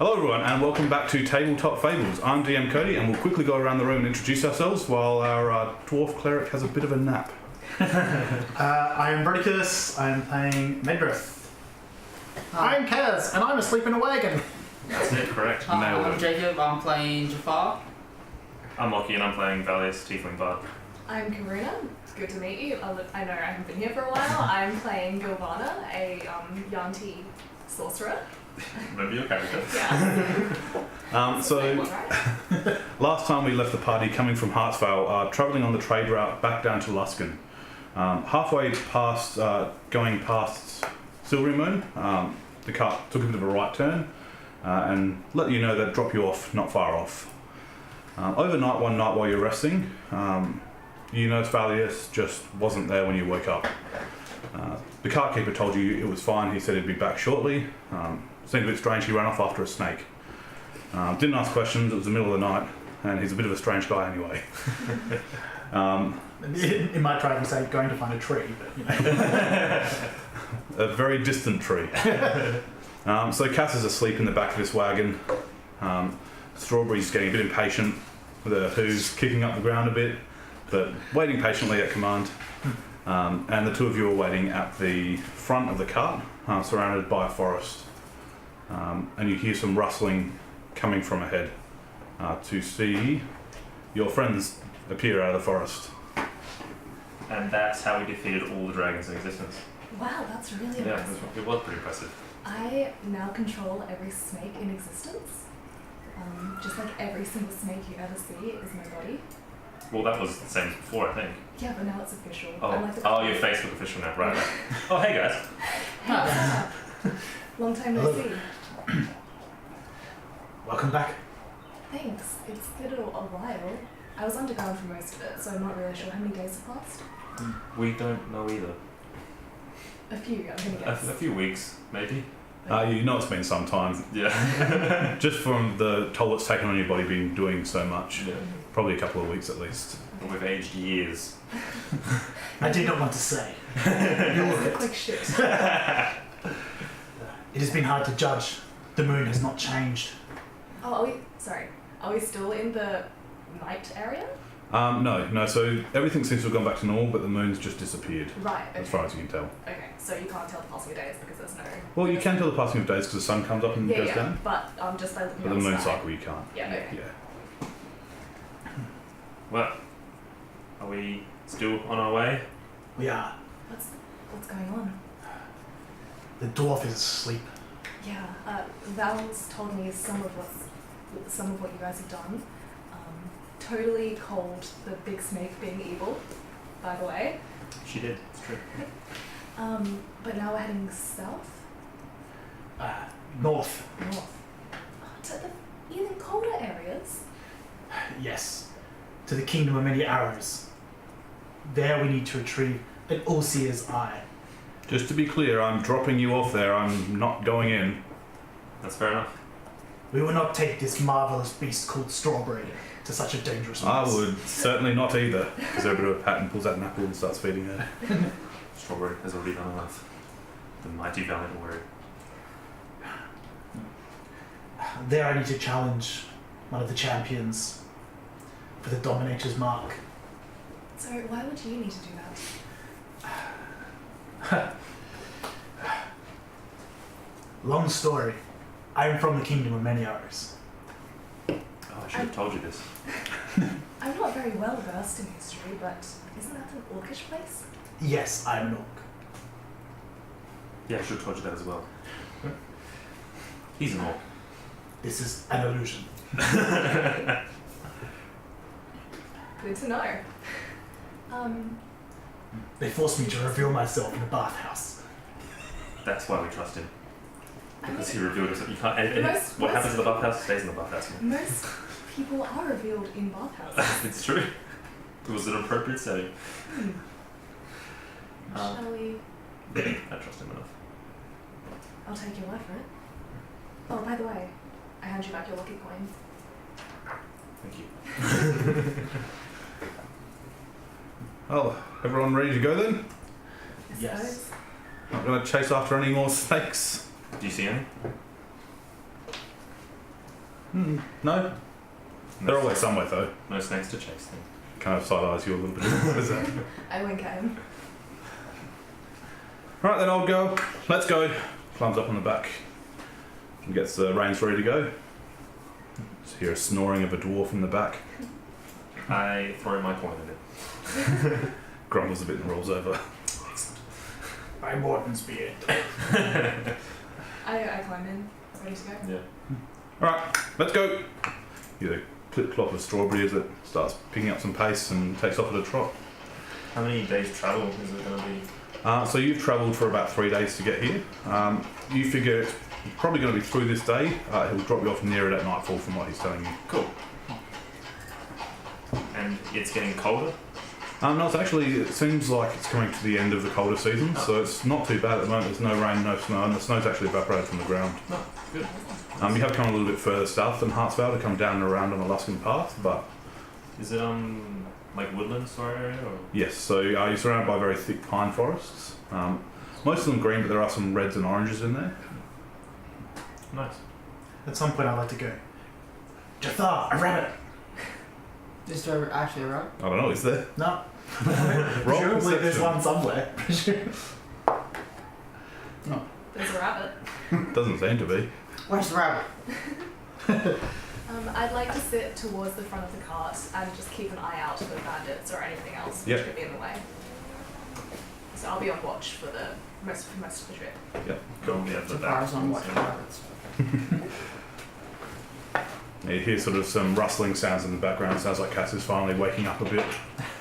Hello everyone and welcome back to Tabletop Fables. I'm DM Cody and we'll quickly go around the room and introduce ourselves while our dwarf cleric has a bit of a nap. I am Brodicus, I am playing Medrith. I'm Kaz, and I'm asleep in a wagon. That's it, correct. Nailed I'm it. Jacob, I'm playing Jafar. I'm Lockie and I'm playing Valius Tiefling Bard. I'm Karuna. It's good to meet you. I know I haven't been here for a while. I'm playing Gilvana, a Yanti sorcerer. Remember your character? Yeah. So One, right? last time we left the party coming from Hartsvale, travelling on the trade route back down to Luskan. Halfway past, going past Silvery Moon, the cart took a bit of a right turn and let you know that drop you off not far off. Overnight, one night while you're resting, you noticed Valius just wasn't there when you woke up. The cart keeper told you it was fine. He said he'd be back shortly. Seemed a bit strange. He ran off after a snake. Didn't ask questions. It was the middle of the night, and he's a bit of a strange guy anyway. It might try and say going to find a tree, but you know. A very distant tree. So Cass is asleep in the back of this wagon. Strawberry's getting a bit impatient with her hooves kicking up the ground a bit, but waiting patiently at command. And the two of you are waiting at the front of the cart, surrounded by a forest. And you hear some rustling coming from ahead to see your friends appear out of the forest. And that's how we defeated all the dragons in existence. Wow, that's really Yeah, impressive. it was pretty impressive. I now control every snake in existence. Just like every single snake you ever see is my body. Well, that was the same as before, I think. Yeah, but now it's official. Oh, I'm like the your Facebook official now, right? Oh, hey guys. Hey, what's up? Long time no Hello. see. Welcome back. Thanks. It's been a while. I was underground for most of it, so I'm not really sure how many days have passed. We don't know either. A few, I'm gonna A guess. few weeks, maybe. You know it's been some time. Yeah. Just from the toll it's taken on your body being doing so much. Yeah. Probably a couple of weeks at least. We've aged years. I did not want to say. You look like shit. It has been hard to judge. The moon has not changed. Oh, are we still in the night area? No. So everything seems to have gone back to normal, but the moon's just disappeared, Right, okay. as far as you can tell. Okay, so you can't tell the passing of days because there's no... Well, you can tell the passing of days because the sun comes up and goes Yeah, down. but just by looking But the at moon sky. cycle you can't. Yeah, okay. Yeah. Well, are we still on our way? We are. What's going on? The dwarf is asleep. Yeah, Val's told me some of what you guys have done. Totally called the big snake being evil, by the way. She did, it's true. But now we're heading south? North. North. To the even colder areas? Yes. To the kingdom of many arrows. There we need to retrieve an all-seer's eye. Just to be clear, I'm dropping you off there. I'm not going in. That's fair enough. We will not take this marvelous beast called Strawberry to such a dangerous I place. would certainly not either. Gives her a bit of a pat and pulls out an apple and starts feeding her. Strawberry has already done enough. The mighty valiant warrior. There I need to challenge one of the champions for the Dominator's mark. So why would you need to do that? Long story. I am from the kingdom of many arrows. Oh, I should have told you this. I'm not very well versed in history, but isn't that an orcish place? Yes, I am an orc. Yeah, I should have told you that as well. He's an orc. This is an illusion. Good to know. They forced me to reveal myself in a bathhouse. That's why we trust him. I mean, Because he revealed himself. You can't. And what happens in the bathhouse stays in the bathhouse. most people are revealed in bathhouses. It's true. It was an appropriate setting. Shall we? I trust him enough. I'll take your word for it. Oh, by the way, I hand you back your lucky coin. Thank you. Well, everyone ready to go then? I Yes. suppose. Not going to chase after any more snakes. Do you see any? No, they're always somewhere though. No snakes to chase them. Kind of side eyes you a little bit. What is that? I wink at him. Right then, old girl. Let's go. Climbs up on the back and gets the reins ready to go. Just hear a snoring of a dwarf in the back. I throw my coin at it. Grumbles a bit and rolls over. My warden's beard. I climb in, ready to go. Yeah. Alright, let's go. You clip clop of strawberry as it starts picking up some pace and takes off at a trot. How many days travel is it going to be? So you've travelled for about 3 days to get here. You figure it's probably going to be through this day. He'll drop you off near it at nightfall from what he's telling you. Cool. And it's getting colder? No, it seems like it's coming to the end of the colder season, so it's not too bad at the moment. There's no rain, no snow, and the snow's actually evaporated from the ground. No, good. You have come a little bit further south than Hartsvale to come down and around on the Luskin path, but Is it like woodland sort of area or? yes, so you're surrounded by very thick pine forests. Most of them green, but there are some reds and oranges in there. Nice. At some point, I'd like to go. Jathar, a rabbit. Is there actually a road? I don't know, is there? No. Roll Presumably there's perception. one somewhere. There's a rabbit. Doesn't seem to be. Where's the rabbit? I'd like to sit towards the front of the cart and just keep an eye out for bandits or anything else which Yep. could be in the way. So I'll be on watch for the most of the trip. Go yeah, for Jafar's that. on watch for rabbits. You hear sort of some rustling sounds in the background. Sounds like Cass is finally waking up a bit.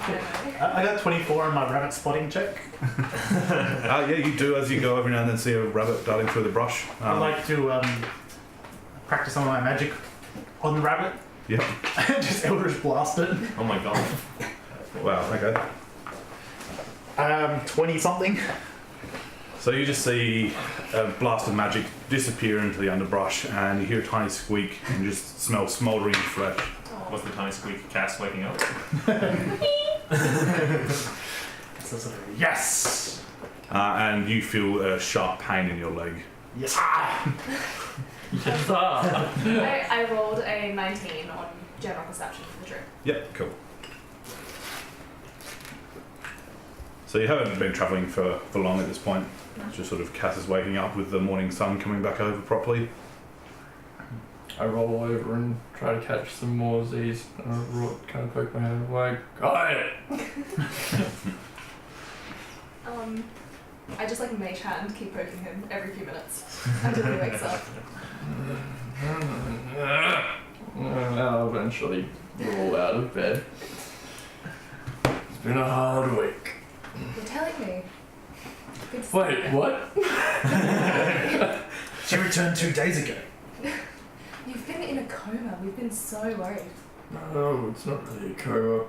I don't know. I got 24 on my rabbit spotting check. Yeah, you do as you go every now and then see a rabbit darting through the brush. I'd like to practice some of my magic on the rabbit. Yep. Just Eldritch blast it. Oh my god. Wow, okay. 20 something. So you just see a blast of magic disappear into the underbrush and you hear a tiny squeak and just smell smouldering flesh. What's the tiny squeak? Cass waking up? So sort of, yes! And you feel a sharp pain in your leg. Yes! I rolled a 19 on general perception for the trip. Yep, cool. So you haven't been travelling for long at this point. It's just sort of Cass is waking up with the morning sun coming back over properly. I roll over and try to catch some more Z's. And I kind of poke my head like, got it! I just like mage hand, keep poking him every few minutes until he wakes up. And I'll eventually roll out of bed. It's been a hard week. You're telling me. Good to Wait, see you. what? She returned 2 days ago. You've been in a coma. We've been so worried. No, it's not really a coma.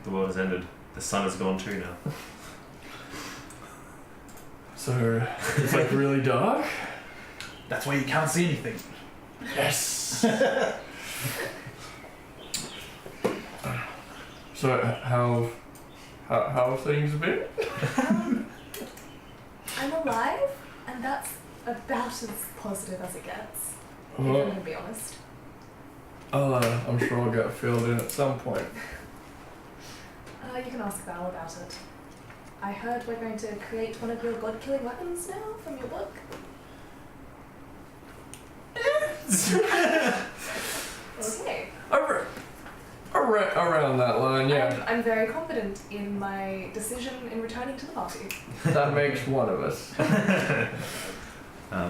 The world has ended. The sun is gone too now. So, it's like really dark? That's why you can't see anything. Yes! So, how have things been? I'm alive, and that's about as positive as it gets. If I'm Well, going to be honest. I'm sure I'll get filled in at some point. You can ask Val about it. I heard we're going to create one of your god-killing weapons now from your book. Okay. Around that line, yeah. I'm very confident in my decision in returning to the party. That makes one of us.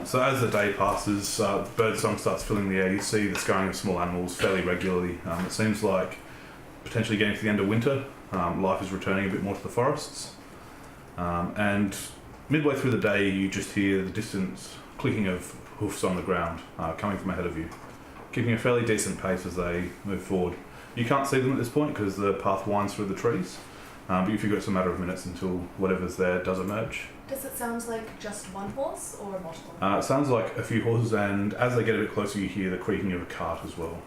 So as the day passes, the birdsong starts filling the air. You see the scurrying of small animals fairly regularly. It seems like potentially getting to the end of winter, life is returning a bit more to the forests. And midway through the day, you just hear the distant clicking of hoofs on the ground coming from ahead of you, keeping a fairly decent pace as they move forward. You can't see them at this point because the path winds through the trees, but you figure it's a matter of minutes until whatever's there does emerge. Does it sound like just one horse or multiple? It sounds like a few horses, and as they get a bit closer, you hear the creaking of a cart as well.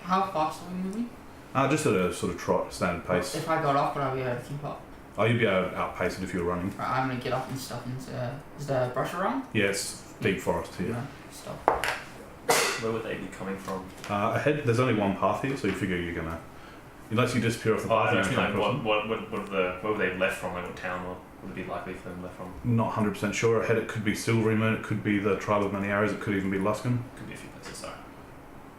How fast are we moving? Just at a sort of trot, standard pace. If I got off, would I be able to keep up? Oh, you'd be able to outpace it if you were running. Right, I'm gonna get up and stuff into. Is the brush around? Yeah, it's deep forest here. No, stop. Where would they be coming from? Ahead, there's only one path here, so you figure you're gonna, unless you disappear off the Oh, path. I you're actually gonna like come across where were they left from? Like what town or would it be likely for them left from? them. Not 100% sure. Ahead, it could be Silvery Moon. It could be the Tribe of Many Arrows. It could even be Luskan. Could be a few places. Sorry.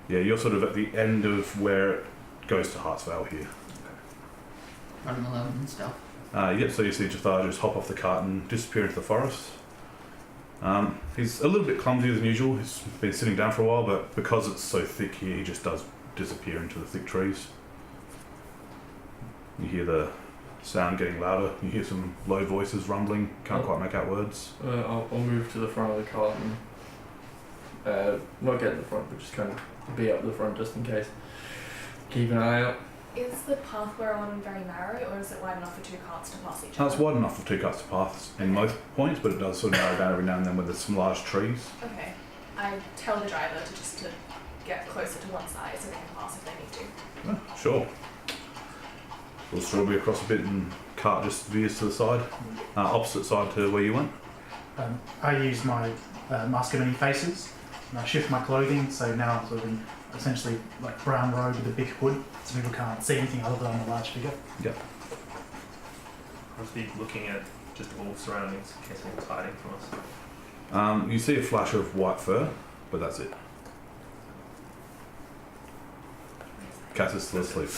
Yeah, you're sort of at the end of where it goes to Heartsvale here. Running alone and stuff. Yep, so you see Jafar just hop off the cart and disappear into the forest. He's a little bit clumsier than usual. He's been sitting down for a while, but because it's so thick here, he just does disappear into the thick trees. You hear the sound getting louder. You hear some low voices rumbling. Can't quite make out words. I'll move to the front of the cart and not get at the front, but just kind of be up the front just in case. Keep an eye out. Is the path we're on very narrow, or is it wide enough for two carts to pass each Now, other? it's wide enough for two carts to pass in most points, but it does sort of narrow down every now and then where there's some large trees. Okay. I tell the driver to get closer to one side so they can pass if they need to. Yeah, sure. We'll strawberry across a bit and cart just veers to the side, opposite side to where you went. I use my Mask of Many Faces, and I shift my clothing, so now I'm sort of in essentially like brown robe with a big hood, so people can't see anything other than a large figure. Yep. I'll just be looking at just all surroundings in case anyone's hiding from us. You see a flash of white fur, but that's it. Cass is still asleep.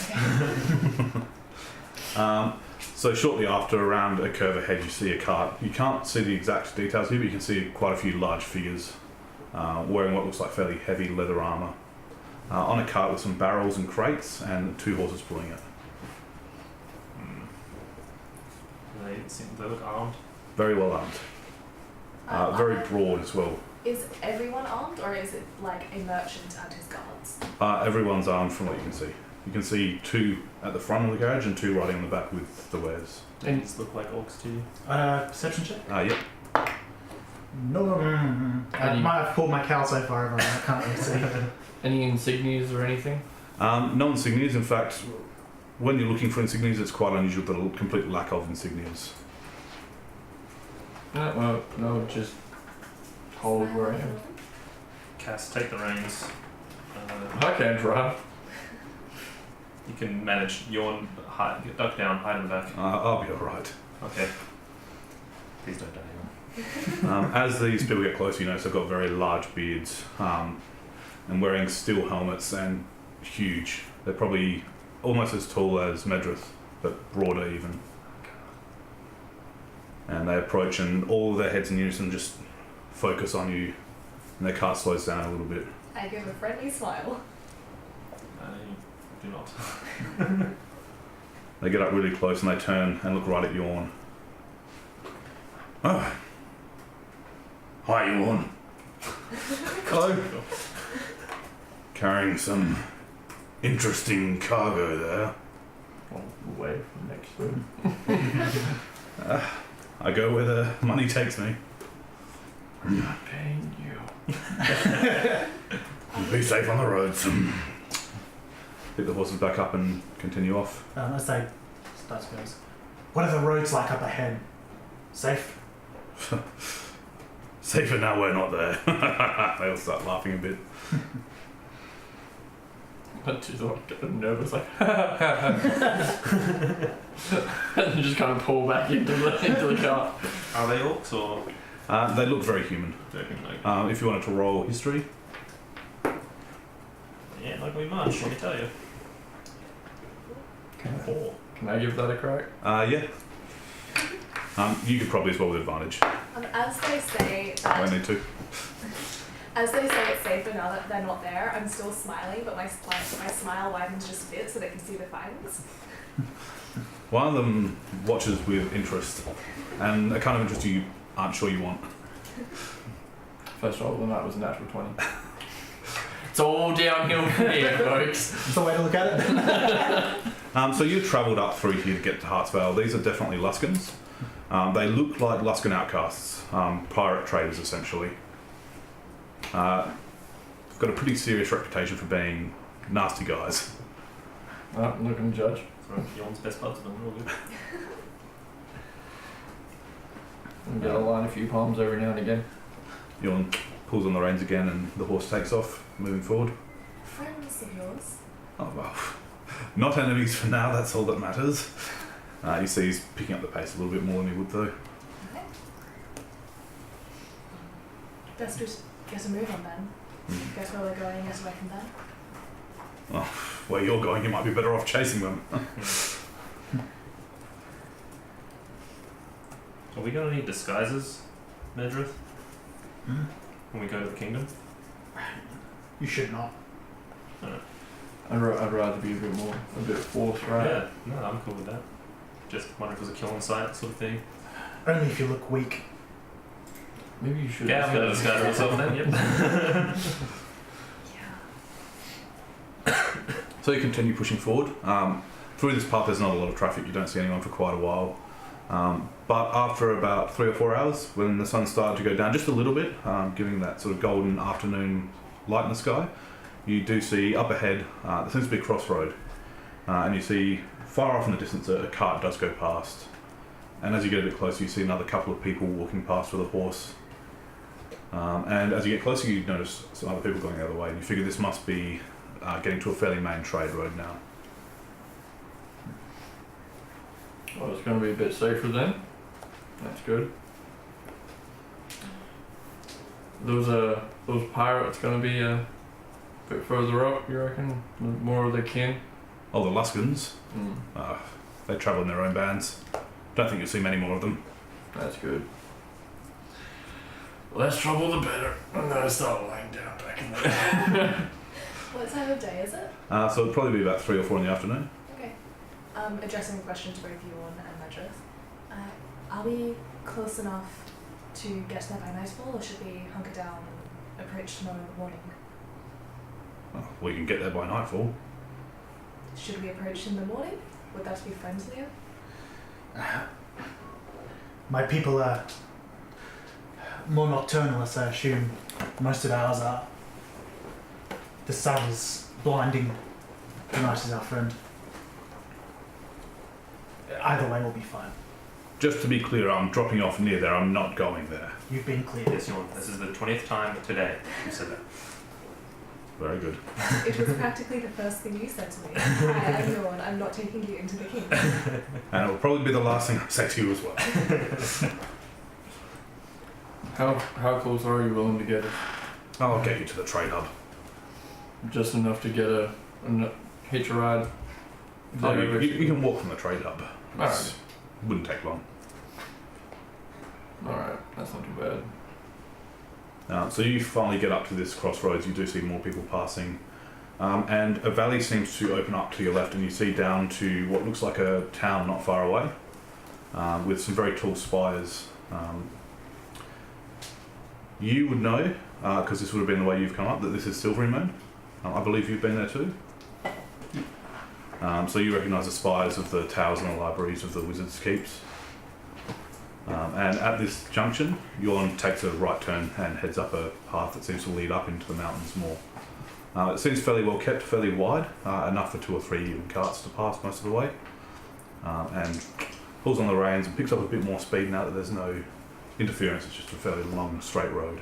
So shortly after, around a curve ahead, you see a cart. You can't see the exact details here, but you can see quite a few large figures wearing what looks like fairly heavy leather armour. On a cart with some barrels and crates and two horses pulling it. They look armed. Very well armed. Very broad as well. Is everyone armed, or is it like a merchant and his guards? Everyone's armed from what you can see. You can see two at the front of the garage and two riding on the back with the wares. Do these look like orcs to you? Perception check? Yep. No. I might have pulled my cowl so far over, I can't really see. Any insignias or anything? No insignias. In fact, when you're looking for insignias, it's quite unusual, the complete lack of insignias. Well, no, just hold where I am. Cass, take the reins. I can't drive. You can manage. Yawn, duck down, hide in the back. I'll be alright. Okay. Please don't die anyone. As these people get closer, you notice they've got very large beards and wearing steel helmets and huge. They're probably almost as tall as Medrith, but broader even. And they approach, and all of their heads in unison just focus on you, and their cart slows down a little bit. I give a friendly smile. I do not. They get up really close and they turn and look right at Yawn. Oh. Hi, Yawn. Hello. Carrying some interesting cargo there. Away from next room. I go where the money takes me. I'm not paying you. Be safe on the roads. Pick the horses back up and continue off. As they start to goes, what are the roads like up ahead? Safe? Safer now we're not there. They'll start laughing a bit. But she's like nervous, like and just kind of pull back into the car. Are they orcs or? They look very human. Like, If you wanted to roll history. yeah, not gonna be much. Let me tell you. Can I give that a crack? Yeah. You could probably as well with advantage. As they say I that, need to. as they say it's safer now that they're not there, I'm still smiling, but my smile widens just a bit so they can see the fangs. One of them watches with interest, and a kind of interest you aren't sure you want. First roll of the night was a natural 20. It's all downhill from here, folks. That's the way to look at it. So you've travelled up through here to get to Heartsvale. These are definitely Luskans. They look like Luskan outcasts, pirate traders essentially. Got a pretty serious reputation for being nasty guys. I'm not going to judge. Throw Yawn's best buds of them, real good. And get a line a few palms every now and again. Yawn pulls on the reins again, and the horse takes off, moving forward. Friends of yours? Oh well, not enemies for now. That's all that matters. You see, he's picking up the pace a little bit more than he would though. Okay. Best just get a move on then. Guess where we're going, guess where I can then. Where you're going, you might be better off chasing them. Are we going to need disguises, Medrith, Hmm? when we go to the kingdom? You should not. I'd rather be a bit forced, right? Yeah, no, I'm cool with that. Just wonder if it was a killing site sort of thing. Only if you look weak. Maybe you should. Yeah, I'm going to disguise myself then, yep. Yeah. So you continue pushing forward. Through this path, there's not a lot of traffic. You don't see anyone for quite a while. But after about 3 or 4 hours, when the sun started to go down just a little bit, giving that sort of golden afternoon light in the sky, you do see up ahead, there seems to be a crossroad. And you see far off in the distance a cart does go past. And as you get a bit closer, you see another couple of people walking past with a horse. And as you get closer, you notice some other people going the other way. You figure this must be getting to a fairly main trade road now. Well, it's going to be a bit safer then. That's good. Those pirates going to be a bit further up, you reckon? More of the kin? Oh, the Luskans, Mm, they travel in their own bands. Don't think you'll see many more of them. that's good. Less trouble the better. I'm going to start lying down back in the What time of day is it? So it'll probably be about 3 or 4 in the afternoon. Okay. Addressing a question to both you and Medrith. Are we close enough to get there by nightfall, or should we hunker down and approach tomorrow morning? Well, we can get there by nightfall. Should we approach in the morning? Would that be friendlier? My people are more nocturnal, as I assume most of ours are. The sun is blinding. The night is our friend. Either way will be fine. Just to be clear, I'm dropping off near there. I'm not going there. You've been clear. Yes, this is the 20th time today you said that. Very good. It was practically the first thing you said to me. Hi, I'm Dawn. I'm not taking you into the kingdom. And it will probably be the last thing I say to you as well. How close are you willing to get us? I'll get you to the trade hub. Just enough to get a hitch a ride? Oh, you can walk from the trade hub. Alright. Wouldn't take long. Alright, that's not too bad. So you finally get up to this crossroads. You do see more people passing. And a valley seems to open up to your left, and you see down to what looks like a town not far away, with some very tall spires. You would know, because this would have been the way you've come up, that this is Silvery Moon. I believe you've been there too. So you recognise the spires of the towers and the libraries of the Wizard's Keeps. And at this junction, Yorn takes a right turn and heads up a path that seems to lead up into the mountains more. It seems fairly well kept, fairly wide, enough for 2 or 3 even carts to pass most of the way. And pulls on the reins and picks up a bit more speed now that there's no interference. It's just a fairly long, straight road.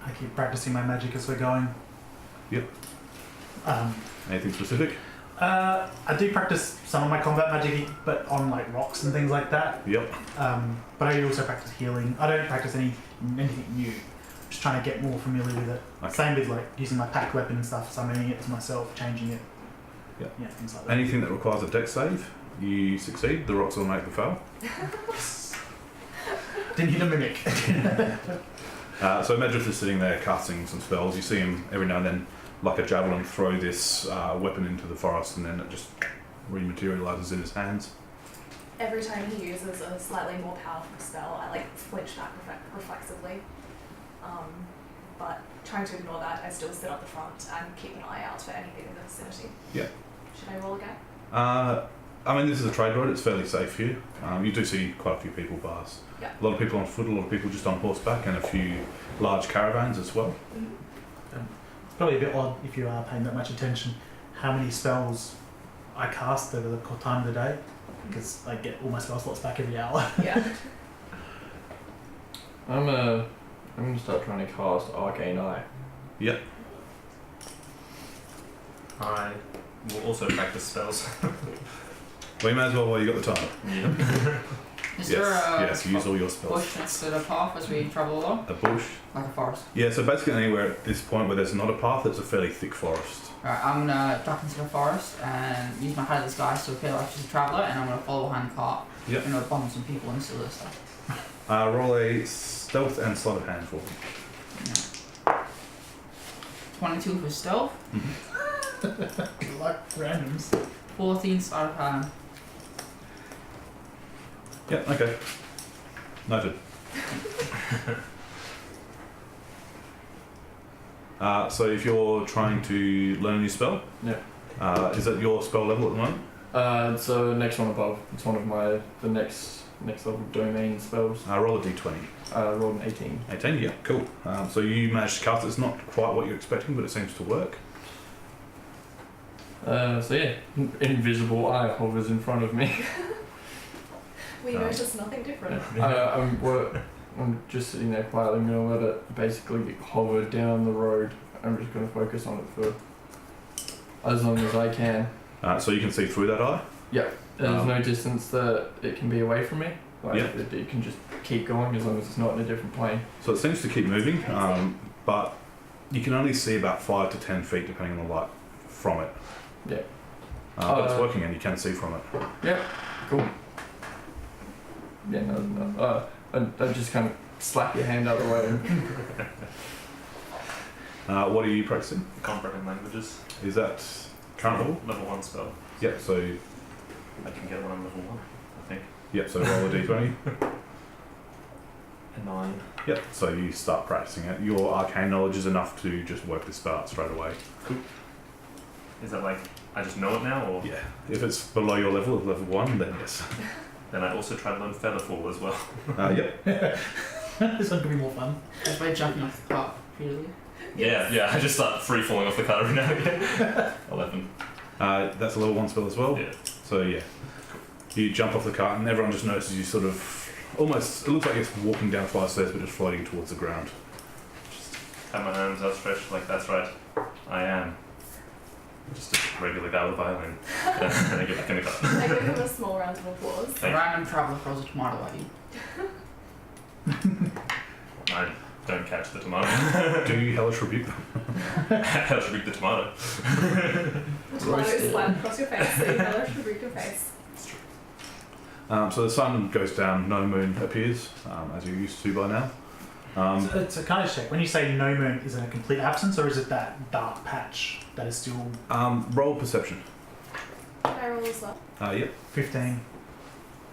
I keep practicing my magic as we're going. Yep. Anything specific? I do practice some of my combat magic, but on like rocks and things like that. Yep. But I also practice healing. I don't practice anything new. I'm just trying to get more familiar with it. Okay. Same with like using my packed weapon and stuff, summoning it to myself, changing it. Yep. Yeah, things like that. Anything that requires a dex save, you succeed. The rocks will make the fail. Didn't hit a mimic. So Medrith is sitting there casting some spells. You see him every now and then, like a javelin, throw this weapon into the forest, and then it just rematerializes in his hands. Every time he uses a slightly more powerful spell, I like flinch back reflexively. But trying to ignore that, I still sit up the front and keep an eye out for anything in the vicinity. Yeah. Should I roll again? I mean, this is a trade road. It's fairly safe here. You do see quite a few people pass. Yeah. A lot of people on foot, a lot of people just on horseback, and a few large caravans as well. Mm-hmm. It's probably a bit odd if you are paying that much attention how many spells I cast over the time of the day, because I get all my spell slots back every hour. Yeah. I'm gonna start trying to cast Arcane Eye. Yep. I will also practice spells. Well, you may as well while you got the time. Is there a Yes, use all your spells. bush next to the path as we travel along? A bush? Like a forest. Yeah, so basically anywhere at this point where there's not a path, it's a fairly thick forest. Right, I'm gonna duck into the forest and use my hide of disguise to appear like she's a traveller, and I'm gonna follow behind the cart. Yep. I'm gonna bomb some people and steal their stuff. Roll a stealth and sleight of hand for them. 22 for stealth, Like randoms. 14 sleight of hand. Yep, okay. Noted. So if you're trying to learn a new spell, is that your spell level at the moment? So next one above. It's one of the next level domain spells. Roll a d20. Rolled an 18. 18, yeah, cool. So you managed to cast it. It's not quite what you're expecting, but it seems to work. So yeah, invisible eye hovers in front of me. We notice nothing different. I'm just sitting there quietly. I'm gonna let it basically hover down the road. I'm just gonna focus on it for as long as I can. So you can see through that eye? There's no distance that it can be away from me. Like Yeah. it can just keep going as long as it's not in a different plane. So it seems to keep moving, but you can only see about 5 to 10 feet depending on the light from it. Yeah. But it's working and you can see from it. Yeah, cool. Yeah, no. I just kind of slap your hand out of the way. What are you practicing? Comprehend languages. Is that current level? Level 1 spell. Yep, so I can get one on level 1, I think. yep, so roll a d20. A 9. Yep, so you start practicing it. Your arcane knowledge is enough to just work this spell out straight away. Is that like, I just know it now, or? Yeah, if it's below your level of level 1, then yes. Then I also try to learn Featherfall as well. Yep. This one could be more fun. Just by jumping off the cart repeatedly. Yeah, I just start free falling off the cart every now and again. 11. That's a level 1 spell as well. Yeah. So yeah, you jump off the cart and everyone just notices you sort of almost, it looks like you're walking down 5 stairs but just floating towards the ground. Just have my hands outstretched, like, that's right, I am. Just a regular guy with a violin. And I get back in the car. I give him a small round of applause. A Thank you. random traveller throws a tomato at you. I don't catch the tomato. Do you hellish rebuke them? How should read the tomato? The tomato Roasted. slammed across your face, so you know to read your face. It's true. So the sun goes down, no moon appears, as you're used to by now. So can I just check, when you say no moon, is it a complete absence or is it that dark patch that is still Roll perception. Can I roll as well? Yep. 15?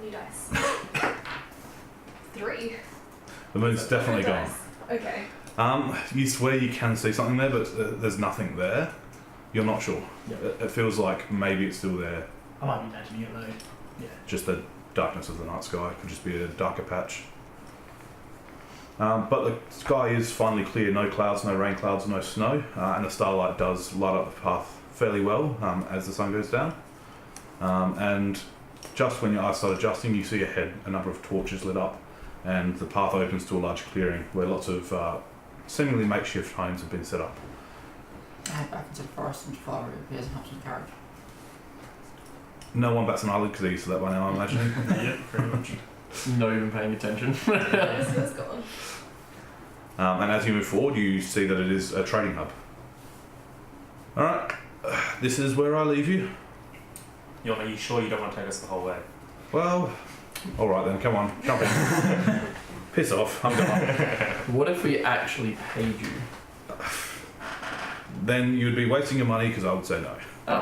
New dice. 3. The moon's definitely Good gone. dice. Okay. You swear you can see something there, but there's nothing there. You're not sure. Yep. It feels like maybe it's still there. I might be imagining it though. Yeah. Just the darkness of the night sky could just be a darker patch. But the sky is finally clear, no clouds, no rain clouds, no snow, and the starlight does light up the path fairly well as the sun goes down. And just when your eyes start adjusting, you see ahead a number of torches lit up, and the path opens to a large clearing where lots of seemingly makeshift homes have been set up. I head back into the forest and follow it appears and hops in the carriage. No one bats an eyelid because they're used to that by now, I'm imagining. Yeah, pretty much. Not even paying attention. Yes, he was gone. And as you move forward, you see that it is a trading hub. Alright, this is where I leave you. Are you sure you don't want to take us the whole way? Well, alright then, come on, jump in. Piss off, I'm gone. What if we actually paid you? Then you'd be wasting your money because I would say no.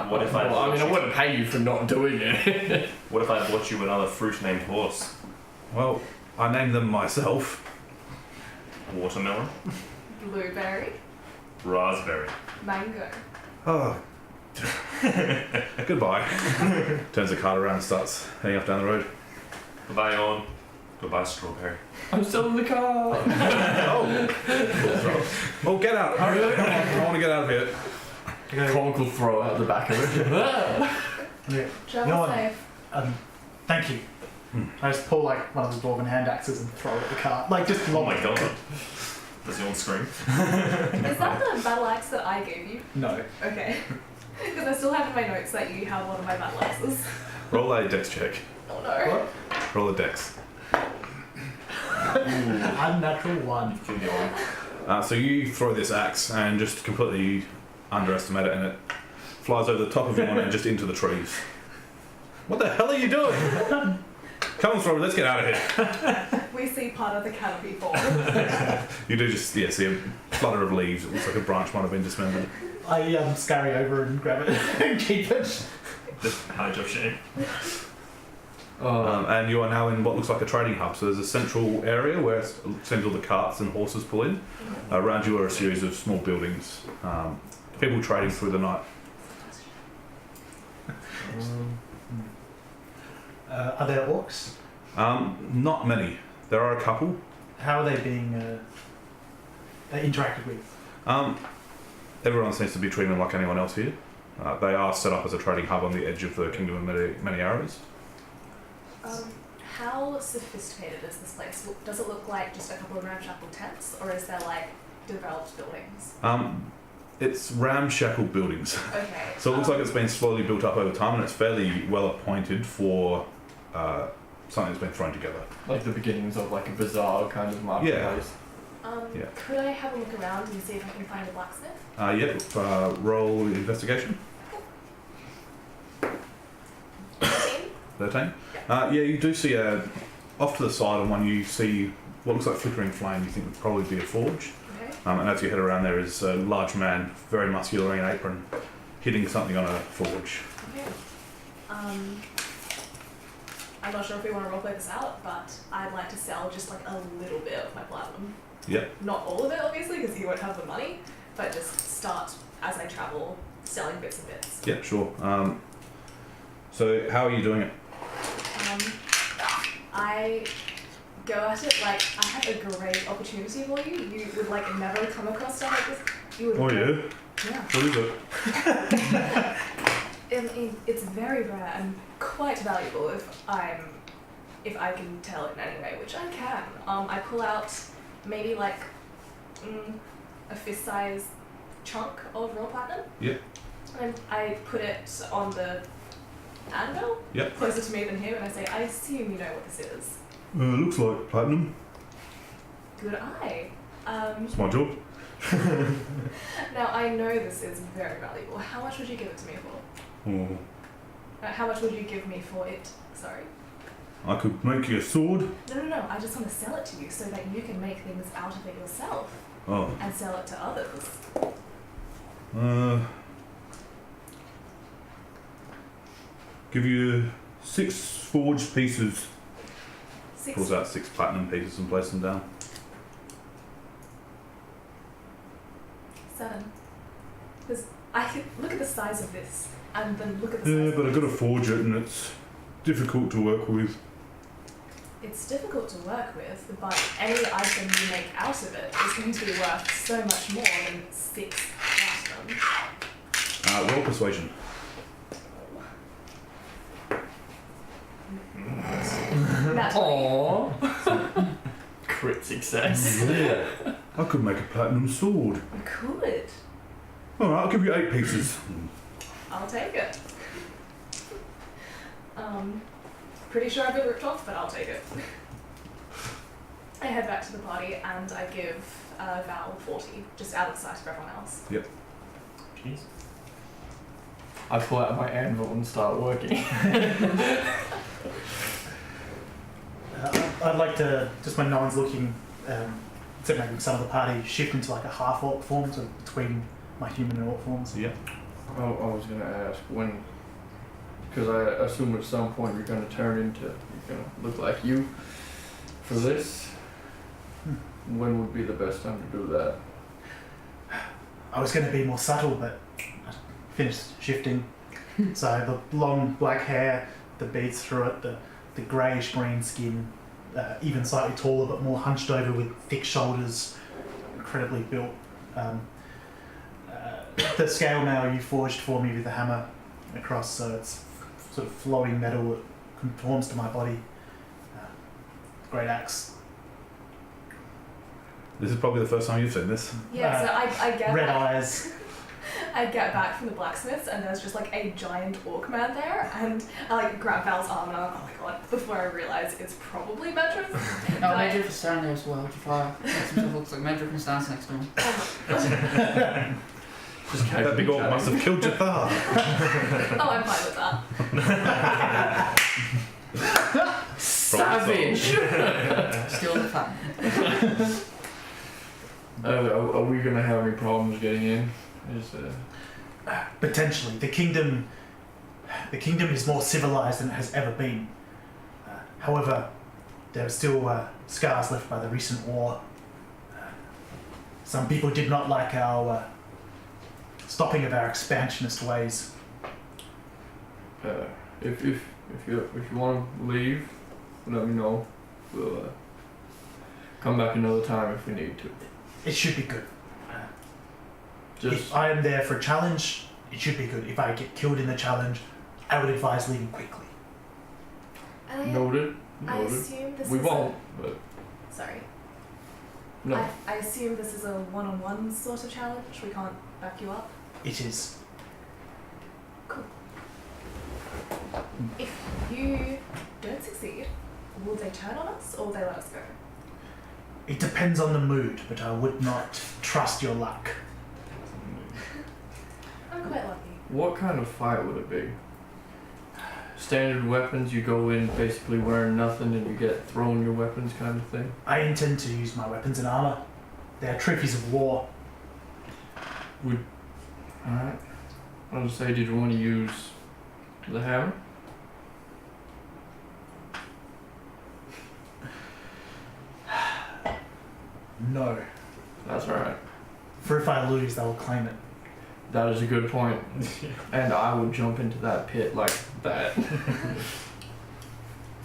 What if I Well, I mean, I bought you- wouldn't pay you for not doing it. What if I bought you another fruit named horse? Well, I named them myself. Watermelon? Blueberry. Raspberry. Mango. Oh. Goodbye. Turns the cart around and starts heading off down the road. Goodbye, yawn. Goodbye, strawberry. I'm still in the car. Well, get out. Hurry up. I want to get out of here. Conk will throw out the back of it. Okay. Travel No one- safe. Thank you. I just pull like one of the dwarven hand axes and throw it at the cart. Like just Oh lob my it. god. Does the old scream? Is that the battle axe that I gave you? No. Okay. Because I still have in my notes that you have one of my battle axes. Roll a dex check. Oh no. What? Roll a dex. Unnatural 1. Kill the old. So you throw this axe and just completely underestimate it, and it flies over the top of you and just into the trees. What the hell are you doing? Come on, Thrower, let's get out of here. We see part of the canopy fall. You do just see a flutter of leaves. It looks like a branch might have been dismembered. I scurry over and grab it and keep it. Just hide your shame. And you are now in what looks like a trading hub. So there's a central area where it seems all the carts and horses pull in. Around you are a series of small buildings. People trading through the night. Are there orcs? Not many. There are a couple. How are they being interacted with? Everyone seems to be treating them like anyone else here. They are set up as a trading hub on the edge of the Kingdom of Many Arrows. How sophisticated is this place? Does it look like just a couple of ramshackle tents, or is there like developed buildings? It's ramshackle buildings. Okay. So it looks like it's been slowly built up over time, and it's fairly well appointed for something that's been thrown together. Like the beginnings of like a bazaar kind of marketplace. Yeah. Could I have a look around and see if I can find a blacksmith? Yep. Roll investigation. 13? 13. Yeah, you do see off to the side of one. You see what looks like flickering flame. You think would probably be a forge. Okay. And as you head around, there is a large man, very muscular, in an apron, hitting something on a forge. Okay. I'm not sure if we want to roleplay this out, but I'd like to sell just like a little bit of my platinum. Yep. Not all of it, obviously, because you won't have the money, but just start as I travel, selling bits and bits. Yeah, sure. So how are you doing it? I go at it like I have a great opportunity for you. You would like never come across stuff like this. You would. Oh yeah. Yeah. What is it? It's very rare and quite valuable if I can tell it in any way, which I can. I pull out maybe like a fist-sized chunk of raw platinum. Yep. And I put it on the anvil, Yep. closer to me than him, and I say, I assume you know what this is. Looks like platinum. Good eye. It's my job. Now I know this is very valuable. How much would you give it to me for? Oh, How much would you give me for it? Sorry. I could make you a sword. No. I just want to sell it to you so that you can make things out of it yourself Oh. and sell it to others. Give you 6 forged pieces. 6. Pulls out 6 platinum pieces and places them down. 7. Because I could look at the size of this and then look at the Yeah, size but of I've got to forge it, and it's difficult to work with. It's difficult to work with, but any item you make out of it is going to be worth so much more than 6 platinum. Roll persuasion. That's Aww. Crit success. Yeah. I could make a platinum sword. You could. Alright, I'll give you 8 pieces. I'll take it. Pretty sure I've been ripped off, but I'll take it. I head back to the party and I give Val 40, just out of sight of everyone else. Jeez. I pull out my anvil and start working. I'd like to, just when no one's looking, except maybe some of the party, shift into like a half orc form, so between my human and orc forms. Yeah. I was going to ask when, because I assume at some point you're going to turn into, you're going to look like you for this. When would be the best time to do that? I was going to be more subtle, but I finished shifting. So the long black hair, the beads through it, the greyish green skin, even slightly taller but more hunched over with thick shoulders, incredibly built. The scale mail you forged for me with the hammer across, so it's sort of flowing metal that conforms to my body. great axe. This is probably the first time you've seen this. Yeah, so I get Red back, eyes. I get back from the blacksmiths and there's just like a giant orc man there, and I like grab Val's arm and I'm like, oh my god, before I realise it's probably Medric. No, Medric is standing there as well. To fire. It looks like Medric and stands next to him. Just That big orc must have killed Jathar. Oh, I'm fine with that. savage. Still the fun. Are we gonna have any problems getting in? Potentially. The kingdom is more civilized than it has ever been. However, there are still scars left by the recent war. Some people did not like our stopping of our expansionist ways. If you want to leave, let me know. We'll come back another time if we need to. It should be good. Just If I am there for a challenge, it should be good. If I get killed in the challenge, I would advise leaving quickly. noted. I Noted. assume this We is won't, but Sorry. no. I assume this is a one-on-one sort of challenge. We can't back you up. It is. If you don't succeed, will they turn on us or will they let us go? It depends on the mood, but I would not trust your luck. I'm quite lucky. What kind of fight would it be? Standard weapons, you go in basically wearing nothing and you get thrown your weapons kind of thing? I intend to use my weapons and armor. They are trophies of war. Alright. I was say, did you want to use the hammer? No. That's alright. For if I lose, they will claim it. That is a good point. And I would jump into that pit like that.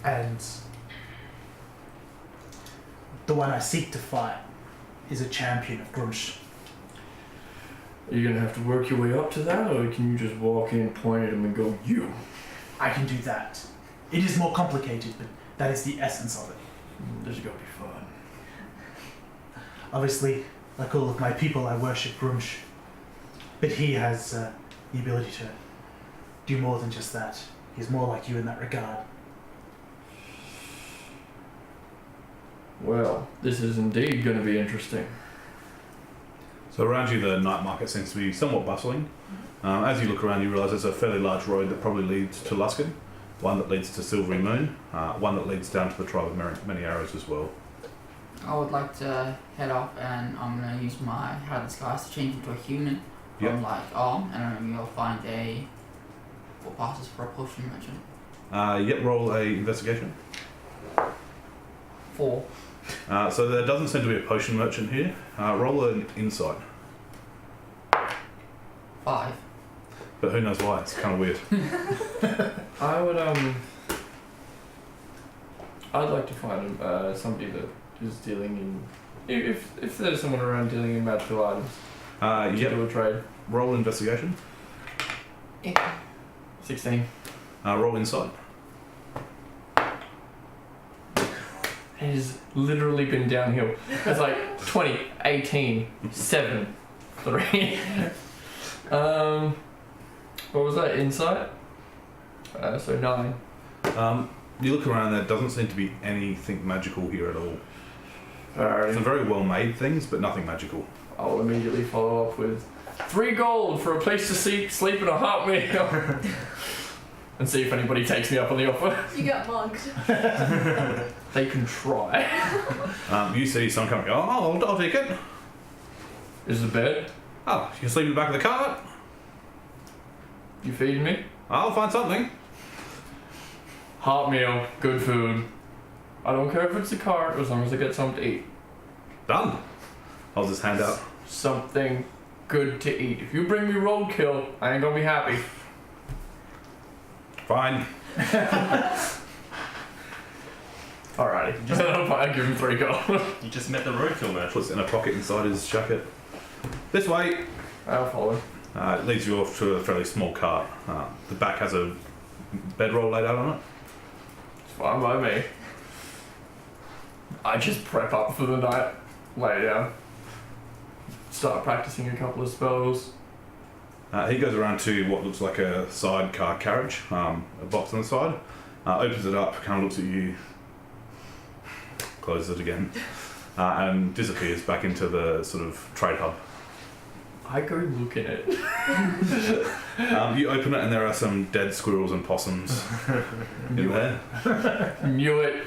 And the one I seek to fight is a champion of Grunch. Are you gonna have to work your way up to that, or can you just walk in, point at him, and go, you? I can do that. It is more complicated, but that is the essence of it. This is gonna be fun. Obviously, like all of my people, I worship Grunch. But he has the ability to do more than just that. He's more like you in that regard. Well, this is indeed gonna be interesting. So around you, the night market seems to be somewhat bustling. As you look around, you realise there's a fairly large road that probably leads to Luskan, one that leads to Silvery Moon, one that leads down to the tribe of Many Arrows as well. I would like to head off and I'm gonna use my hide disguise to change into a human from like arm, and then you'll find what passes for a potion merchant. Roll a investigation. 4. So there doesn't seem to be a potion merchant here. Roll an insight. 5. But who knows why? It's kind of weird. I would I'd like to find somebody that is dealing in, if there's someone around dealing in magical items. Do a trade. Roll investigation. 16. Roll insight. It has literally been downhill. It's like 20, 18, 7, 3. What was that? Insight? So 9. You look around, there doesn't seem to be anything magical here at all. Alright. Some very well made things, but nothing magical. I'll immediately follow up with 3 gold for a place to sleep and a hot meal. And see if anybody takes me up on the offer. You get mugged. They can try. You see someone coming, I'll take it. Is the bed? Oh, you can sleep in the back of the cart. You feeding me? I'll find something. Hot meal, good food. I don't care if it's a cart as long as I get something to eat. Done. I'll just hand out. Something good to eat. If you bring me roadkill, I ain't gonna be happy. Fine. Alrighty. I give him 3 gold. You just met the roadkill merchant. Puts it in a pocket inside his jacket. This way. I'll follow. It leads you off to a fairly small cart. The back has a bedroll laid out on it. It's fine by me. I just prep up for the night, lay down, start practicing a couple of spells. He goes around to what looks like a sidecar carriage, a box on the side, opens it up, kind of looks at you, closes it again, and disappears back into the sort of trade hub. I go look in it. You open it and there are some dead squirrels and possums in there. Knew it.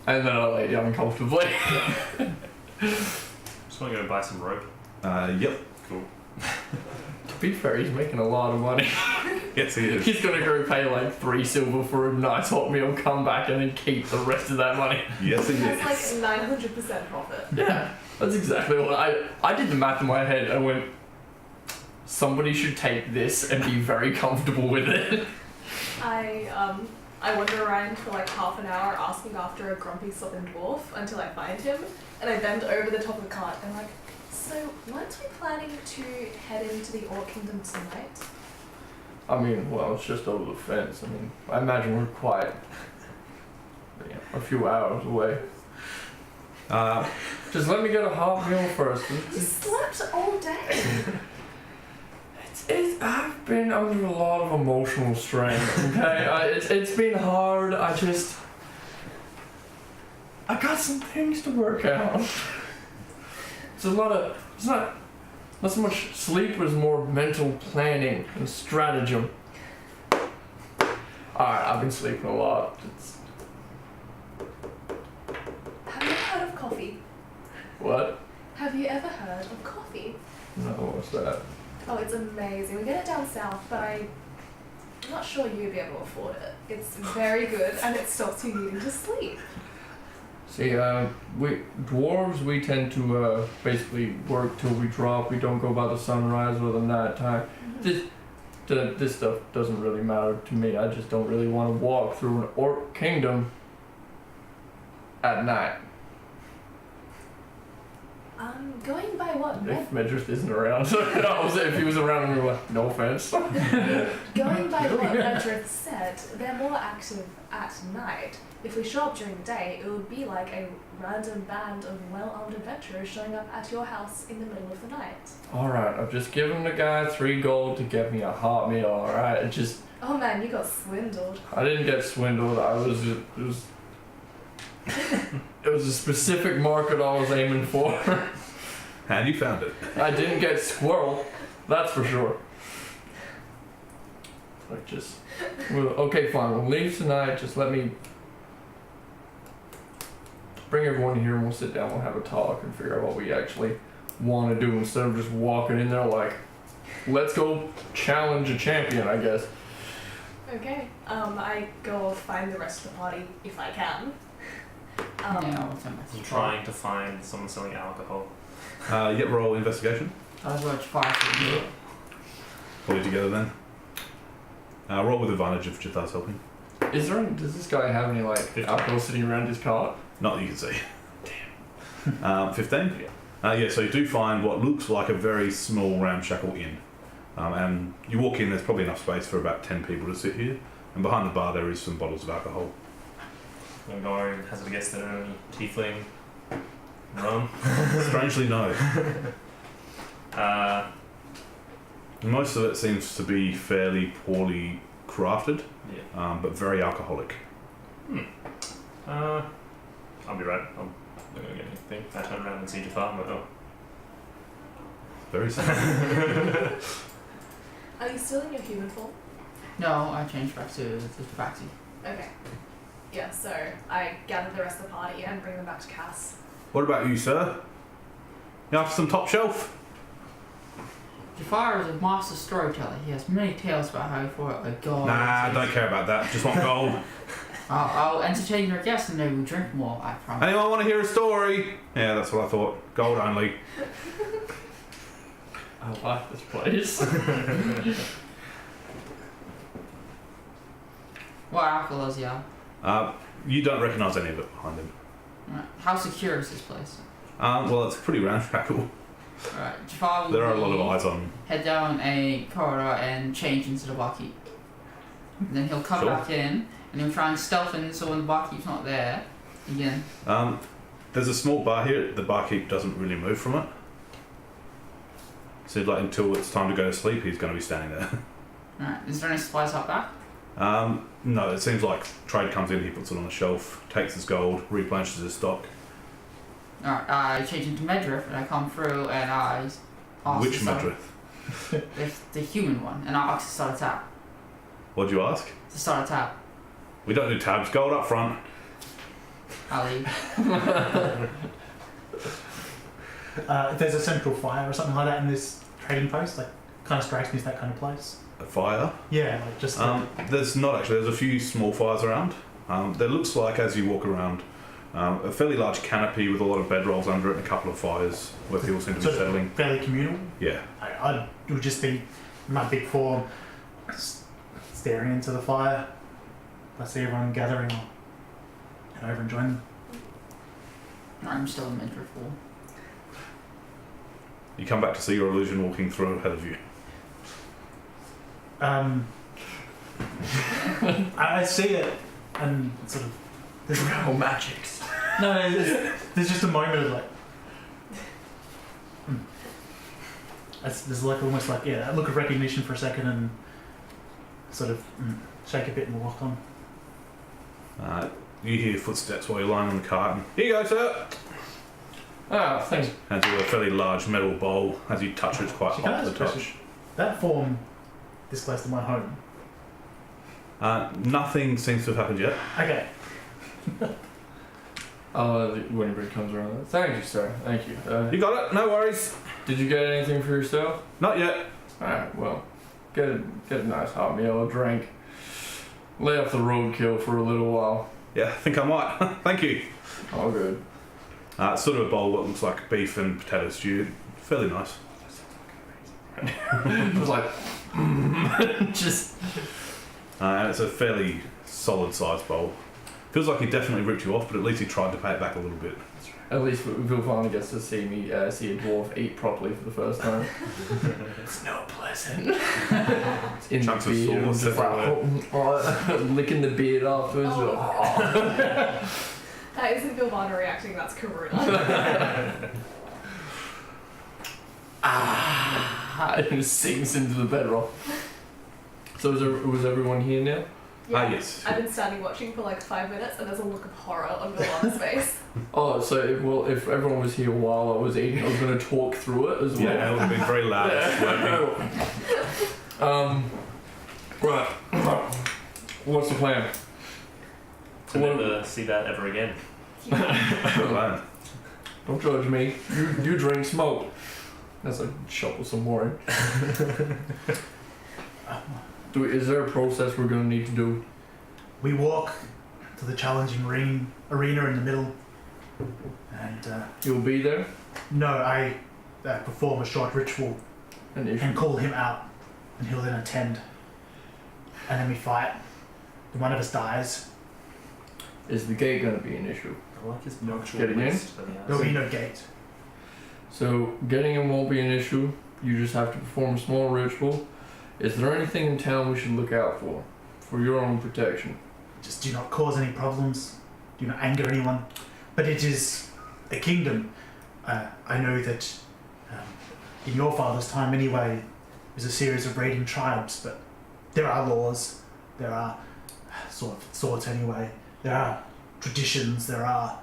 And then I lay down comfortably. Just want to go buy some rope. Yep. Cool. To be fair, he's making a lot of money. Yes, he is. He's gonna go pay like 3 silver for a nice hot meal, come back and then keep the rest of that money. Yes, he is. That's like 900% profit. Yeah, that's exactly what I did the math in my head and went, somebody should take this and be very comfortable with it. I wander around for like half an hour asking after a grumpy southern dwarf until I find him, and I bend over the top of the cart and like, so weren't we planning to head into the Orc Kingdom tonight? I mean, well, it's just over the fence. I mean, I imagine we're quite a few hours away. Just let me get a hot meal first. You slept all day. I've been under a lot of emotional strain, okay? It's been hard. I got some things to work out. It's not so much sleep as more mental planning and stratagem. Alright, I've been sleeping a lot. Have you ever heard of coffee? What? Have you ever heard of coffee? No, what's that? Oh, it's amazing. We get it down south, but I'm not sure you'd be able to afford it. It's very good, and it stops you needing to sleep. See, we dwarves, we tend to basically work till we drop. We don't go by the sunrise or the night time. This stuff doesn't really matter to me. I just don't really want to walk through an orc kingdom at night. Going by what? If Medrith isn't around. If he was around, we were like, no offense. Going by what Medrith said, they're more active at night. If we show up during the day, it would be like a random band of well-armed adventurers showing up at your house in the middle of the night. Alright, I've just given the guy 3 gold to get me a hot meal, alright? Oh man, you got swindled. I didn't get swindled, it was a specific market I was aiming for. And you found it. I didn't get squirrel, that's for sure. Okay, fine, we'll leave tonight, just let me bring everyone here and we'll sit down, we'll have a talk and figure out what we actually want to do instead of just walking in there like, let's go challenge a champion, I guess. Okay. I go find the rest of the party if I can. I'm trying to find someone selling alcohol. Yep, roll investigation. That's what fire. All together then. Roll with advantage if Jathar's helping. Does this guy have any alcohol sitting around his cart? Not that you can see. Damn. 15? Yeah, so you do find what looks like a very small ramshackle inn. And you walk in, there's probably enough space for about 10 people to sit here. And behind the bar there is some bottles of alcohol. I'm going, hazard a guess, that any tiefling rum? Strangely, no. Most of it seems to be fairly poorly crafted, but very alcoholic. I'll be right. I'm not going to get anything. I turn around and see Jafar. I'm like, oh. Very simple. Are you still in your human form? No, I changed back to the tabaxi. Okay. Yeah, so I gather the rest of the party and bring them back to Cass. What about you, sir? You after some top shelf? Jafar is a master storyteller. He has many tales about how he fought a god. Nah, don't care about that. Just want gold. I'll entertain your guests and they will drink more, I promise. Anyone want to hear a story? Yeah, that's what I thought. Gold only. I like this place. What alcohol is he on? You don't recognise any of it behind him. Right. How secure is this place? Well, it's pretty ramshackle. Alright, Jafar will There are a lot of eyes on. head down a corridor and change into the barkeep. And then he'll come Sure. back in and he'll try and stealth in so when the barkeep's not there, Again. There's a small bar here. The barkeep doesn't really move from it. So like until it's time to go to sleep, he's going to be standing there. Alright, is there any supplies out back? No, it seems like trade comes in, he puts it on the shelf, takes his gold, replenishes his stock. Alright, I change into Medriff and I come through and I ask Which to start- Medrith? the human one, and I ask to start a tap. What'd you ask? To start a tap. We don't do tabs, gold up front. I'll leave. If there's a central fire or something like that in this trading post, like, kind of strikes me as that kind of place. A fire? Yeah, like just. There's not actually, there's a few small fires around. There looks like, as you walk around, a fairly large canopy with a lot of bedrolls under it and a couple of fires where people seem to be sort of settling. fairly communal. Yeah. It would just be my big form staring into the fire. I see everyone gathering. I'll head over and join them. I'm still in Medriff Hall. You come back to see your illusion walking through ahead of you. I see it and sort of. There's magics. No, there's just a moment of like. There's like almost like a look of recognition for a second and sort of shake a bit and walk on. You hear footsteps while you're lying on the cart. And, here you go, sir. Ah, thanks. Hands you a fairly large metal bowl. As you touch it, it's quite Actually, can I hot to ask the a touch. question? That form this close to my home. Nothing seems to have happened yet. Okay. When everybody comes around. Thank you, sir. Thank you. You got it, no worries. Did you get anything for yourself? Not yet. Alright, well, get a nice hot meal, a drink. Lay off the roadkill for a little while. Yeah, I think I might. Thank you. All good. It's sort of a bowl that looks like beef and potato stew. Fairly nice. It was like, just. And it's a fairly solid sized bowl. Feels like he definitely ripped you off, but at least he tried to pay it back a little bit. At least Vil finally gets to see me see a dwarf eat properly for the first time. It's no pleasant. It's in Chunks the of beard, sauce just like, licking the beard afterwards. That isn't Vilvana reacting, that's Karuna. It just sinks into the bedrock. So was everyone here now? Yes. I've been standing watching for like 5 minutes and there's a look of horror on Vilvana's face. Oh, so if everyone was here while I was eating, I was going to talk through it as well. Yeah, it would have been very loud. Right. What's the plan? To never see that ever again. Plan. Don't judge me. You drink smoke. That's a shovel some more in. Is there a process we're going to need to do? We walk to the challenging arena in the middle, and You'll be there? no, I perform a short ritual And if and call him out, and he'll then attend. And then we fight. And one of us dies. is the gate going to be an issue? I like his nocturnal Getting in? list, but yeah. There'll be no gate. So getting in won't be an issue. You just have to perform a small ritual. Is there anything in town we should look out for your own protection? Just do not cause any problems. Do not anger anyone. But it is a kingdom. I know that in your father's time anyway, it was a series of raiding tribes, but there are laws. There are sorts anyway. There are traditions. There are...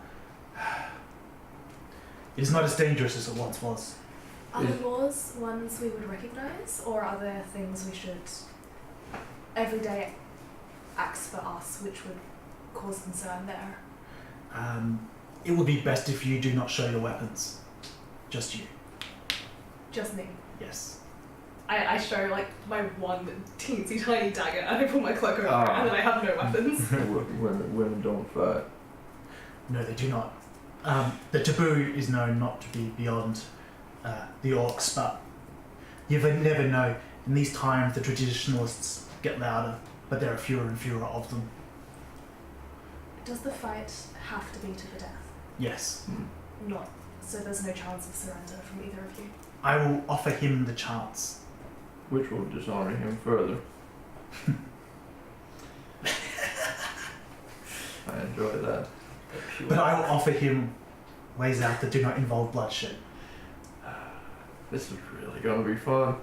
It is not as dangerous as it once was. Are the laws ones we would recognise, or are there things we should everyday acts for us which would cause concern there? It would be best if you do not show your weapons. Just you. Just me. Yes. I show like my one teensy tiny dagger and I put my cloak over it and then I have no weapons. Women don't fight. No, they do not. The taboo is known not to be beyond the orcs, but you never know. In these times, the traditionalists get louder, but there are fewer and fewer of them. Does the fight have to be to the death? Yes. Not. So there's no chance of surrender from either of you? I will offer him the chance. Which will dishonor him further. I enjoy that. But I will offer him ways out that do not involve bloodshed. This is really gonna be fun.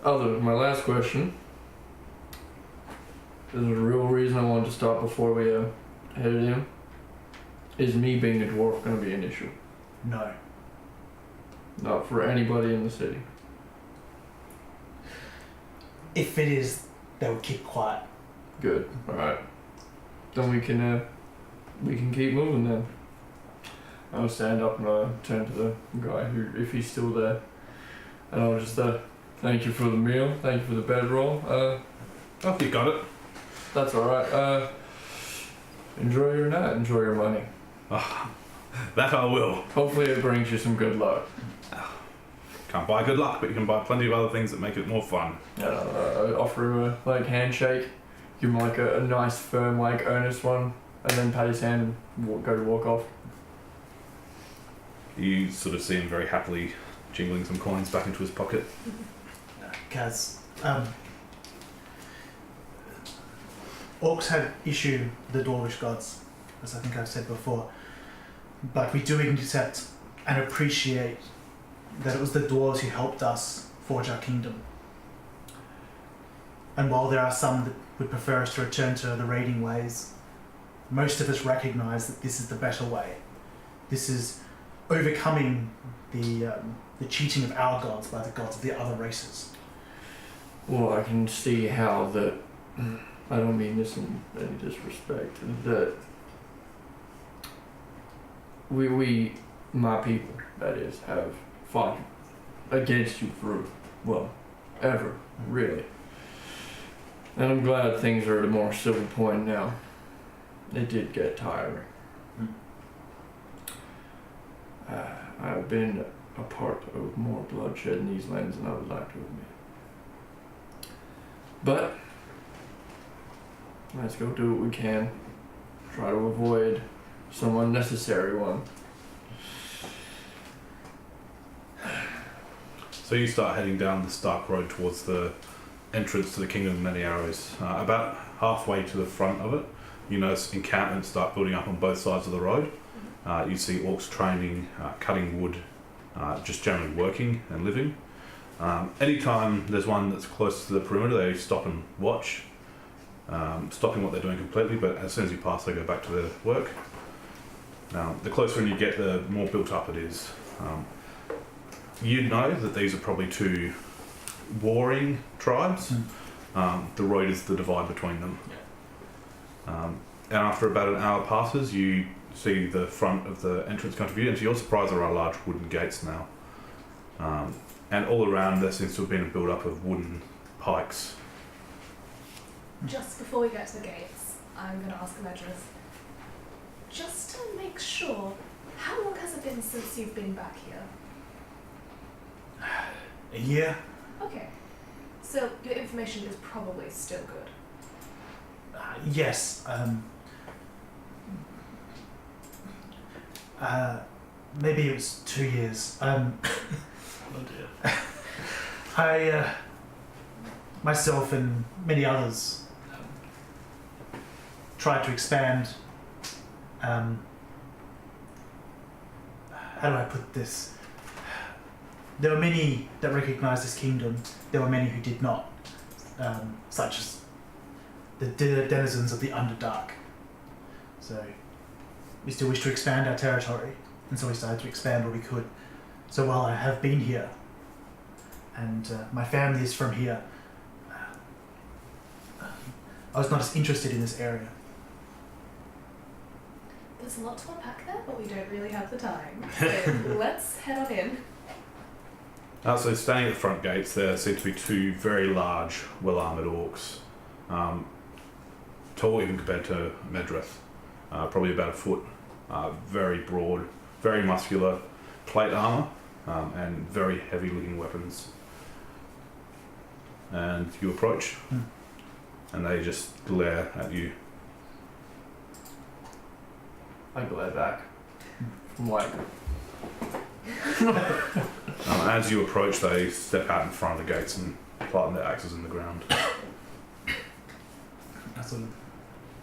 My last question. There's a real reason I wanted to stop before we headed in. Is me being a dwarf gonna be an issue? No. Not for anybody in the city. If it is, they will keep quiet. Good. Alright. Then we can keep moving then. I'll stand up and turn to the guy who, if he's still there. And I'll just thank you for the meal, thank you for the bedroll. Oh, you got it. That's alright. Enjoy your night, enjoy your money. That I will. Hopefully it brings you some good luck. Can't buy good luck, but you can buy plenty of other things that make it more fun. I offer him a handshake, give him a nice firm earnest one, and then pat his hand and walk off. You sort of see him very happily jingling some coins back into his pocket. Kaz, orcs have issue the dwarvish gods, as I think I've said before, but we do accept and appreciate that it was the dwarves who helped us forge our kingdom. And while there are some that would prefer us to return to the raiding ways, most of us recognise that this is the better way. This is overcoming the cheating of our gods by the gods of the other races. Well, I can see how that, I don't mean this in any disrespect, that we, my people, that is, have fought against you for, well, ever, really. And I'm glad things are at a more civil point now. It did get tiring. I've been a part of more bloodshed in these lands than I would like to admit. But let's go do what we can. Try to avoid some unnecessary one. So you start heading down the Stark Road towards the entrance to the Kingdom of Many Arrows. About halfway to the front of it, you notice encampments start building up on both sides of the road. You see orcs training, cutting wood, just generally working and living. Anytime there's one that's close to the perimeter, they stop and watch, stopping what they're doing completely, but as soon as you pass, they go back to their work. The closer in you get, the more built up it is. You know that these are probably two warring tribes. The road is the divide between them. And after about an hour passes, you see the front of the entrance come to view, and to your surprise there are large wooden gates now. And all around there seems to have been a build-up of wooden pikes. Just before we get to the gates, I'm going to ask Medras, just to make sure, how long has it been since you've been back here? A year? Okay, so your information is probably still good. Yes. Maybe it was 2 years. Oh dear. I, myself and many others, tried to expand. How do I put this? There were many that recognized this kingdom. There were many who did not, such as the denizens of the Underdark. So we still wish to expand our territory, and so we started to expand where we could. So while I have been here, and my family is from here, I was not as interested in this area. There's a lot to unpack there, but we don't really have the time. So let's head on in. So standing at the front gates, there seem to be two very large, well-armoured orcs. Tall even compared to Medras. Probably about a foot. Very broad, very muscular, plate armour, and very heavy-looking weapons. And you approach, and they just glare at you. I glare back. I'm like, As you approach, they step out in front of the gates and plant their axes in the ground. I sort of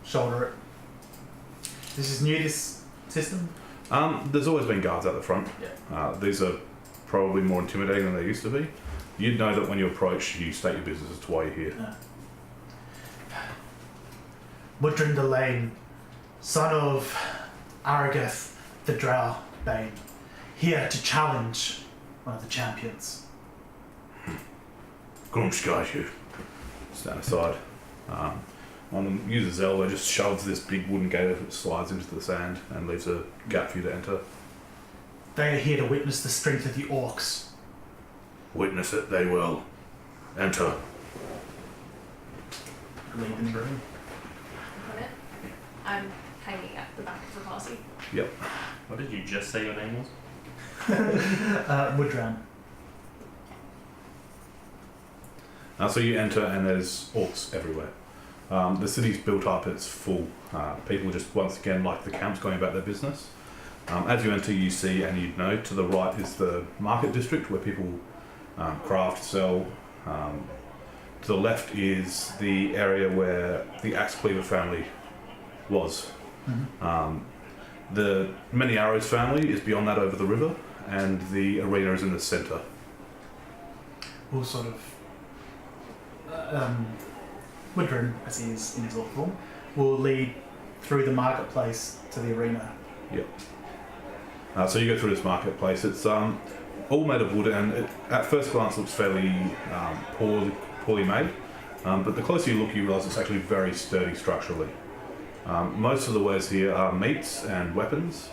shoulder it. This is new, this system? There's always been guards out the front. These are probably more intimidating than they used to be. You'd know that when you approach, you state your business as to why you're here. Mudran the Lane, son of Aragath the Drow Bane, here to challenge one of the champions. Grumsh, you stand aside. One of them uses Zelda, just shoves this big wooden gate that slides into the sand and leaves a gap for you to enter. They are here to witness the strength of the orcs. Witness it, they will. Enter. Leaving the room. On it. I'm hanging at the back of the party. Yep. What did you just say your name was? Mudran. So you enter and there's orcs everywhere. The city's built up, it's full. People just, once again, like the camps, going about their business. As you enter, you see, and you know, to the right is the market district where people craft, sell. To the left is the area where the Axe Cleaver family was. Mm-hmm. The Many Arrows family is beyond that over the river, and the arena is in the centre. Will sort of Mudran, as he is in his orc form, will lead through the marketplace to the arena. So you go through this marketplace. It's all made of wood, and it, at first glance, looks fairly poorly made. But the closer you look, you realise it's actually very sturdy structurally. Most of the wares here are meats and weapons.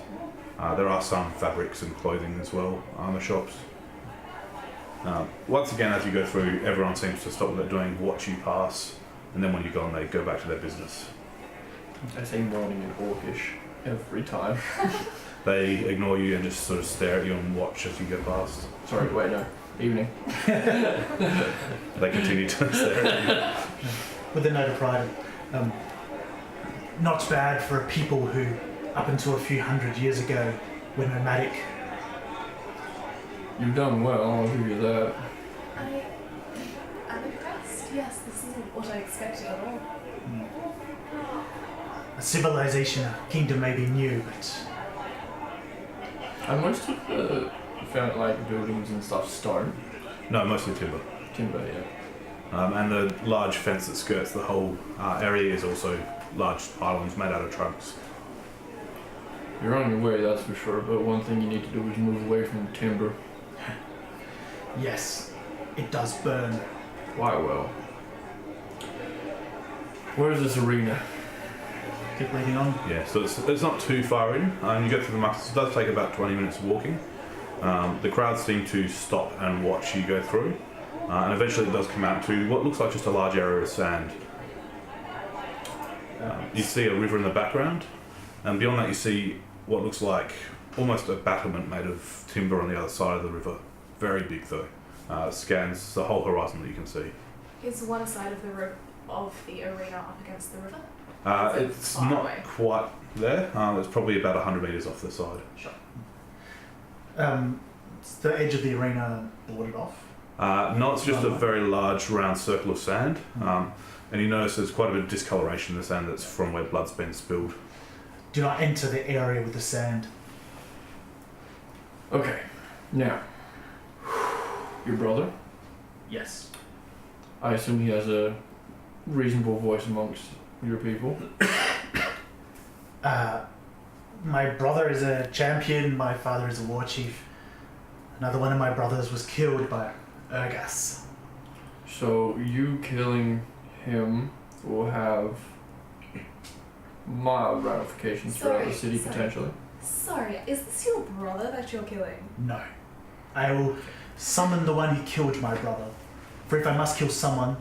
There are some fabrics and clothing as well, armour shops. Once again, as you go through, everyone seems to stop what they're doing, watch you pass, and then when you're gone, they go back to their business. I say morning in Orcish every time. They ignore you and just sort of stare at you and watch as you go past. Sorry, wait, no. Evening. They continue to stare at you. With a note of pride, not bad for a people who, up until a few hundred years ago, were nomadic. You've done well, I'll give you that. I'm impressed. Yes, this isn't what I expected at all. A civilization, a kingdom may be new, but And most of the found like buildings and stuff stone. No, mostly timber. Timber, yeah. And the large fence that skirts the whole area is also large pylons made out of trunks. You're on your way, that's for sure, but one thing you need to do is move away from the timber. yes, it does burn. Why well? Where's this arena? Keep leading on. Yeah, so it's not too far in. You go through the market. It does take about 20 minutes of walking. The crowds seem to stop and watch you go through. And eventually it does come out to what looks like just a large area of sand. You see a river in the background, and beyond that you see what looks like almost a battlement made of timber on the other side of the river. Very big though. Scans the whole horizon that you can see. Is one side of the arena up against the river? It's far not away? quite there. It's probably about 100 metres off the side. Is the edge of the arena boarded off? No, it's just a very large round circle of sand. And you notice there's quite a bit of discoloration in the sand that's from where blood's been spilled. Do not enter the area with the sand. Okay, now, your brother? Yes. I assume he has a reasonable voice amongst your people. My brother is a champion, my father is a war chief. Another one of my brothers was killed by Urgas. So you killing him will have mild ramifications throughout the city potentially. Sorry, is this your brother that you're killing? No. I will summon the one who killed my brother. For if I must kill someone,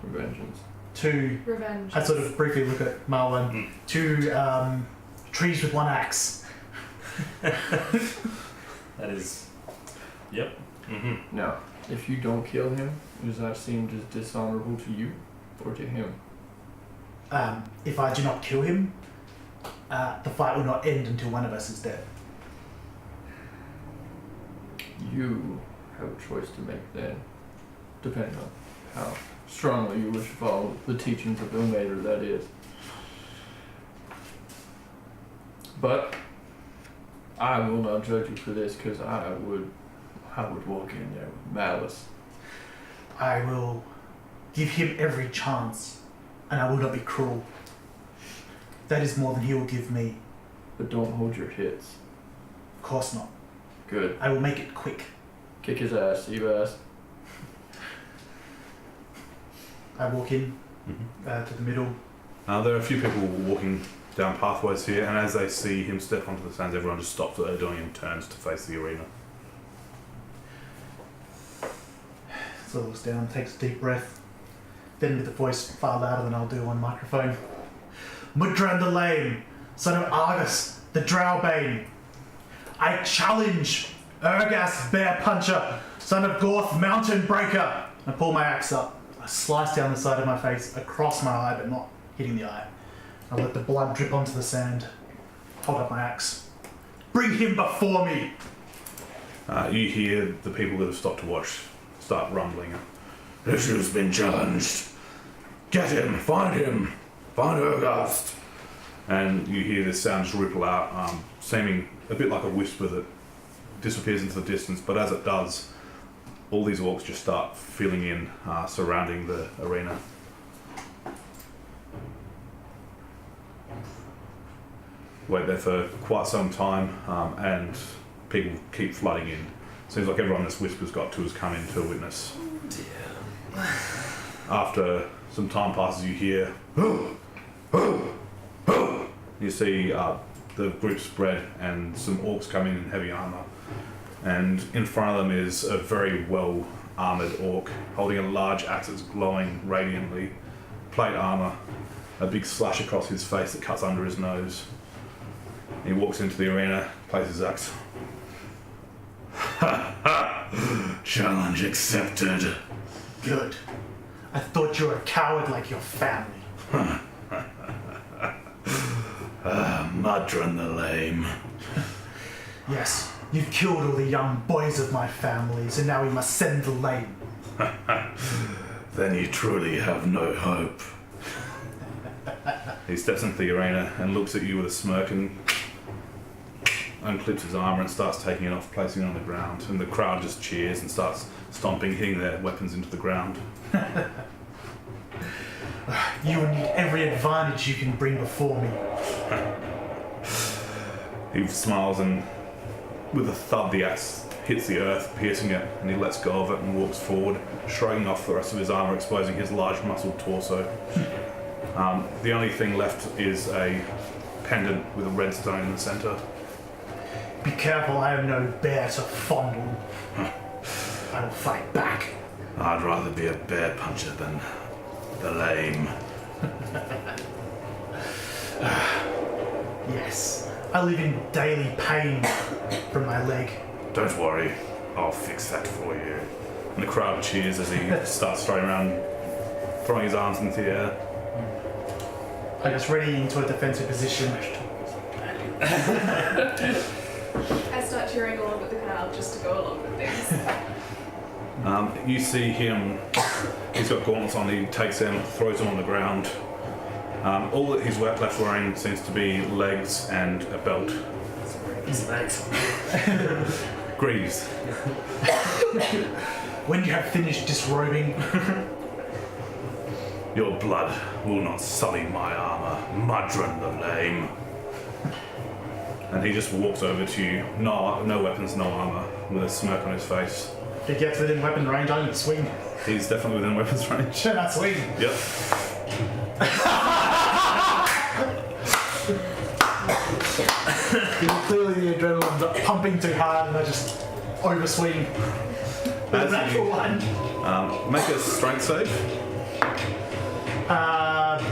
Revengeance. to... Revenge. I sort of briefly look at Marwan. Two trees with one axe. That is. Yep. Mm-hmm. Now, if you don't kill him, does that seem just dishonorable to you or to him? If I do not kill him, the fight will not end until one of us is dead. You have a choice to make then, depending on how strongly you wish to follow the teachings of Ilmater, that is. But I will not judge you for this because I would walk in there with malice. I will give him every chance, and I will not be cruel. That is more than he will give me. But don't hold your hits. Of course not. Good. I will make it quick. Kick his ass, Seabass. I walk in Mm-hmm. to the middle. There are a few people walking down pathways here, and as they see him step onto the sands, everyone just stops what they're doing and turns to face the arena. So looks down, takes a deep breath. Then with the voice far louder than I'll do on microphone. Mudran the Lame, son of Argus, the Drowbane. I challenge Urgas Bear Puncher, son of Gorth Mountain Breaker. I pull my axe up. I slice down the side of my face, across my eye, but not hitting the eye. I let the blood drip onto the sand. Hold up my axe. Bring him before me! You hear the people that have stopped to watch start rumbling. Issue's been challenged. Get him, find Urgast. And you hear this sound just ripple out, seeming a bit like a whisper that disappears into the distance, but as it does, all these orcs just start filling in, surrounding the arena. Wait there for quite some time, and people keep flooding in. Seems like everyone this whisper's got to has come in to witness. After some time passes, you hear, you see the group spread and some orcs come in heavy armour. And in front of them is a very well armoured orc holding a large axe that's glowing radiantly, plate armour, a big slash across his face that cuts under his nose. He walks into the arena, places his axe. Challenge accepted. Good. I thought you were a coward like your family. Mudran the Lame. Yes, you've killed all the young boys of my family, so now we must send the lame. Then you truly have no hope. He steps into the arena and looks at you with a smirk and unclips his armour and starts taking it off, placing it on the ground. And the crowd just cheers and starts stomping, hitting their weapons into the ground. You will need every advantage you can bring before me. He smiles and with a thud the axe hits the earth, piercing it, and he lets go of it and walks forward, shrugging off the rest of his armour, exposing his large muscled torso. The only thing left is a pendant with a red stone in the centre. Be careful, I am no bear to fondle. I will fight back. I'd rather be a bear puncher than the lame. Yes, I live in daily pain from my leg. Don't worry, I'll fix that for you. And the crowd cheers as he starts throwing around, throwing his arms into the air. I just ready into a defensive position. I start cheering along with the crowd just to go along with things. You see him, he's got gauntlets on, he takes them, throws them on the ground. All that he's left wearing seems to be legs and a belt. His legs. Greaves. When you have finished disrobing, Your blood will not sully my armour, Mudran the Lame. And he just walks over to you, no weapons, no armour, with a smirk on his face. if he gets within weapon range, I can swing. He's definitely within weapons range. Shit, I swing. Yep. Clearly the adrenaline's pumping too hard and I just overswing. With a As natural you- one. Make a strength save.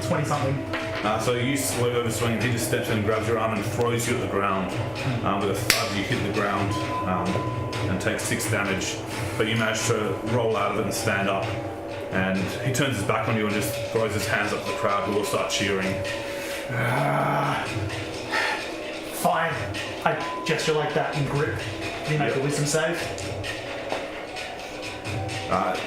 20 something. So you over swing, he just steps in and grabs your arm and throws you at the ground. With a thud, you hit the ground and take 6 damage. But you manage to roll out of it and stand up. And he turns his back on you and just throws his hands up to the crowd who will start cheering. Fine. I gesture like that and grip. Can you make a wisdom save?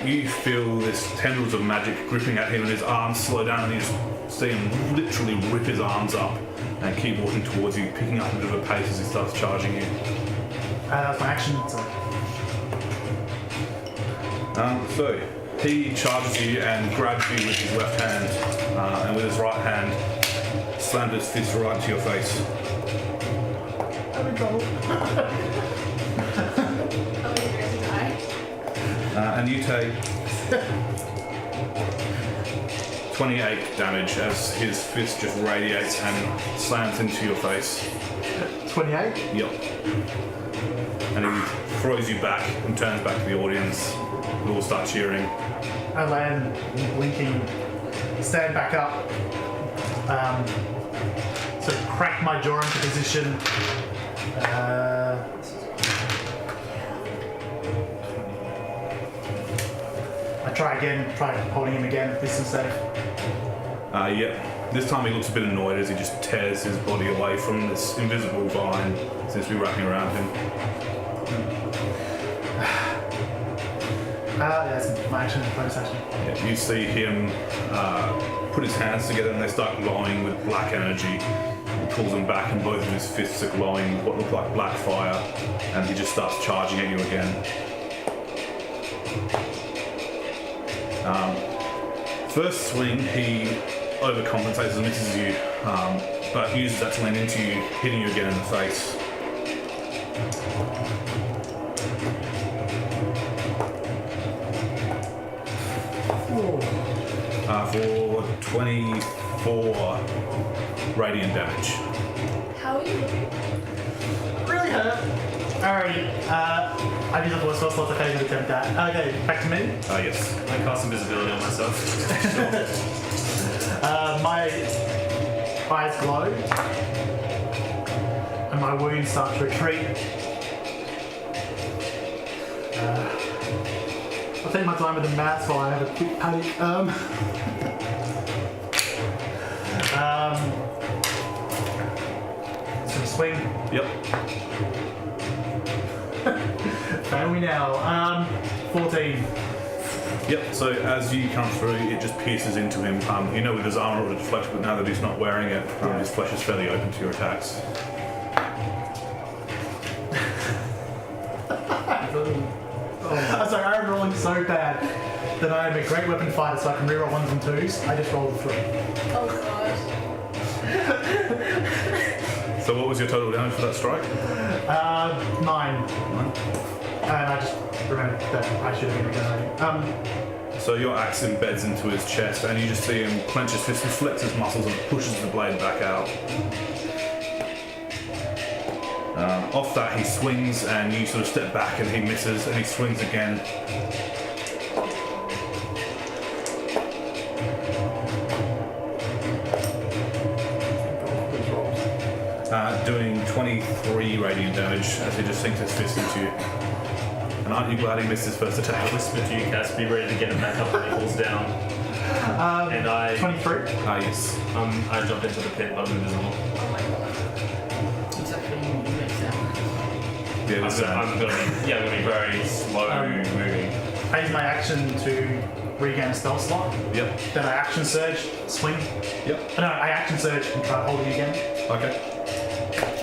You feel this tendrils of magic gripping at him, and his arms slow down, and you just see him literally rip his arms up and keep walking towards you, picking up a bit of a pace as he starts charging you. That was my action, so. So he charges you and grabs you with his left hand, and with his right hand slams his fist right into your face. I'm in trouble. Are we going to die? And you take 28 damage as his fist just radiates and slams into your face. 28? Yep. And he throws you back and turns back to the audience. We all start cheering. I land, blinking, stand back up, sort of crack my jaw into position. I try again, try holding him again, wisdom save. Yep. This time he looks a bit annoyed as he just tears his body away from this invisible vine that seems to be wrapping around him. That's my action, bonus action. Yeah, you see him put his hands together and they start glowing with black energy. He pulls them back and both of his fists are glowing with what look like black fire, and he just starts charging at you again. First swing, he overcompensates and misses you, but uses that to lean into you, hitting you again in the face. For 24 radiant damage. How are you looking? Really hurt. Alright, I did the voice spell slot, I can't even attempt that. Okay, back to me. Yes. I cast invisibility on myself. My eyes glow, and my wounds start to retreat. I'll take my time with the maths while I have a quick panic. Some swing. Yep. Fail me now. 14. Yep, so as you come through, it just pierces into him. You know with his armor it would deflect, but now that he's not wearing it, his flesh is fairly open to your attacks. I'm sorry, I'm rolling so bad that I am a great weapon fighter, so I can reroll ones and twos. I just rolled a 3. Oh god. So what was your total damage for that strike? 9. 9. And I just remembered that I should have been regenerating. So your axe embeds into his chest, and you just see him clench his fist and flex his muscles and pushes the blade back out. Off that, he swings, and you sort of step back, and he misses, and he swings again. Doing 23 radiant damage as he just sinks his fist into you. And aren't you glad he missed his first attack? I whisper to you, Cass, be ready to get him back up when he falls down. And I 23. Yes. I jump into the pit, but I'm invisible. Oh my god. Exactly, you make sound. Yeah, this I'm gonna be very slow moving. I use my action to regain a spell slot. Yep. Then I action surge, swing. Yep. No, I action surge and try to hold it again. Okay.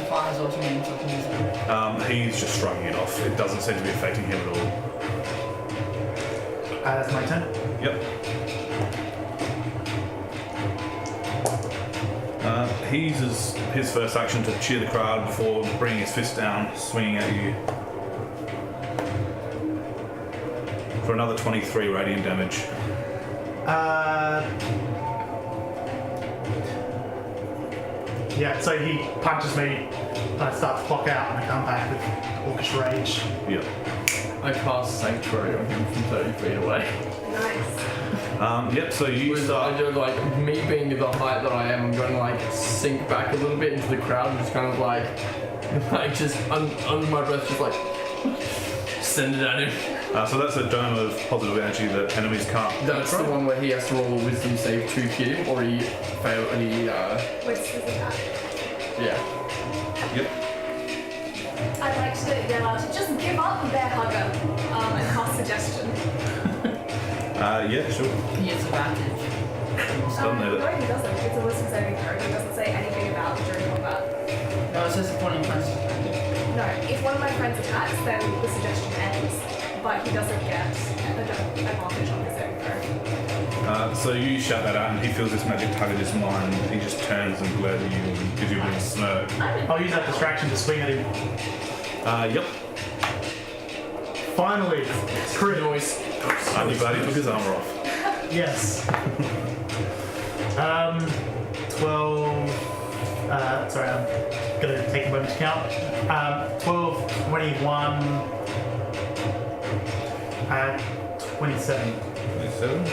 Fire's also mean something invisible. He's just shrugging it off. It doesn't seem to be affecting him at all. That's my turn. Yep. He uses his first action to cheer the crowd before bringing his fist down, swinging at you. For another 23 radiant damage. Yeah, so he punches me, and I start to clock out, and I come back with Orcish Rage. Yep. I cast Sanctuary on him from 30 feet away. Nice. Yep, so you With start... like me being the height that I am, I'm going to like sink back a little bit into the crowd and just kind of like just under my breath, just like send it at him. so that's a dome of positive energy that enemies can't... That's the one where he has to roll a wisdom save to hit him, or he fail, and he What's his attack? yeah. Yep. I'd like to yell out, just give up, bear hugger, and cast suggestion. Yeah, sure. He gets advantage. Doesn't it? No, he doesn't. It's a wisdom saving throw. It doesn't say anything about during combat. No, it says if one of your friends is advantage. No, if one of my friends attacks, then the suggestion ends. But he doesn't get advantage on his saving throw. So you shout that out, and he feels this magic tug at his mind. He just turns and glares at you and gives you a little smirk. I'll use that distraction to swing at him. Yep. Finally, crit. Noise. I'm glad he took his armor off. Yes. 12. Sorry, I'm gonna take a moment to count. 12, 21, 27. 27.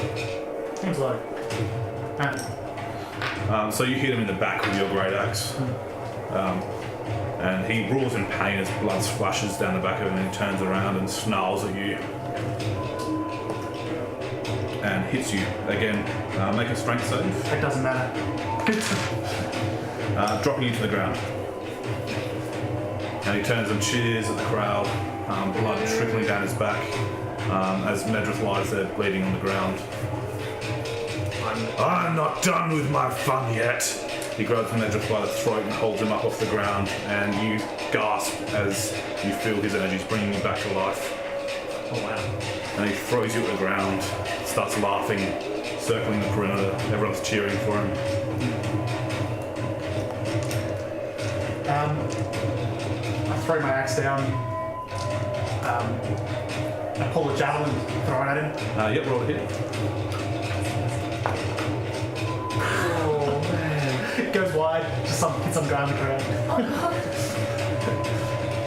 Seems low. So you hit him in the back with your great axe. And he roars in pain as blood splashes down the back of him, and he turns around and snarls at you. And hits you again. Make a strength save. It doesn't matter. Dropping you to the ground. And he turns and cheers at the crowd, blood trickling down his back as Medrith lies there bleeding on the ground. I'm not done with my fun yet. He grabs Medrith by the throat and holds him up off the ground, and you gasp as you feel his energies bringing you back to life. Oh wow. And he throws you at the ground, starts laughing, circling the perimeter. Everyone's cheering for him. I throw my axe down. I pull a javelin, throw it at him. Yep, roll a hit. Oh man. It goes wide, just hit some guy on the ground.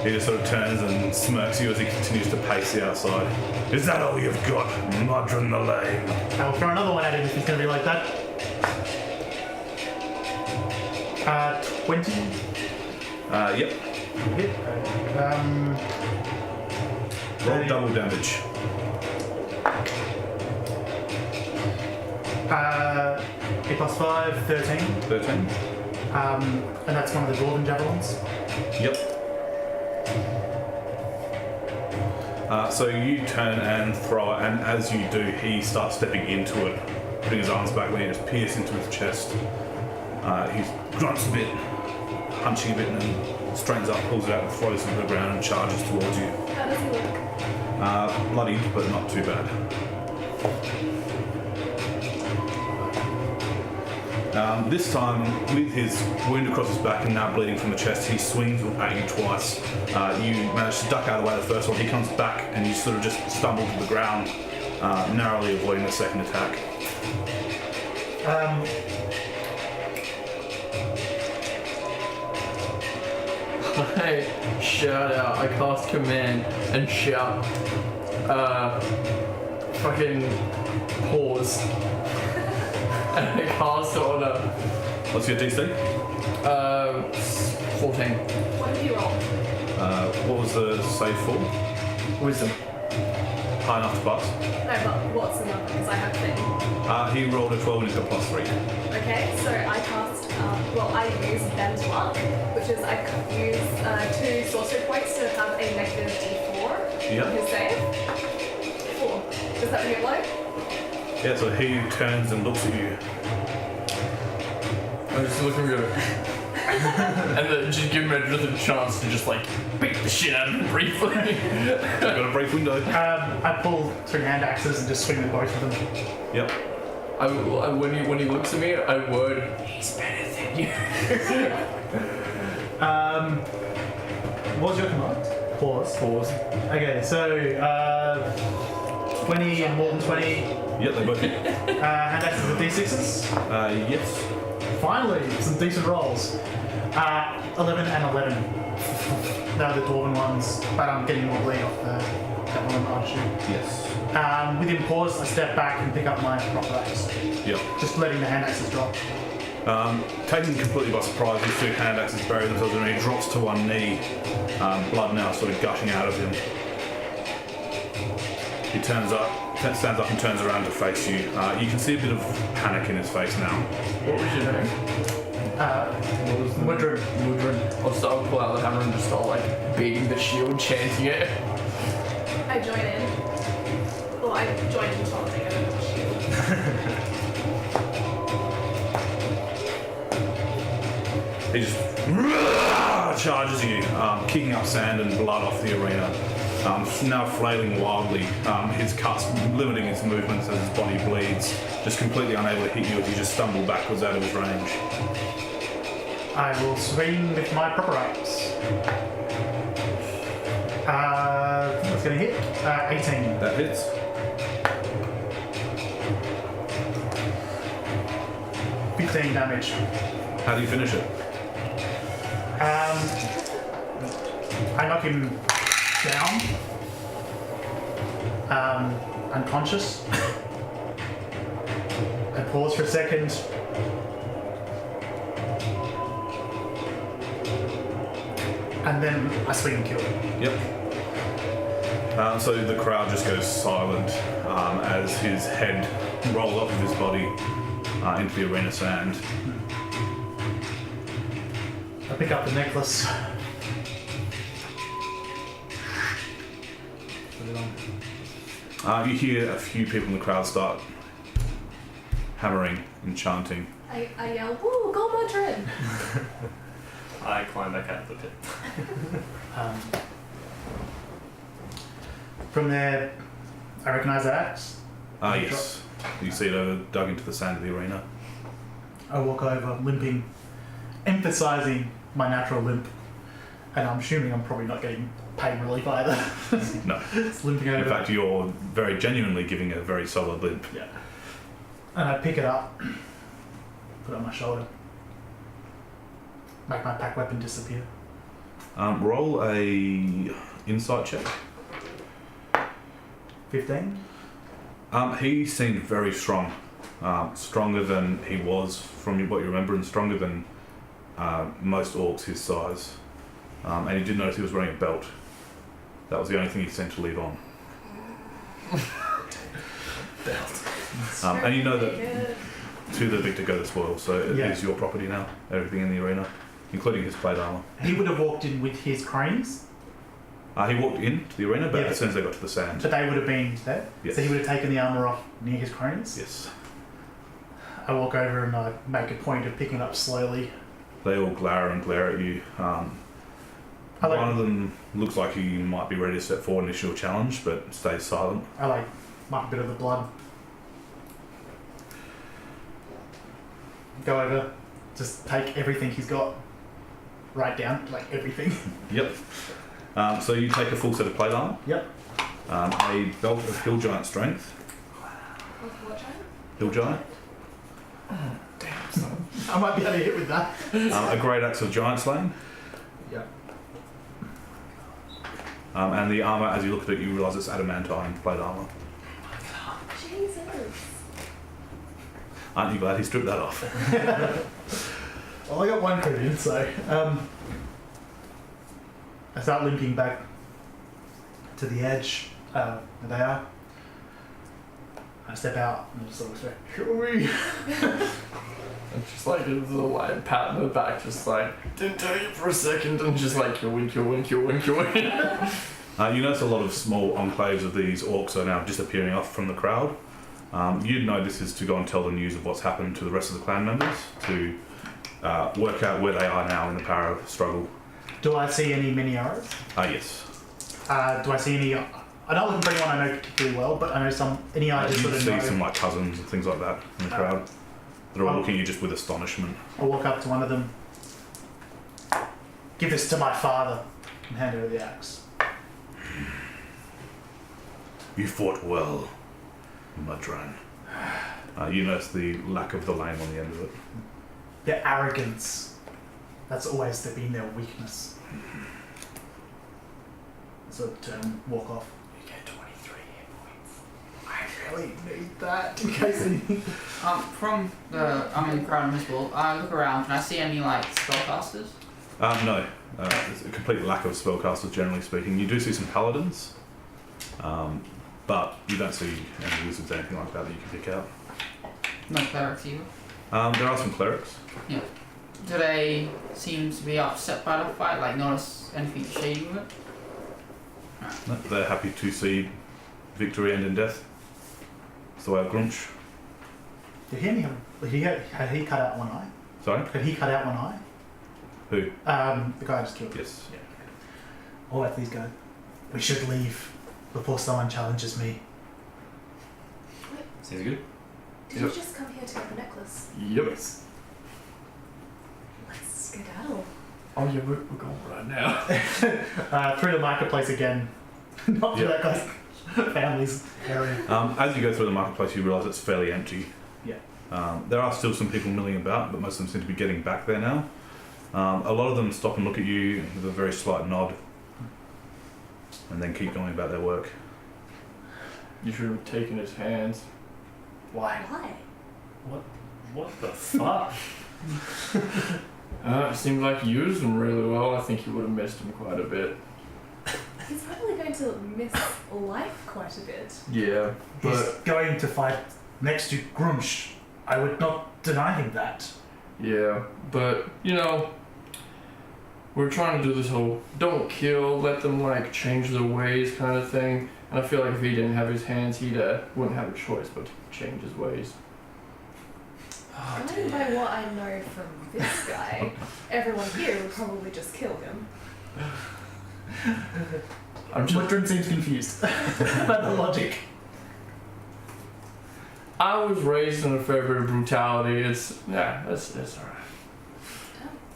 He just sort of turns and smirks you as he continues to pace the outside. Is that all you've got, Mudran the Lame? I'll throw another one at him if he's going to be like that. 20. Yep. Hit. Roll 30. double damage. 8 plus 5, 13. 13. And that's one of the dwarven javelins. Yep. So you turn and throw it, and as you do, he starts stepping into it, putting his arms back, letting it just pierce into his chest. He grunts a bit, punching a bit, and then straightens up, pulls it out, and throws it to the ground and charges towards you. How does he look? Bloodied, but not too bad. This time, with his wound across his back and now bleeding from the chest, he swings at you twice. You manage to duck out of the way of the first one. He comes back and you sort of just stumble to the ground, narrowly avoiding the second attack. I shout out, I cast command and shout, fucking pause. And I cast it on a, What's your DC? 14. What did he roll? What was the save for? Wisdom. High enough to pass. No, but what's the number? Because I have thing. He rolled a 12 and he's got +3. Okay, so I cast, I use Bend Luck, which is I use 2 sorcery points to have a negative D4 Yeah. on his save. 4. Does that make it low? Yeah, so he turns and looks at you. I'm just looking good. And then just give Medrith a chance to just like beat the shit out of him briefly. Got a brief window. I pull 3 hand axes and just swing with both of them. Yep. When he looks at me, I word, he's better than you. What was your command? Pause. Pause. Okay, so 20 and more than 20. Yep, they both hit. Hand axes are D6s. Yes. Finally, some decent rolls. 11 and 11. They're the dwarven ones, but I'm getting more bleed off the javelin I'll shoot. Yes. Within pause, I step back and pick up my proper axe. Yep. Just letting the hand axes drop. Taken completely by surprise, these 2 hand axes bury themselves in him. He drops to one knee, blood now sort of gushing out of him. He stands up and turns around to face you. You can see a bit of panic in his face now. What was your name? Mudran. Mudran. I'll pull out the hammer and just start like beating the shield, chanting it. I join in. Well, I join in taunting and He just charges you, kicking up sand and blood off the arena. Now flailing wildly, his cuts limiting his movements as his body bleeds, just completely unable to hit you as you just stumble backwards out of his range. I will swing with my proper axe. What's going to hit? 18. That hits. Damage. How do you finish it? I knock him down, unconscious. I pause for a second. And then I swing and kill him. Yep. So the crowd just goes silent as his head rolls off of his body into the arena sand. I pick up the necklace. Put it on. You hear a few people in the crowd start hammering and chanting. I yell, "Woo, go Mudran!" I climb back out of the pit. From there, I recognise that axe. Yes. You see it dug into the sand of the arena. I walk over, limping, emphasising my natural limp. And I'm assuming I'm probably not getting pain relief either. No. It's limping over. In fact, you're very genuinely giving a very solid limp. Yeah. And I pick it up, put it on my shoulder, make my pack weapon disappear. Roll a insight check. 15. He seemed very strong. Stronger than he was from what you remember, and stronger than most orcs his size. And you did notice he was wearing a belt. That was the only thing he seemed to leave on. Belt. And you know that to the victor go the spoil, so it is your property now, everything in the arena, including his plate armour. He would have walked in with his cronies, He walked into the arena, but Yeah. as soon as they got to the sand. but they would have been there. Yes. So he would have taken the armour off near his cronies. Yes. I walk over and I make a point of picking it up slowly. They all glare and glare at you. I like- One of them looks like he might be ready to step forward and issue a challenge, but stays silent. I mark a bit of the blood. Go over, just take everything he's got, right down, like everything. Yep. So you take a full set of plate armor. Yep. A belt of hill giant strength. What giant? Hill giant. I might be able to hit with that. A great axe of giant slaying. Yep. And the armor, as you look at it, you realise it's adamantine plate armor. Jesus. Aren't you glad he stripped that off? Well, I got one crit in, so I start limping back to the edge where they are. I step out and I just sort of say, "Shoo-wee." And just like a little like pat on the back, just like, didn't tell you for a second, and just like, you wink. You notice a lot of small enclaves of these orcs are now disappearing off from the crowd. You'd know this is to go and tell the news of what's happened to the rest of the clan members, to work out where they are now in the power struggle. Do I see any mini arrows? Yes. Do I see any? I'm not looking for anyone I know particularly well, but I know any I just You sort of see know. some like cousins and things like that in the crowd. They're all looking at you just with astonishment. I walk up to one of them, give this to my father, and hand over the axe. You fought well, Mudran. You notice the lack of the lame on the end of it. Their arrogance. That's always been their weakness. So turn, walk off. You get 23 hit points. I really need that in case anything. From the I'm in the crowd invisible. I look around. Can I see any like spellcasters? No. There's a complete lack of spellcasters, generally speaking. You do see some paladins, but you don't see any wizards or anything like that you can pick out. No clerics either. There are some clerics. Yeah. Do they seem to be upset by the fight? Like notice anything shady with it? No, they're happy to see victory end in death. It's the way of Grunch. Did he had he cut out one eye? Sorry? Had he cut out one eye? Who? The guy I just killed. Yes. Yeah. All right, these guys. We should leave before someone challenges me. Seems good. Did you just come here to get the necklace? Yep. Yes. Let's skedaddle. Oh yeah, we're going right now. Through the marketplace again. Not through Yeah. that guy's family's area. As you go through the marketplace, you realise it's fairly empty. Yeah. There are still some people milling about, but most of them seem to be getting back there now. A lot of them stop and look at you with a very slight nod, and then keep going about their work. You should have taken his hands. Why? Why? What the fuck? It seemed like you used him really well. I think you would have missed him quite a bit. He's probably going to miss life quite a bit. Yeah, He's but going to fight next to Grumsh. I would not deny him that. yeah, but you know, we're trying to do this whole don't kill, let them like change their ways kind of thing. And I feel like if he didn't have his hands, he wouldn't have a choice but to change his ways. Going by what I know from this guy, everyone here would probably just kill him. I'm just, Mudran seems confused about the logic. I was raised in a fair bit of brutality. It's alright.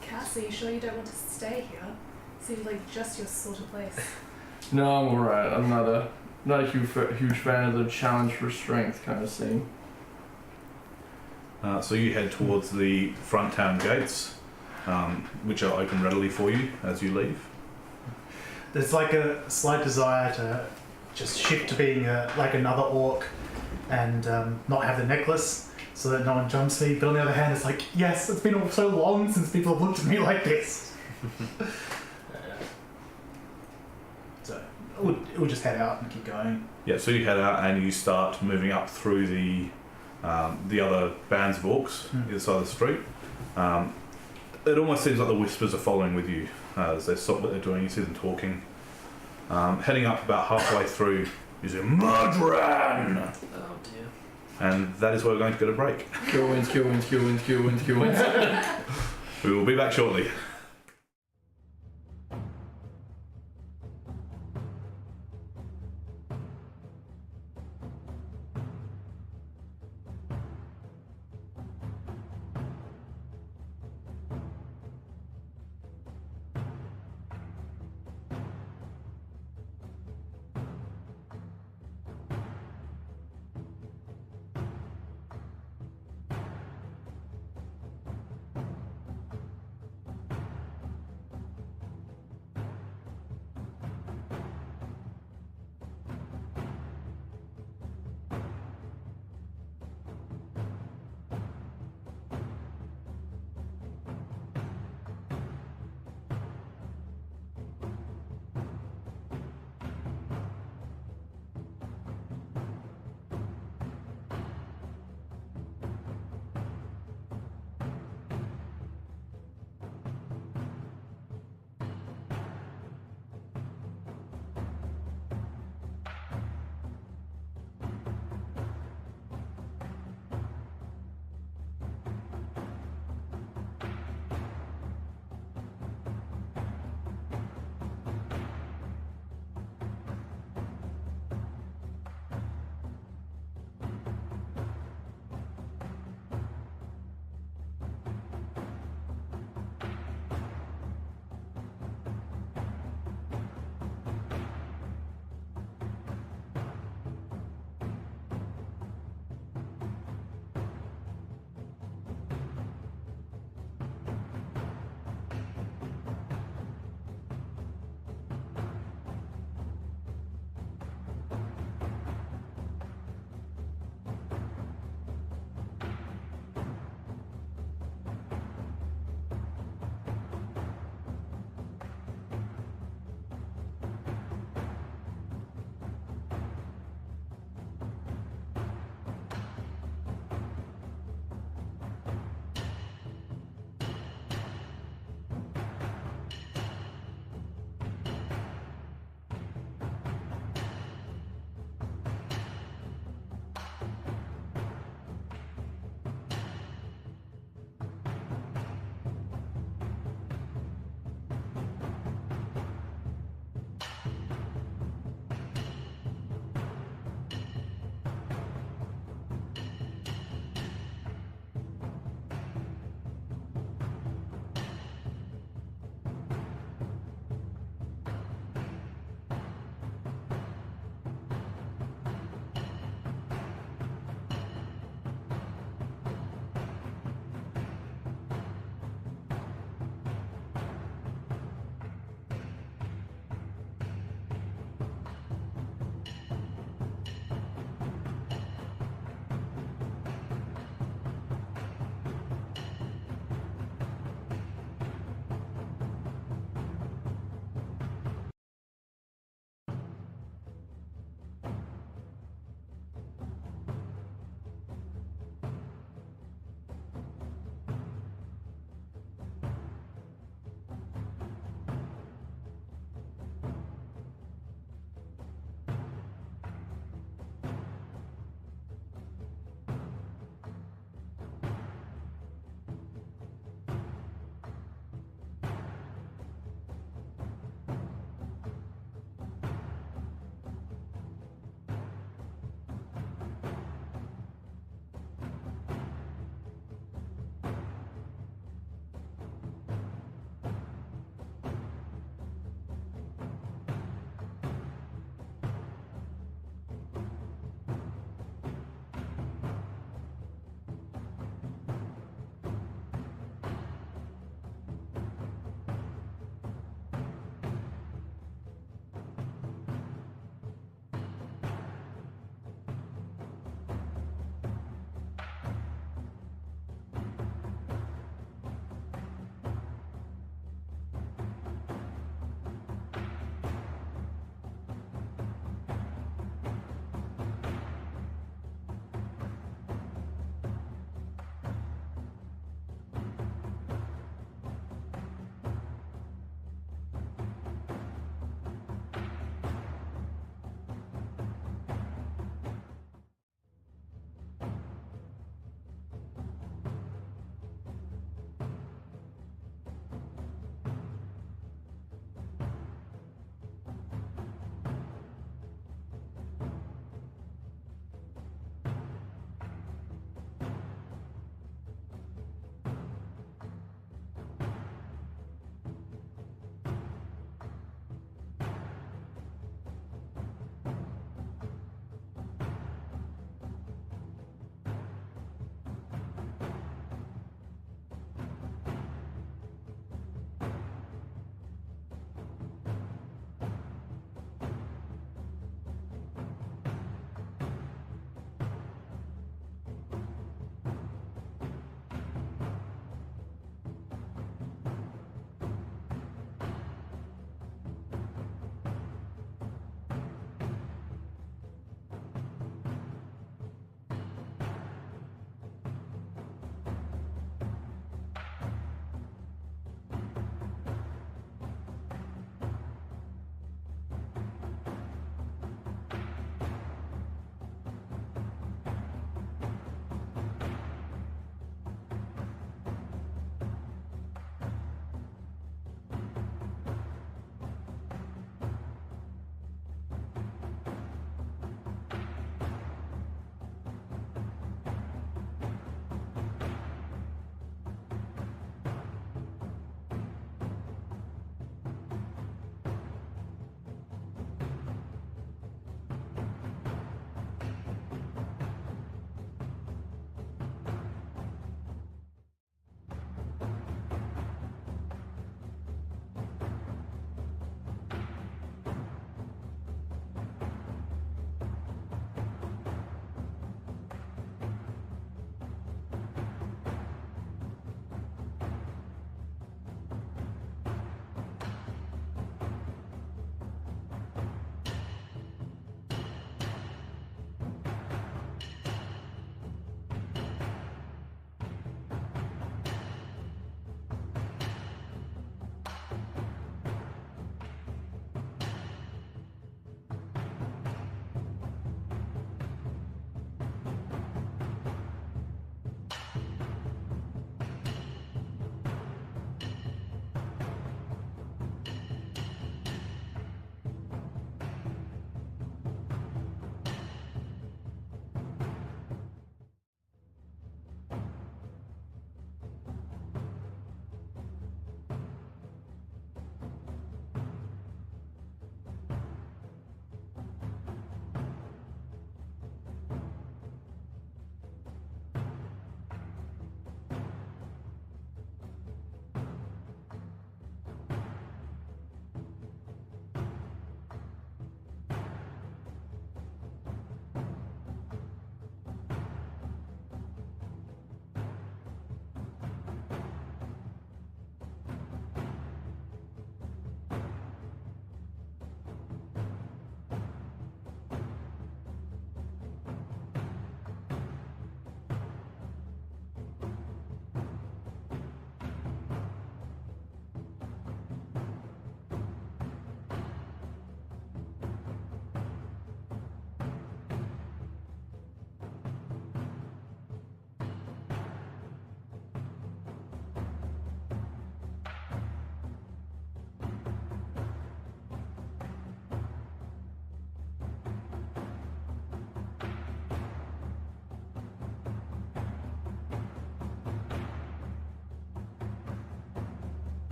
Cass, are you sure you don't want to stay here? Seems like just your sort of place. No, I'm alright. I'm not a huge fan of the challenge for strength kind of scene. So you head towards the front town gates, which are open readily for you as you leave. There's like a slight desire to just shift to being like another orc and not have the necklace so that no one jumps me. But on the other hand, it's like, yes, it's been so long since people have looked at me like this. So we'll just head out and keep going. Yeah, so you head out and you start moving up through the other bands of orcs either side of the street. It almost seems like the whispers are following with you as they stop what they're doing. You see them talking. Heading up about halfway through, you see Mudran, Oh dear. and that is where we're going to get a break. Kill wins, kill wins, kill wins, kill wins, kill wins. We will be back shortly.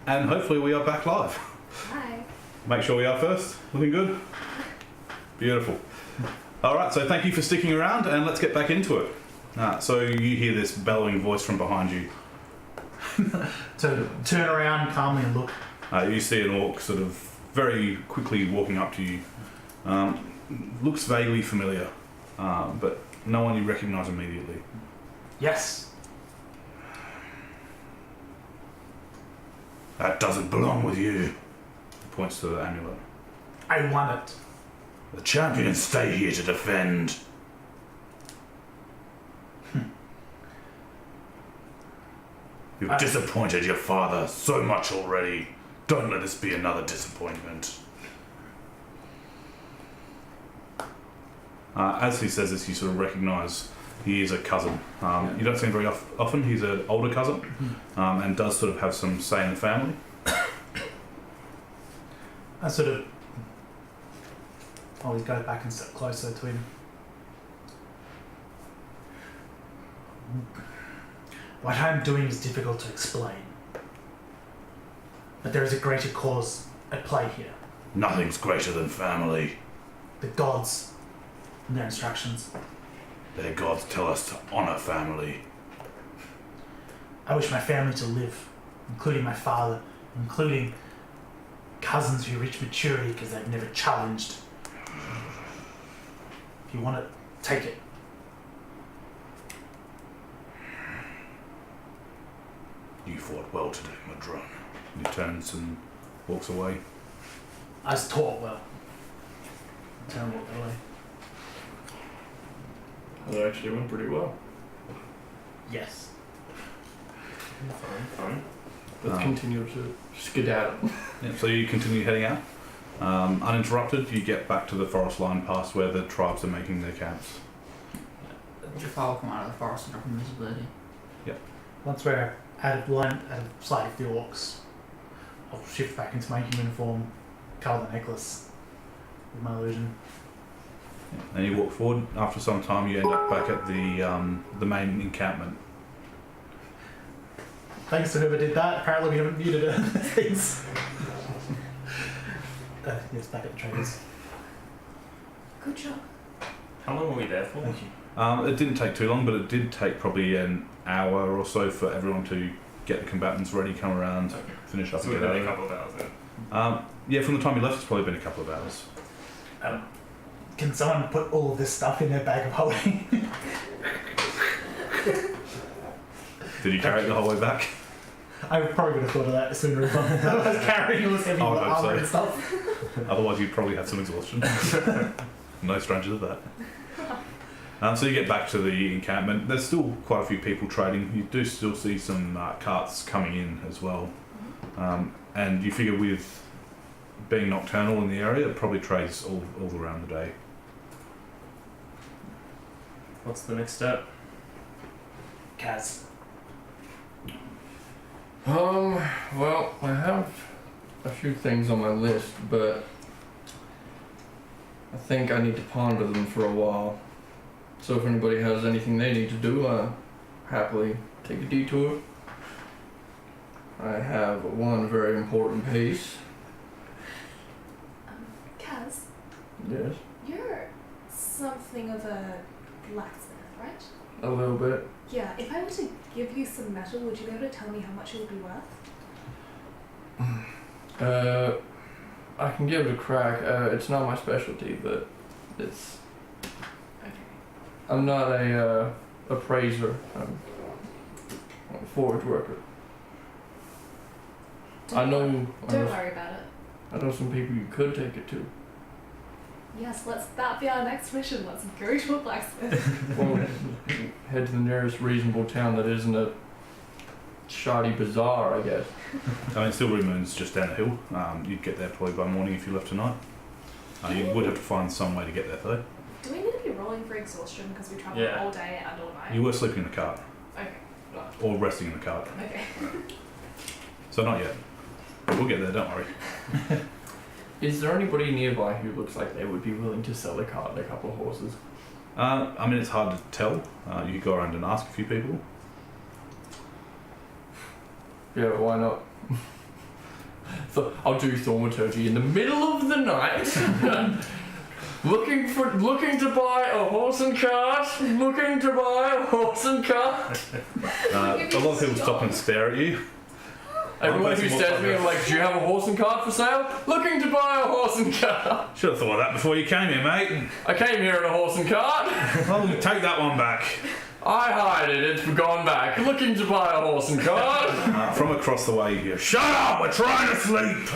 And hopefully we are back live. Hi. Make sure we are first. Looking good? Beautiful. Alright, so thank you for sticking around and let's get back into it. So you hear this bellowing voice from behind you. So turn around calmly and look. You see an orc sort of very quickly walking up to you. Looks vaguely familiar, but no one you recognise immediately. Yes. That doesn't belong with you. He points to the amulet. I want it. The champions stay here to defend. You've disappointed your father so much already. Don't let this be another disappointment. As he says this, you sort of recognise he is a cousin. You don't see him very often. He's an older cousin and does sort of have some say in the family. I sort of always go back and step closer to him. What I'm doing is difficult to explain. But there is a greater cause at play here. Nothing's greater than family. The gods and their instructions. Their gods tell us to honour family. I wish my family to live, including my father, including cousins who reach maturity because they've never challenged. If you want it, take it. You fought well today, Mudran. He turns and walks away. I was taught well. Turn and walk away. That actually went pretty well. Yes. Fine. Let's continue to skedaddle. Yeah, so you continue heading out. Uninterrupted, you get back to the forest line past where the tribes are making their camps. Jafar will come out of the forest and drop invisibility. Once we're out of line, out of sight of the orcs, I'll shift back into my human form, cover the necklace with my illusion. And you walk forward. After some time, you end up back at the main encampment. Thanks to whoever did that. Apparently we haven't muted things. Yes, back at the traders. Good job. How long were we there for? Thank you. It didn't take too long, but it did take probably an hour or so for everyone to get the combatants ready, come around, Okay. finish up So and we've get been a out. couple of hours then. Yeah, from the time you left, it's probably been a couple of hours. Can someone put all of this stuff in their bag of holding? Did you carry it the whole way back? I probably would have thought of that sooner if I was carrying all this heavy I would hope armor so. and stuff. Otherwise, you'd probably have some exhaustion. No stranger to that. So you get back to the encampment. There's still quite a few people trading. You do still see some carts coming in as well. And you figure with being nocturnal in the area, it probably trades all around the day. What's the next step? Kaz. Well, I have a few things on my list, but I think I need to ponder them for a while. So if anybody has anything they need to do, I'll happily take a detour. I have one very important piece. Kaz, Yes, you're something of a blacksmith, right? a little bit. Yeah, if I were to give you some metal, would you be able to tell me how much it would be worth? I can give it a crack. It's not my specialty, but it's. Okay. I'm not a appraiser. I'm a forge worker. I know Don't worry about it. I know some people you could take it to. Yes, let's that be our next mission. Let's go to a blacksmith. Well, head to the nearest reasonable town that isn't a shoddy bazaar, I guess. I mean, Silvery Moon's just down the hill. You'd get there probably by morning if you left tonight. You would have to find some way to get there though. Do we need to be rolling for exhaustion because we travelled Yeah. all day and all night? You were sleeping in the cart, Okay. Well, or resting in the cart. okay. So not yet. But we'll get there, don't worry. Is there anybody nearby who looks like they would be willing to sell a cart and a couple of horses? I mean, it's hard to tell. You could go around and ask a few people. Yeah, why not? I'll do thaumaturgy in the middle of the night. looking to buy a horse and cart. Looking to buy a horse and cart. A lot of people stop and stare at you. Everyone who stares at me, I'm like, do you have a horse and cart for sale? Looking to buy a horse and cart. Should have thought of that before you came here, mate. I came here in a horse and cart. Well, take that one back. I hired it, it's gone back. Looking to buy a horse and cart. From across the way, you hear, shut up, we're trying to sleep.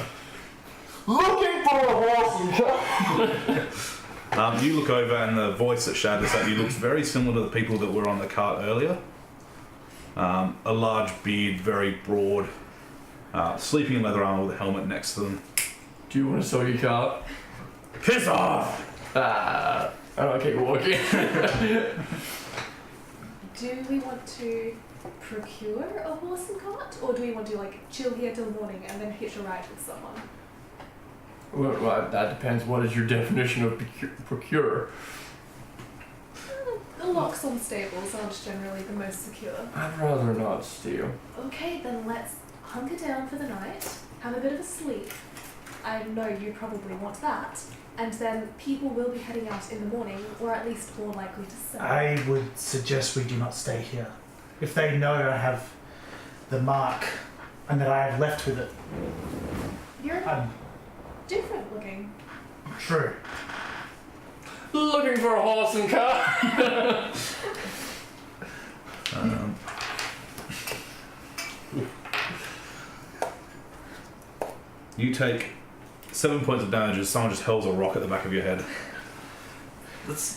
Looking for a horse and cart. You look over and the voice that shatters at you looks very similar to the people that were on the cart earlier. A large beard, very broad, sleeping in leather armor with a helmet next to them. Do you want to sell your cart? Piss off! And I keep walking. Do we want to procure a horse and cart, or do we want to like chill here till morning and then hitch a ride with someone? Well, that depends. What is your definition of procure? The locks on stables aren't generally the most secure. I'd rather not steal. Okay, then let's hunker down for the night, have a bit of a sleep. I know you probably want that. And then people will be heading out in the morning, or at least more likely to sell. I would suggest we do not stay here. If they know I have the mark and that I have left with it. You're I'm different looking. true. Looking for a horse and cart. You take 7 points of damage as someone just hurls a rock at the back of your head.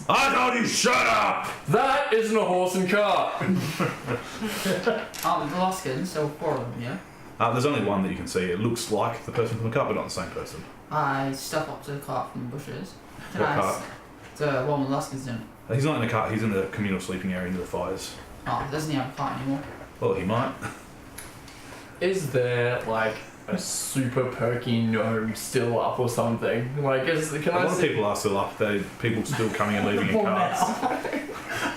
I told you shut up! That isn't a horse and cart. The Luskin, so 4 of them, yeah? There's only one that you can see. It looks like the person from the cart, but not the same person. I step up to the cart from the bushes. What cart? The one with Luskins in it. He's not in the cart, he's in the communal sleeping area near the fires. Oh, doesn't he have a cart anymore? Well, he might. Is there like a super perky gnome still up or something? Like, can A I lot of see? people are still up. People still coming and leaving in carts.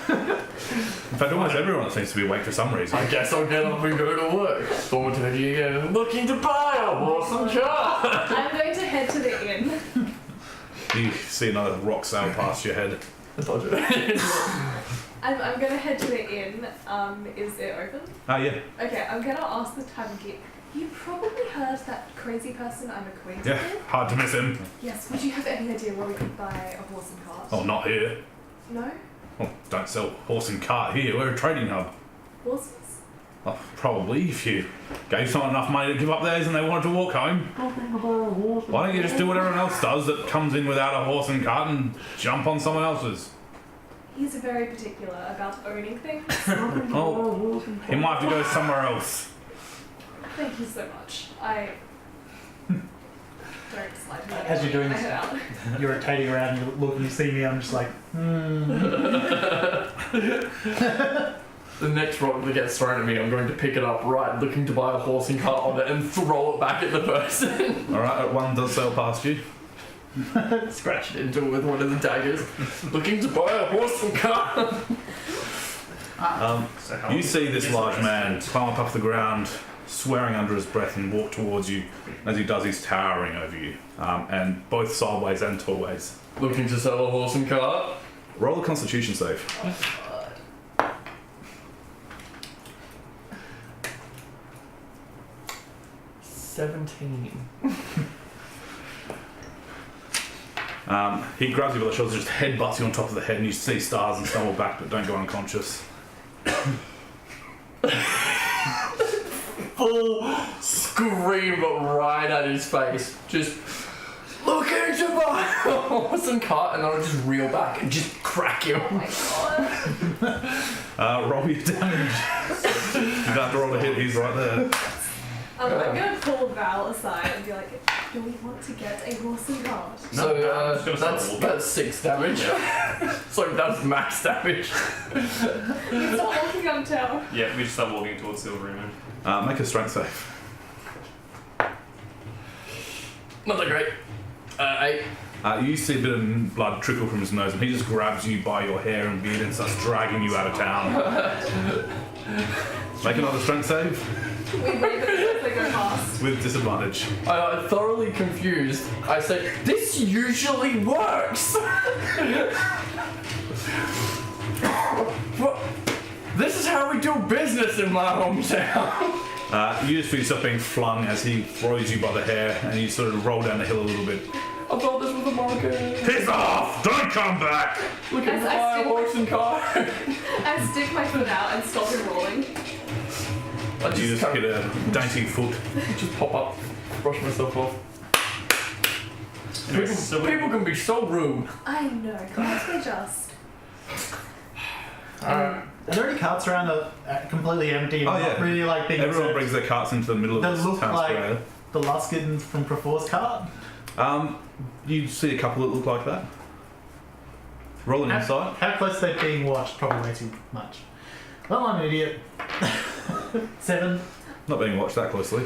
In fact, almost everyone seems to be awake for some reason. I guess I'll get up and go to work. Thaumaturgy again. Looking to buy a horse and cart. I'm going to head to the inn. You see another rock sail past your head. I told you. I'm going to head to the inn. Is it open? Yeah. Okay, I'm going to ask the tavern keep. You probably heard that crazy person I'm acquainted Yeah, with? hard to miss him. Yes, would you have any idea where we could buy a horse and cart? Oh, not here. No? Well, don't sell horse and cart here. We're a trading hub. Horses? Well, probably if you gave someone enough money to give up theirs and they wanted to walk home. Why don't you just do what everyone else does that comes in without a horse and cart and jump on someone else's? He's very particular about owning things. Oh, he might have to go somewhere else. Thank you so much. I don't slide me. As you're doing I this- head out. You're rotating around, you look and you see me, I'm just like, The next rock that gets thrown at me, I'm going to pick it up right, looking to buy a horse and cart on it and throw it back at the person. Alright, one does sail past you. Scratch it into it with one of the daggers. Looking to buy a horse and cart. So how You see this is large the man rest climb up off the ground, swearing under his breath, and walk towards you. As he does, he's towering over you, and both sideways and tallways. Looking to sell a horse and cart. Roll a Constitution save. 17. He grabs you by the shoulders, just headbutts you on top of the head, and you see stars and stumble back, but don't go unconscious. Full scream right at his face. Just looking to buy a horse and cart, and then I'll just reel back and just crack him. Oh my god. Roll your damage. You don't have to roll a hit, he's right there. I'm gonna pull Val aside and be like, do we want to get a horse and cart? So I'm just gonna start walking. that's 6 damage. So that's max damage. You start walking uptown. Yeah, we just start walking towards Silvery Moon. Make a strength save. Not that great. 8. You see a bit of blood trickle from his nose, and he just grabs you by your hair and beard and starts dragging you out of town. Make another strength save We wave at them as they go past. with disadvantage. Thoroughly confused, I say, this usually works! What? This is how we do business in my hometown! You just feel yourself being flung as he throws you by the hair, and you sort of roll down the hill a little bit. I thought this was a market. Piss off! Don't come back! Looking As to I buy a stick horse and car. I stick my foot out and stop him rolling. I You just kind get a dainty foot. of just pop up, brush myself off. Anyway, so we- People can be so rude. I know, can't we just? Are there any carts around that are completely empty and Oh, not yeah. really like being Everyone served? brings their carts into the middle of They this look town like square. the Luskins from Prefor's cart? You see a couple that look like that. Rolling inside. How close they're being watched? Probably way too much. Well, I'm an idiot. 7. Not being watched that closely.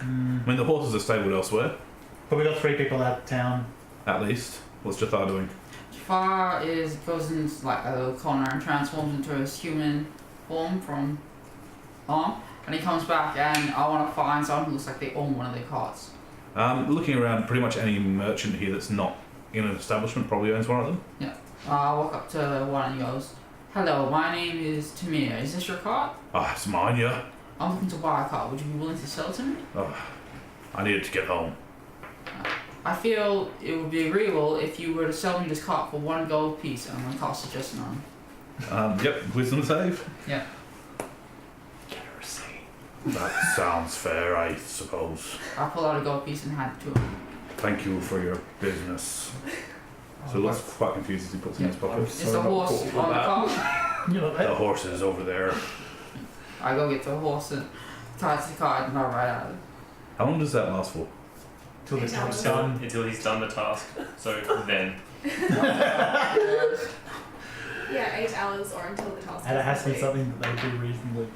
I mean, the horses are stabled elsewhere, But we got 3 people out of town. at least. What's Jathar doing? Jafar goes into like a little corner and transforms into his human form from Arm, and he comes back and I want to find someone who looks like they own one of their carts. Looking around, pretty much any merchant here that's not in an establishment probably owns one of them. I walk up to one and he goes, "Hello, my name is Tamir. Is this your cart? Ah, it's mine, yeah. I'm looking to buy a cart. Would you be willing to sell it to me? I needed to get home. I feel it would be agreeable if you were to sell me this cart for 1 gold piece, and I'm going to cast suggestion on. Yep, wisdom save. Yeah. Get a receipt. That sounds fair, I suppose. I pull out a gold piece and hand it to him. Thank you for your business. So he looks quite confused as he puts it in his pocket. Is the horse on the cart? You know, The horse is over there. I go get the horse and tie it to the cart and I ride out of it. How long does that last for? till the Eight job's hours. done. until he's done the task. So then. Yeah, 8 hours or until the task And it has to be complete. something that they do reasonably.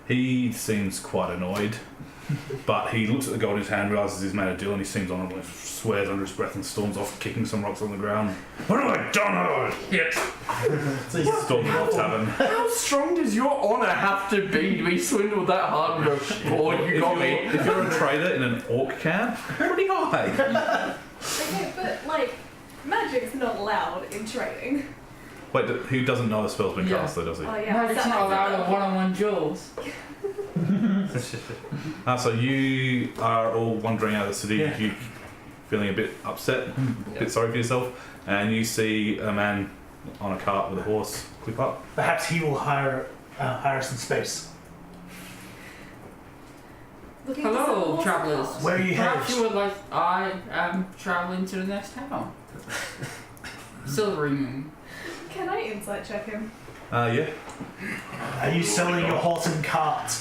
He seems quite annoyed, but he looks at the gold in his hand, realises he's made a deal, and he seems honourable and swears under his breath and storms off, kicking some rocks on the ground. What have I done? Oh, shit! So you Storms off tavern. How strong does your honour have to be swindled that hard and go, oh, you got me? If you're a trader in an orc camp, pretty high. Okay, but like, magic's not allowed in trading. Wait, who doesn't know the spell's been Yeah. cast though, does he? Oh yeah. Magic's not allowed in one-on-one duels. So you are all wandering out of the city, Yeah. you feeling a bit upset, a bit sorry for yourself, and you see a man on a cart with a horse clip up. Perhaps he will hire us in space. Looking for some Hello, horse travellers. cars. Where are you Perhaps headed? you would like. I am travelling to the next town. Silvery Moon. Can I insight check him? Yeah, Are you selling your horse and cart?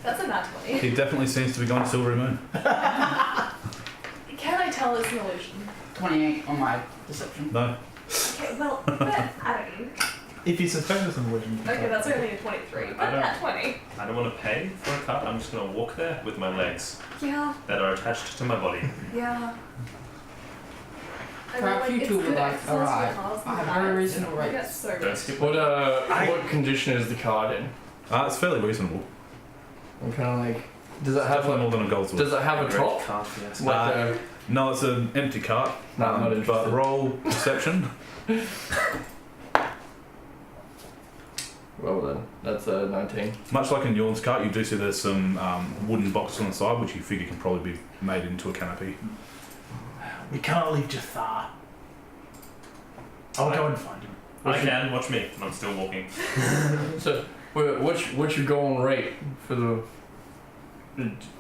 That's a nat 20. he definitely seems to be going to Silvery Moon. Can I tell it's an illusion? 28 on my deception. No? Okay, well, but I don't know. If you suspect it's an illusion. Okay, that's only a 23, but I don't- nat 20. I don't want to pay for a cart. I'm just going to walk there with my legs Yeah, that are attached to my body. yeah. I Perhaps you it's two would good like exercise for arrive. your cars I have and very eyes. reasonable I get rates. so Don't rich. skip What condition is the card in? It's fairly reasonable. I'm kind of like, does it have Definitely more a, than a gold's worth. does it have a Great top? cart, yes. Like No, it's an empty cart. No, I'm not but interested. roll perception. well then, that's a 19. Much like in Yorn's cart, you do see there's some wooden boxes on the side, which you figure can probably be made into a canopy. We can't leave Jathar. I'll go and find him. I can, watch me. I'm still walking. So, what's your going rate for the?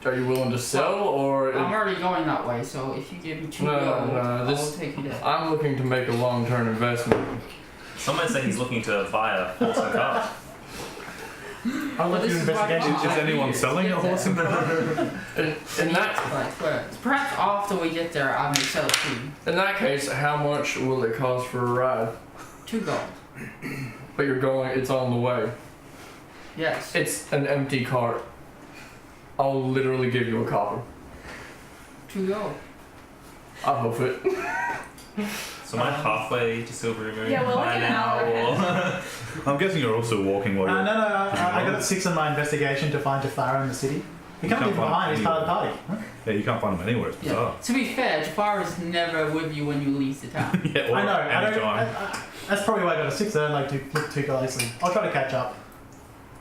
Are you willing to sell or? I'm already going that way, so if you give me 2 No, gold, no, I will this- take you there. I'm looking to make a long-term investment. Some might say he's looking to buy a horse and cart. I'll let This you is why- investigate. Is anyone selling a horse and cart? In that Like, where? Perhaps after we get there, I may sell it to you. in that case, how much will it cost for a ride? 2 gold. But you're going. It's on the way. Yes. It's an empty cart. I'll literally give you a copper. 2 gold. I'll hoof it. So am I halfway to Silvery Moon? Yeah, we're like by an now, hour or- I'm guessing you're also walking while No, you're... I got a 6 on my investigation to find Jafar in the city. He can't can't leave find behind, he's part of the anyone. party. Yeah, you can't find them anywhere. It's bizarre. To be fair, Jafar is never with you when you leave the town. Yeah, or I know, I any don't, time. that's probably why I got a 6. I don't like to look too closely. I'll try to catch up.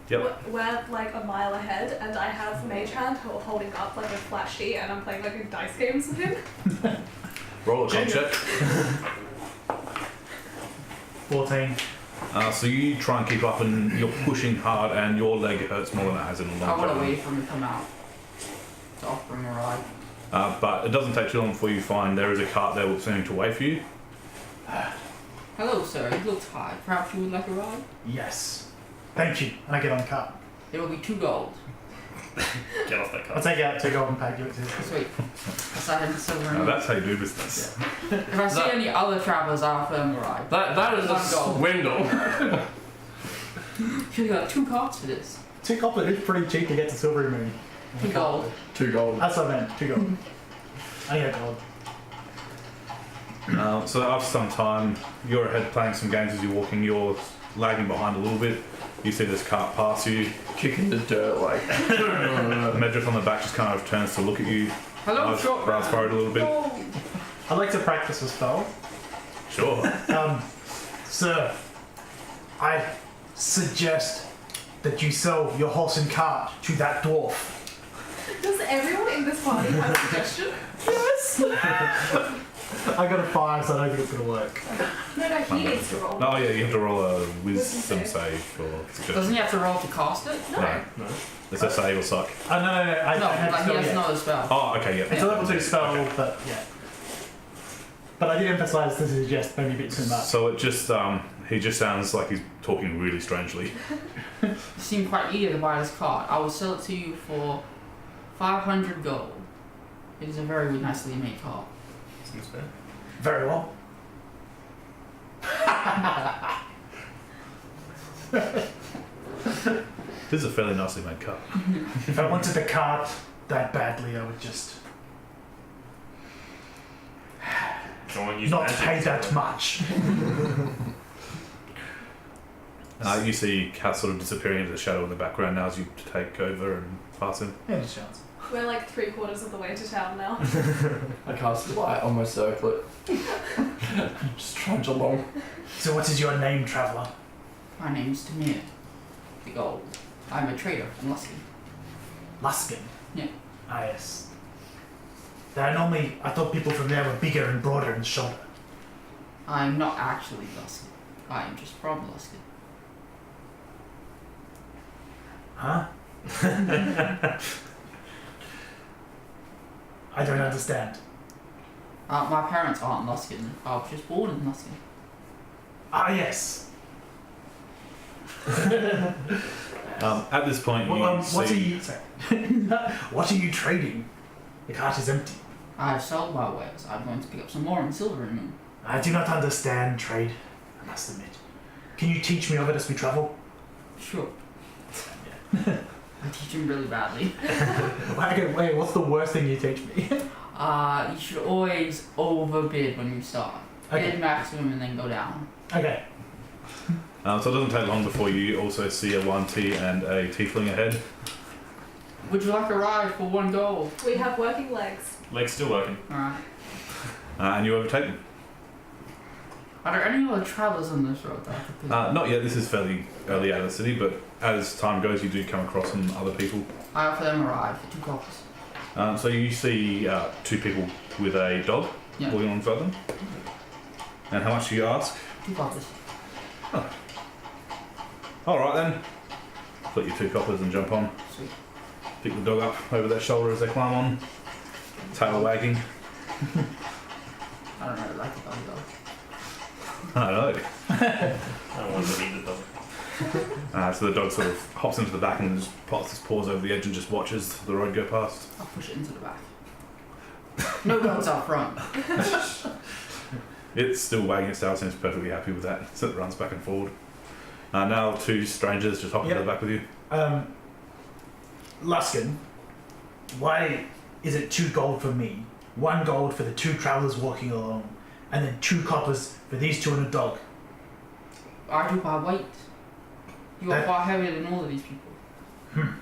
Yep. We're like a mile ahead, and I have Mage Hand holding up like a flat sheet, and I'm playing like a dice games with him. Roll a con check. 14. So you try and keep up and you're pushing hard and your leg hurts more than it has in a I long would have time. waited for him to come out to offer him a ride. But it doesn't take too long before you find there is a cart there waiting to wait for you. Hello, sir. You look tired. Perhaps you would like a ride? Yes. Thank you. And I get on the cart. It will be 2 gold. Get off that I'll card. take out 2 gold and pay you it. Sweet. Aside him to Silver Now Moon. that's how you do business. If I see any other travelers, I'll offer them a ride. That is a 1 gold. swindle. You got 2 carts for this. 2 copper is pretty cheap to get to Silvery Moon. 2 gold. 2 gold. That's what I meant. 2 gold. I need a gold. So after some time, you're ahead playing some games as you're walking. You're lagging behind a little bit. You see this cart pass you. Kicking the dirt like. Medriff on the back just kind of turns to look at you. Hello, Eyes short brows furrowed a little bit. I'd like to practice a spell. Sure. Sir, I suggest that you sell your horse and cart to that dwarf. Does everyone in this party have a suggestion? Yes! I got a 5, so I don't think it's going to work. No, he needs to roll. Oh yeah, you have to roll a wisdom Wisdom save for suggestion. Doesn't he have to roll to cast it? No. No. It's a save or suck. No, I No, have like he spell has yet. no other spell. Oh, okay, yeah. It's a level 2 spell, Okay. but yeah. But I did emphasise this is just maybe a bit too much. So it just, he just sounds like he's talking really strangely. You seem quite eager to buy this cart. I will sell it to you for 500 gold. It is a very nicely made cart. Seems fair. Very well. This is a fairly nicely made car. If I wanted the cart that badly, I would just Someone use not magic pay to- that much. You see Cass sort of disappearing into the shadow in the background now as you take over and pass him. Any chance? We're like 3/4 of the way to town now. I cast light on my circlet. Just trudge along. So what is your name, traveller? My name's Tamir. The gold. I'm a trader from Luskin. Luskin? Yeah. Ah, yes. I thought people from there were bigger and broader in the shoulder. I'm not actually Luskin. I am just from Luskin. Huh? I don't understand. My parents aren't Luskin. I was just born in Luskin. Ah, yes. At this point, you Well, what are see... you... Sorry. What are you trading? The cart is empty. I've sold my wares. I'm going to pick up some more in Silver Moon. I do not understand trade, I must admit. Can you teach me of it as we travel? Sure. I teach him really badly. Wait, what's the worst thing you teach me? You should always overbid when you start. Okay. Bid maximum and then go down. Okay. So it doesn't take long before you also see a 1T and a tiefling ahead. Would you like a ride for 1 gold? We have working legs. Leg's still working. Alright. And you overtake them. Are there any other travelers on this road that I could pick up? Not yet, this is fairly early out of the city, but as time goes you do come across some other people. I offer them a ride for 2 gold. So you see 2 people with a dog Yeah. walking alongside them. And how much do you ask? 2 gold. Alright then. Put your 2 coppers and jump on. Sweet. Pick the dog up over their shoulder as they climb on. Tail wagging. I don't really like the dog though. I know. I don't want to leave the dog. So the dog sort of hops into the back and just pops his paws over the edge and just watches the road go past. I'll push it into the back. No dogs out front. It's still wagging its tail, seems perfectly happy with that. So it runs back and forward. Now 2 strangers just hop into Yep. the back with you. Luskin, why is it 2 gold for me 1 gold for the 2 travellers walking along, and then 2 coppers for these 2 and a dog. I do by weight. You are That- far heavier than all of these people. I'm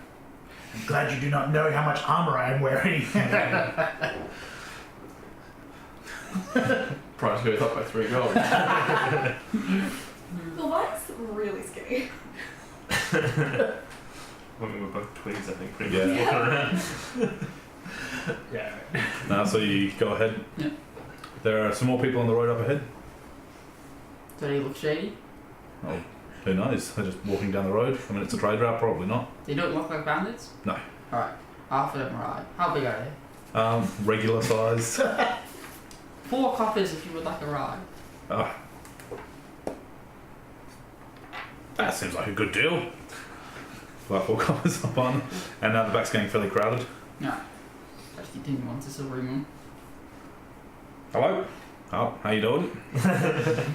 glad you do not know how much armour I am wearing. Price goes up by 3 gold. The line's really skinny. When we were both twigs, I think, pretty Yeah. much walking around. Yeah. So you go ahead. Yeah. There are some more people on the road up ahead. Do they look shady? Oh, who knows? They're just walking down the road. I mean, it's a trade route, probably not. They don't look like bandits? No. Alright, I'll offer them a ride. How big are they? Regular size. 4 coppers if you would like a ride. That seems like a good deal. Like 4 coppers up on, and now the back's getting fairly crowded. No. Actually didn't want to silver moon. Hello. Oh, how you doing? Okay,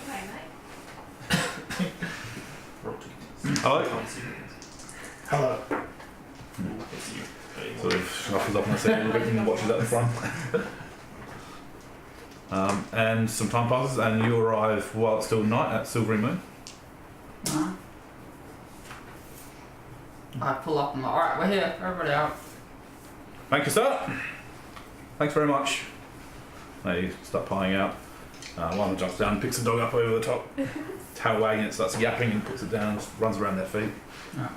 mate. Hello. Hello. Sort of shuffles up on the seat a little bit and watches at the front. And some time passes, and you arrive while it's still night at Silvery Moon. No. I pull up and I'm like, alright, we're here, everybody out. Thank you, sir. Thanks very much. They start piling out. One of them jumps down, picks the dog up over the top, tail wagging it, starts yapping and puts it down, runs around their feet. No.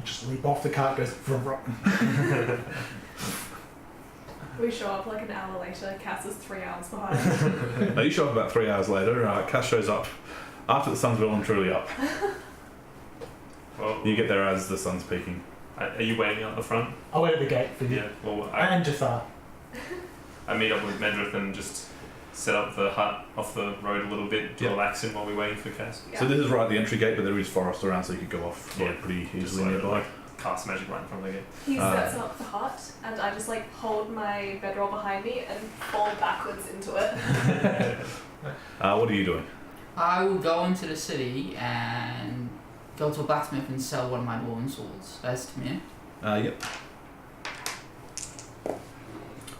Just leap off the cart, goes vroom, vroom. We show up like an hour later. Cass is 3 hours behind. Now you show up about 3 hours later. Cass shows up after the sun's well and truly up. Well, You get there as the sun's peaking. are you waiting out the front? I'll wait at the gate for you. Yeah. Well, And Jathar. I meet up with Medrith and just set up the hut off the road a little bit to Yeah. relax in while we wait for Cass. Yeah. So this is right at the entry gate, but there is forest around, so you could go off Yeah. pretty Just easily like, nearby. cast magic right in front of the gate. He sets up the hut, and I just like hold my bedroll behind me and fall backwards into it. What are you doing? I will go into the city and go to a blacksmith and sell one of my dwarven swords. That's to me. Yep.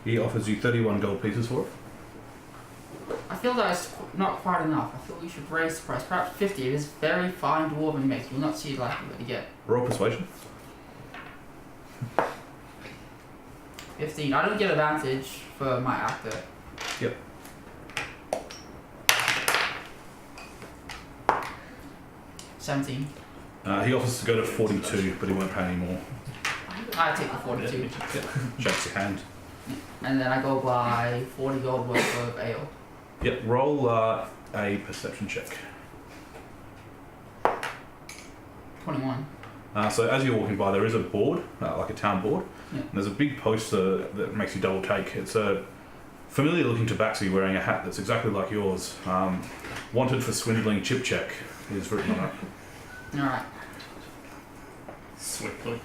He offers you 31 gold pieces for it. I feel that it's not quite enough. I feel we should raise the price. Perhaps 50. It is very fine dwarven make. You will not see like what you get. Roll persuasion. 15. I don't get advantage for my actor. Yep. 17. He offers to go to 42, but he won't pay any more. I take the 42. Shakes your hand. And then I go buy 40 gold worth of ale. Yep. Roll a perception check. 21. So as you're walking by, there is a board, like a town board. Yeah. And there's a big poster that makes you double take. It's a familiar-looking tabaxi wearing a hat that's exactly like yours. Wanted for swindling chip check is written on it. Alright. Swiftly.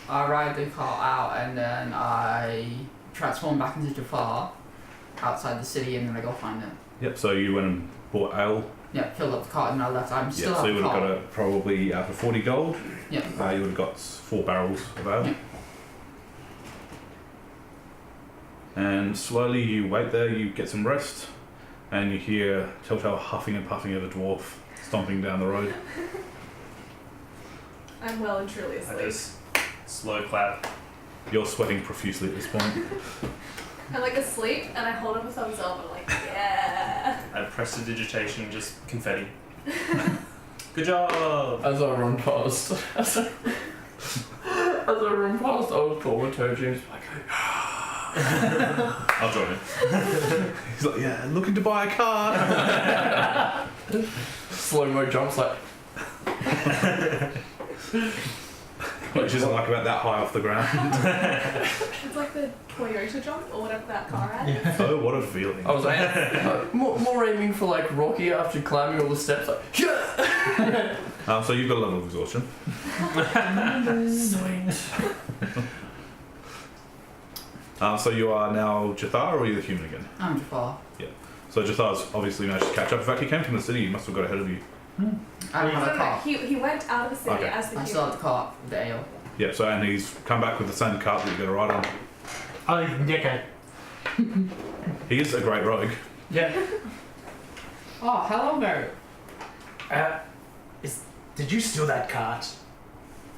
I ride the car out and then I transform back into Jafar outside the city and then I go find them. Yep. So you went and bought ale. Yeah, filled up the cart and I left. I'm still Yeah. So at you the would have car. got it probably for 40 gold. Yeah. You would have got 4 barrels of ale. Yeah. And slowly you wait there. You get some rest, and you hear Telltale huffing and puffing at a dwarf stomping down the road. I'm well and truly I asleep. just slow clap. You're sweating profusely at this point. I'm like asleep, and I hold up a thumbs up, and I'm like, yeah. I press the digitation, just confetti. Good job! As I run past, as I run past old Thaumaturge, James like, I'll join in. He's like, yeah, looking to buy a car. slow-mo jumps like, Which isn't like about that high off the ground. It's like the Toyota jump, or whatever that car had. Oh, what a feeling. I was more aiming for like Rocky after climbing all the steps like, yeah! So you've got a level of exhaustion. Sweet. So you are now Jathar, or are you the human again? I'm Jafar. So Jathar's obviously managed to catch up. In fact, he came from the city. He must have got ahead of you. I don't have a No, car. he went out of the city Okay. as the I still have human. the cart with the ale. Yep, so and he's come back with the same cart that you're going to ride on. Oh, okay. He is a great rogue. Yeah. Oh, hello, Mary. Did you steal that cart?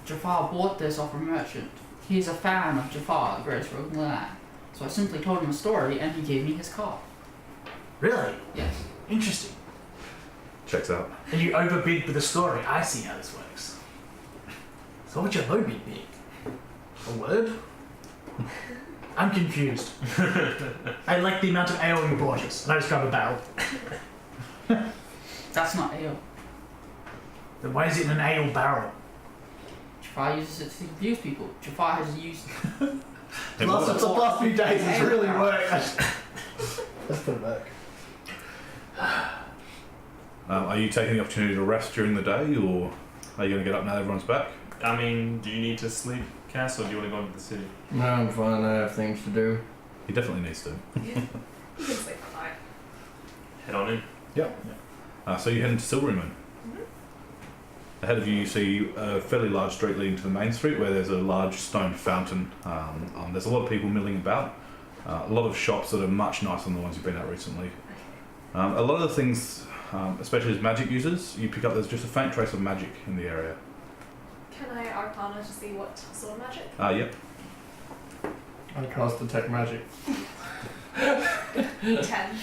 Jafar bought this off a merchant. He's a fan of Jafar, the greatest rogue in the land. So I simply told him a story and he gave me his car. Really? Yes. Interesting. Checks out. And you overbid with the story. I see how this works. So what would your low bid be? A word? I'm confused. I like the amount of ale you brought us, and I just grab a barrel. That's not ale. Then why is it in an ale barrel? Jafar uses it to confuse people. Jafar has used Hey, last few days it's really worked. Let's put it back. Are you taking the opportunity to rest during the day, or are you going to get up now that everyone's back? I mean, do you need to sleep, Cass, or do you want to go into the city? No, I'm fine. I have things to do. He definitely needs to. You can sleep at night. Head on in. So you head into Silvery Moon. Ahead of you see a fairly large street leading to the main street where there's a large stone fountain. There's a lot of people milling about. A lot of shops that are much nicer than the ones you've been at recently. A lot of the things, especially as magic users, you pick up there's just a faint trace of magic in the area. Can I Arcana to see what sort of magic? Yep. I cast detect magic. 10.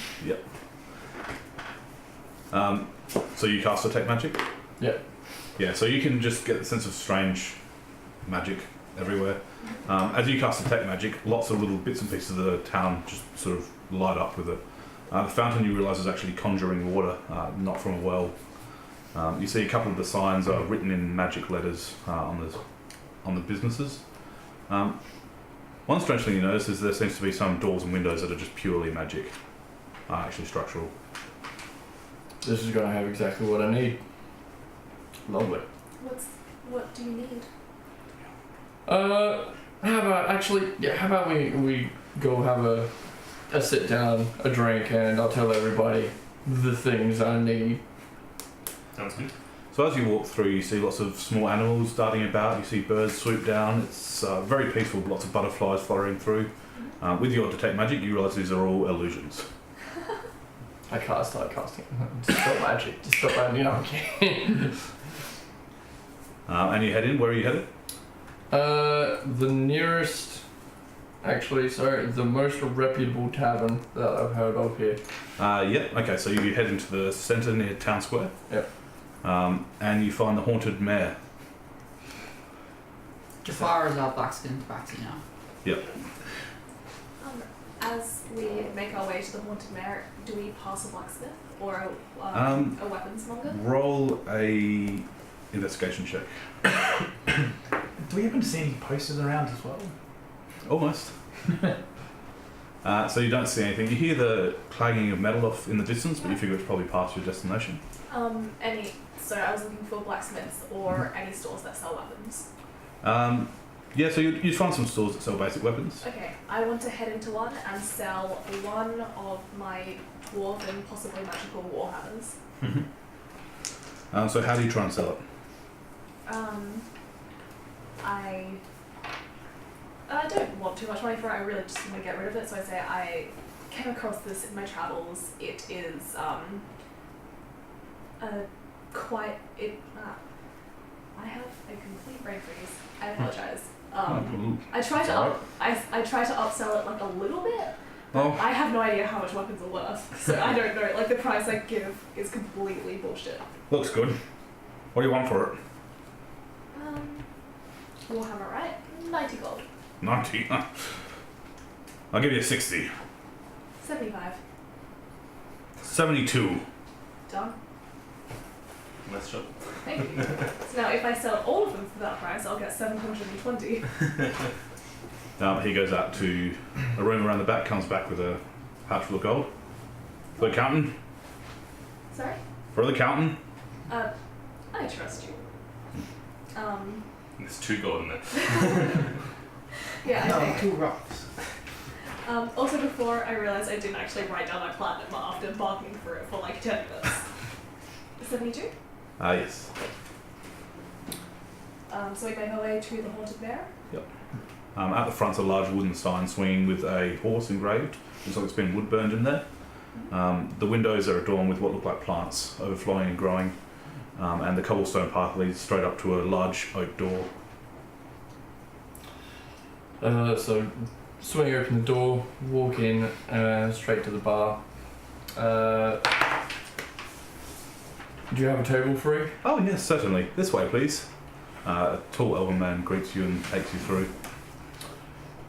So you cast Detect Magic? Yep. Yeah, so you can just get the sense of strange magic everywhere. As you cast Detect Magic, lots of little bits and pieces of the town just sort of light up with it. The fountain you realise is actually conjuring water, not from a well. You see a couple of the signs are written in magic letters on the businesses. One strange thing you notice is there seems to be some doors and windows that are just purely magic, actually structural. This is gonna have exactly what I need. Lovely. What do you need? How about we go have a sit down, a drink, and I'll tell everybody the things I need. Sounds good. So as you walk through, you see lots of small animals darting about. You see birds swoop down. It's very peaceful. Lots of butterflies fluttering through. With your detect magic, you realise these are all illusions. I start casting. Dispel magic. Dispel magic. You know, okay. And you head in. Where are you headed? The nearest, the most reputable tavern that I've heard of here. Yep. Okay, so you head into the centre near Town Square. Yep. And you find the Haunted Mare. Jafar is our blackskin tabaxi now. Yep. As we make our way to the Haunted Mare, do we pass a blacksmith or a weapons monger? Roll a investigation check. Do we happen to see any posters around as well? Almost. So you don't see anything. You hear the clanging of metal off in the distance, but you figure it's probably past your destination. So I was looking for blacksmiths or any stores that sell weapons. Yeah, so you'd find some stores that sell basic weapons. Okay, I want to head into one and sell one of my dwarf and possibly magical warhammers. So how do you try and sell it? I don't want too much money for it. I really just want to get rid of it. So I say I came across this in my travels. It is I have a complete brain freeze. I apologize. I try to upsell it like a little bit. Oh. I have no idea how much weapons are worth, so I don't know. Like the price I give is completely bullshit. Looks good. What do you want for it? Warhammer, right? 90 gold. 90. I'll give you 60. 75. 72. Done. Nice job. Thank you. So now if I sell all of them for that price, I'll get 720. He goes out to a room around the back, comes back with a pouch full of gold. For the accountant. Sorry? For the accountant. I trust you. There's 2 gold in there. Yeah, I think. 2 rocks. Also before I realised I didn't actually write down my platinum after bargaining for it for like 10 minutes. 72? Yes. So we make our way to the Haunted Bear. At the front's a large wooden sign swinging with a horse engraved. Looks like it's been wood burned in there. The windows are adorned with what look like plants overflowing and growing. And the cobblestone path leads straight up to a large oak door. So swing open the door, walk in, straight to the bar. Do you have a table free? Oh yes, certainly. This way, please. A tall elven man greets you and takes you through.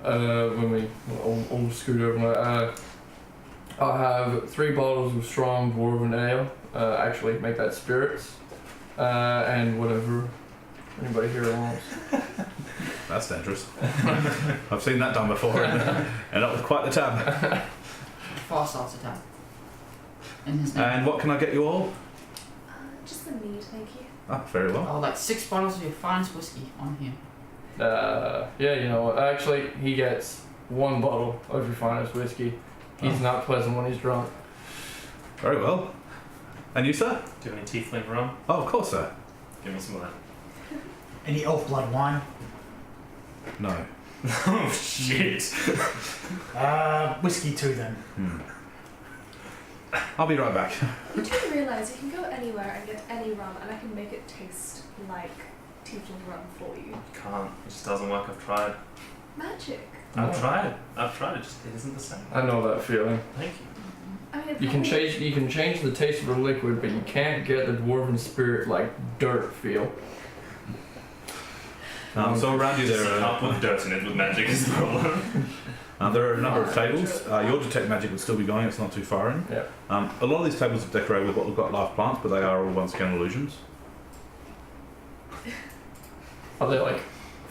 When we all scoot over, I'll have 3 bottles of strong dwarven ale. Actually, make that spirits. And whatever anybody here wants. That's dangerous. I've seen that done before, and that was quite the tab. Fast starts attack. In his name. And what can I get you all? Just the mead, thank you. Ah, very well. Oh, like 6 bottles of your finest whiskey on him. Yeah, you know what? Actually, he gets 1 bottle of your finest whiskey. He's not pleasant when he's drunk. Very well. And you, sir? Do you have any tiefling rum? Oh, of course, sir. Give me some of that. Any elf blood wine? No. Oh shit! Whiskey too then. I'll be right back. You do realise you can go anywhere and get any rum and I can make it taste like tiefling rum for you. Can't. It just doesn't work. I've tried. Magic. I've tried it. It just it isn't the same. I know that feeling. Thank you. I mean, it You can probably- change the taste of a liquid, but you can't get the dwarven spirit like dirt feel. So around you Just there a cup are, with dirt in it with magic is the problem. there are a number of tables. Your detect magic would still be going. It's not too far in. Yeah. A lot of these tables are decorated with what look like live plants, but they are all once again illusions. Are they like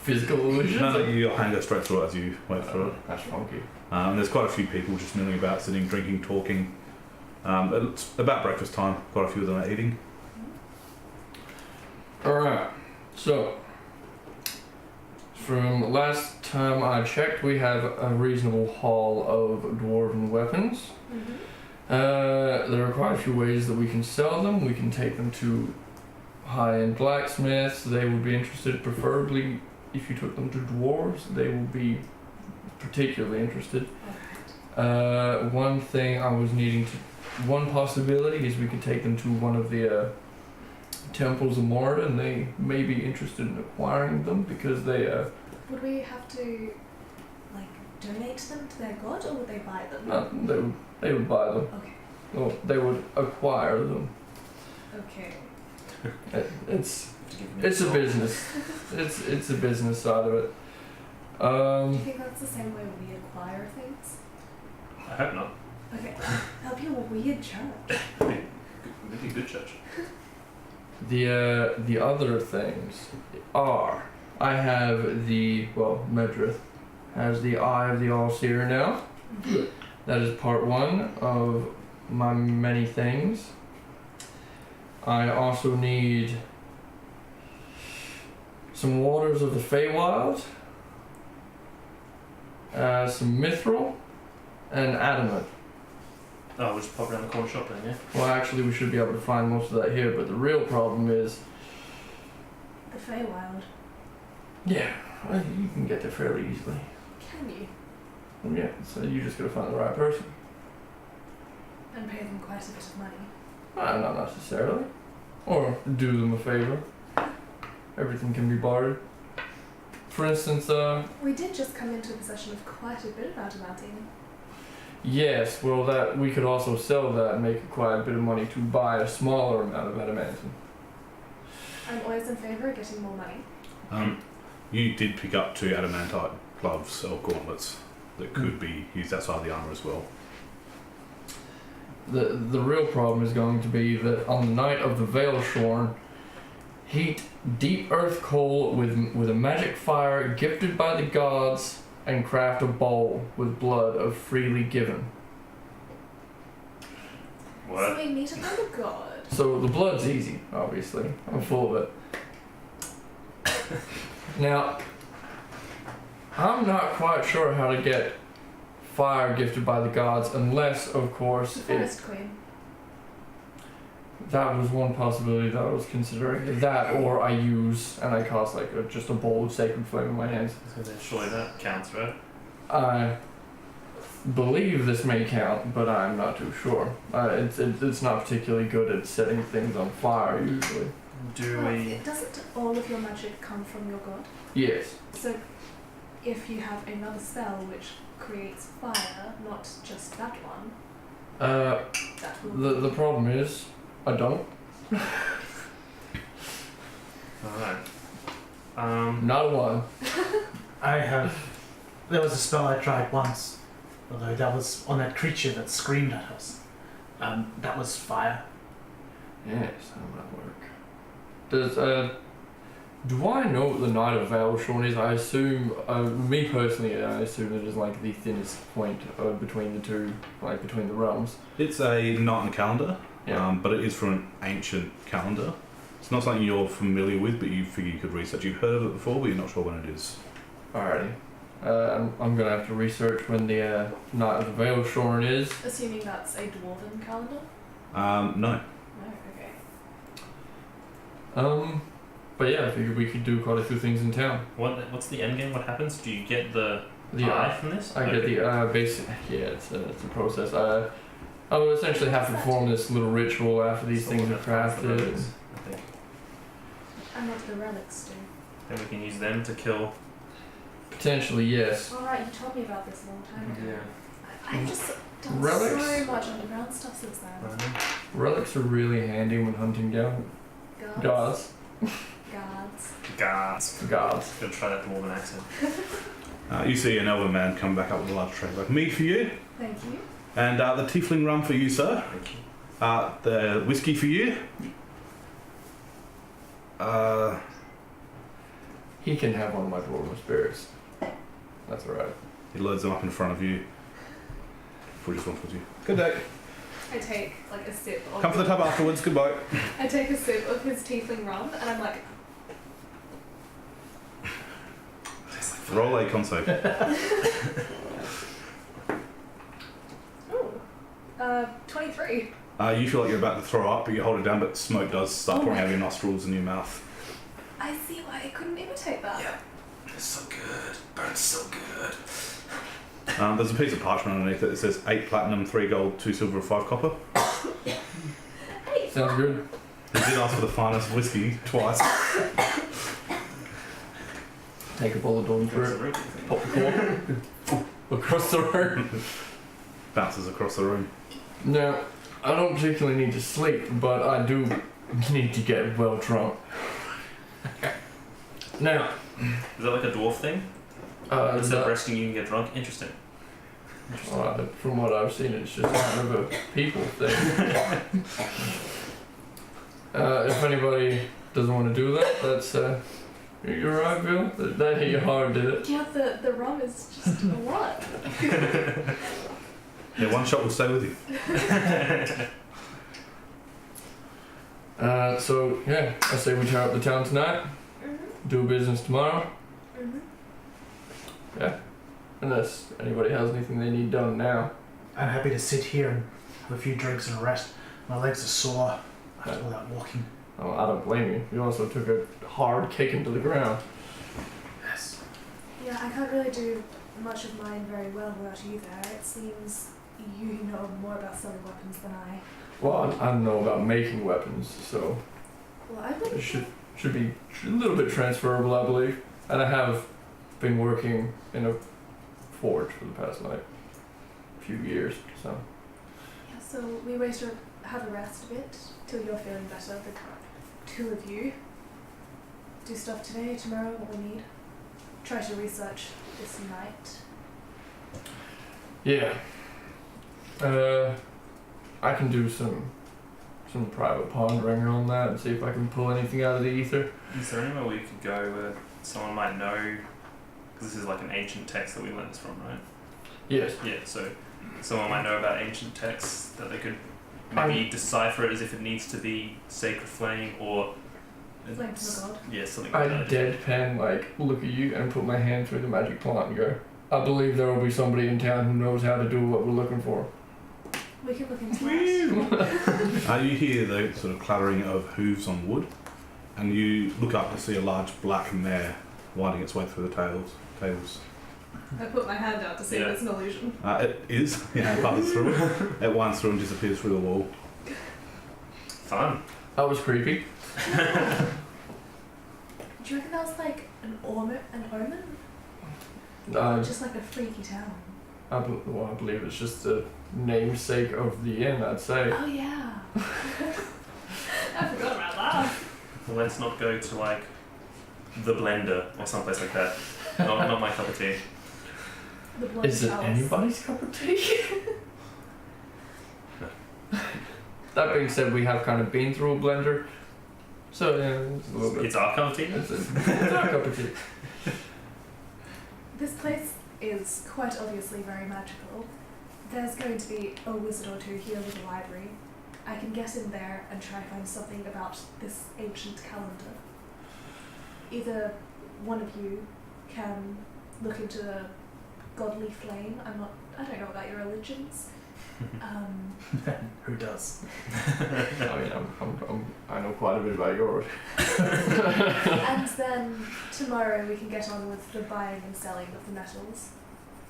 physical illusions? No, you'll hang go straight through it as you went through it. That's funky. There's quite a few people just milling about, sitting, drinking, talking. It's about breakfast time. Quite a few of them are eating. Alright, so from last time I checked, we have a reasonable haul of dwarven weapons. There are quite a few ways that we can sell them. We can take them to high-end blacksmiths. They would be interested, preferably if you took them to dwarves, they will be particularly interested. One thing I was needing to... One possibility is we could take them to one of the temples of Morda, and they may be interested in acquiring them because they... Would we have to, like, donate them to their god, or would they buy them? they would buy them. Okay. Well, they would acquire them. Okay. It's a business. It's a business side of it. Do you think that's the same way we acquire things? I hope not. Okay. That'll be a weird church. Maybe a good church. The other things are, I have Medrith has the Eye of the All-Seer now. That is part 1 of my many things. I also need some Waters of the Feywild, some Mithril, and Adamant. Oh, we'll just pop around the corner shop then, yeah? Well, actually, we should be able to find most of that here, but the real problem is... The Feywild. Yeah, well, you can get there fairly easily. Can you? Yeah, so you just gotta find the right person. And pay them quite a bit of money. Not necessarily. Or do them a favor. Everything can be bartered. For instance, We did just come into possession of quite a bit of adamantine. yes, well, that we could also sell that and make quite a bit of money to buy a smaller amount of adamantine. I'm always in favour of getting more money. You did pick up 2 adamantite gloves or gauntlets that could be used outside the armour as well. The real problem is going to be that on the night of the Veilshorn, heat deep earth coal with a magic fire gifted by the gods and craft a bowl with blood of freely given. So What? we meet upon the god. So the blood's easy, obviously. I'm full of it. Now, I'm not quite sure how to get fire gifted by the gods unless, of course, The Forest Queen. That was one possibility that I was considering. That, or I use and I cast like just a bowl of sacred flame in my hands. So then surely that counts, right? I believe this may count, but I'm not too sure. It's not particularly good at setting things on fire usually. Do Well, we? doesn't all of your magic come from your god? Yes. So, if you have another spell which creates fire, not just that one, that will. The problem is I don't. Alright. Not a one. There was a spell I tried once, although that was on that creature that screamed at us. That was fire. Yes, how might work. Does do I know what the Knight of Valshorn is? I assume, me personally, I assume it is like the thinnest point between the two, like between the realms. It's a night on calendar, Yeah. but it is from an ancient calendar. It's not something you're familiar with, but you figure you could research. You've heard of it before, but you're not sure when it is. Alrighty. I'm gonna have to research when the Knight of the Valshorn is. Assuming that's a dwarven calendar? No. No, okay. But yeah, I figured we could do quite a few things in town. What's the end game? What happens? Do you get the The eye from this? I get the basic. Yeah, it's a process. I will essentially have to perform this little ritual after these So things we'll are have to crafted. relics, I think. And what do the relics do? Then we can use them to kill. Potentially, yes. Alright, you told me about this a long time ago. Yeah. I've just done Relics? so much underground stuff since then. Relics are really handy when hunting down Guards. gods. Guards. Gods. Gonna try that dwarven accent. You see an elven man come back up with a large tray. Like, mead for you, Thank you. and the tiefling rum for you, sir. Thank you. The whiskey for you. He can have one of my dwarven spirits. That's alright. He loads them up in front of you. Before he just wants with you. Good day. I take like a sip of Come for the tub afterwards. Goodbye. I take a sip of his tiefling rum and I'm like, Roll a con save. ooh, 23. You feel like you're about to throw up, but you hold it down, but smoke does start Oh pouring my out of your nostrils and your mouth. I see why I couldn't imitate that. Yeah. It's so good. Burns so good. There's a piece of parchment underneath it that says 8 platinum, 3 gold, 2 silver, 5 copper. Sounds good. He did ask for the finest whiskey twice. Take a bowl of dawn What's the fruit. root? Pop the cork. Across the room. Bounces across the room. Now, I don't particularly need to sleep, but I do need to get well drunk. Now, Is that like a dwarf thing? Instead of resting, you can get drunk. Interesting. from what I've seen, it's just kind of a people thing. If anybody doesn't want to do that, that's you're right, Bill. That hit you hard, did it? Yeah, the rum is just a lot. Yeah, one shot will stay with you. So yeah, I say we tear up the town tonight. Do business tomorrow. Yeah. Unless anybody has anything they need done now. I'm happy to sit here and have a few drinks and rest. My legs are sore after all that walking. Oh, I don't blame you. You also took a hard kick into the ground. Yes. Yeah, I can't really do much of mine very well without you there. It seems you know more about selling weapons than I. Well, I don't know about making weapons, so Well, I've it been should be a little bit transferable, I believe. And I have been working in a forge for the past few years, so. Yeah, so we wait to have a rest a bit till you're feeling better. The two of you do stuff today, tomorrow, what we need. Try to research this night. Yeah. I can do some private pondering on that and see if I can pull anything out of the ether. Is there anywhere we could go where someone might know? Because this is like an ancient text that we learned this from, right? Yes. Yeah, so someone might know about ancient texts that they could maybe decipher it as if it needs to be sacred flame or. Flame from the god. Yeah, something I like that. deadpan, look at you and put my hand through the magic plant and go, I believe there will be somebody in town who knows how to do what we're looking for. We can look into that. You hear the sort of clattering of hooves on wood, and you look up to see a large black mare winding its way through the tables. I put my hand out to see if it's an illusion. It is. Yeah, it passes through. It winds through and disappears through the wall. Fun. That was creepy. Do you reckon that was like an omen? Or just like a freaky town? I believe it's just the namesake of the inn, I'd say. Oh yeah. I forgot about that. Let's not go to like the blender or someplace like that. Not my cup of tea. The blood Is it shells. anybody's cup of tea? That being said, we have kind of been through a blender, so yeah, it's a little bit. It's our cup of tea. It's our cup of tea. This place is quite obviously very magical. There's going to be a wizard or two here with the library. I can get in there and try to find something about this ancient calendar. Either one of you can look into the godly flame. I don't know about your religions. Who does? I mean, I know quite a bit about yours. And then tomorrow we can get on with the buying and selling of the metals.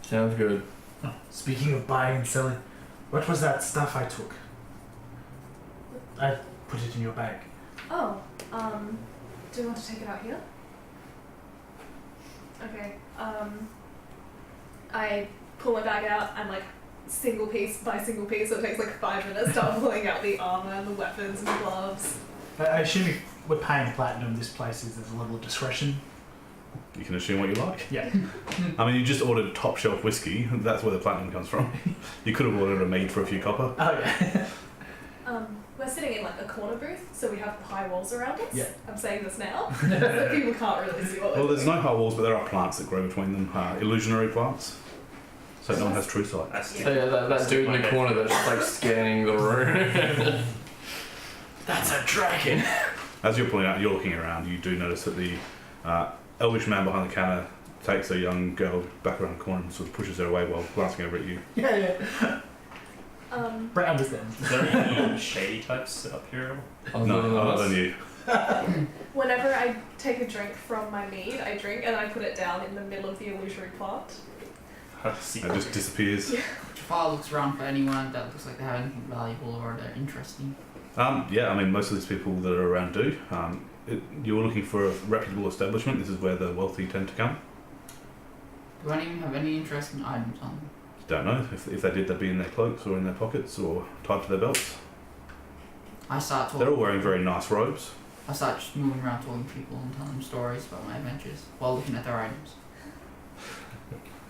Sounds good. Oh, speaking of buying and selling, what was that stuff I took? I put it in your bag. Oh, do you want to take it out here? Okay, I pull my bag out and like single piece by single piece, so it takes like 5 minutes, start pulling out the armor and the weapons and the gloves. I assume if we're paying platinum, this place is there's a level of discretion. You can assume what you like. Yeah. I mean, you just ordered top shelf whiskey. That's where the platinum comes from. You could have ordered a mead for a few copper. Oh yeah. We're sitting in like a corner booth, so we have high walls around us. Yeah. I'm saying this now, so people can't really see what we're Well, there's doing. no high walls, but there are plants that grow between them. Illusionary plants. So no one has true sight. So yeah, that dude in the corner that's just like scanning the room. That's a dragon. As you're looking around, you do notice that the elvish man behind the counter takes a young girl back around the corner and sort of pushes her away while glancing over at you. Yeah. Brett Is understands. there any shady types up here? No, other than you. Whenever I take a drink from my mead, I drink and I put it down in the middle of the illusory plant. It just disappears. Jafar looks around for anyone that looks like they have anything valuable or they're interesting. Yeah, I mean, most of these people that are around do. You're looking for a reputable establishment. This is where the wealthy tend to come. Do any of them have any interesting items on them? Don't know. If they did, they'd be in their cloaks or in their pockets or tied to their belts. I start They're all wearing very nice robes. I start just moving around talking to people and telling them stories about my adventures while looking at their items.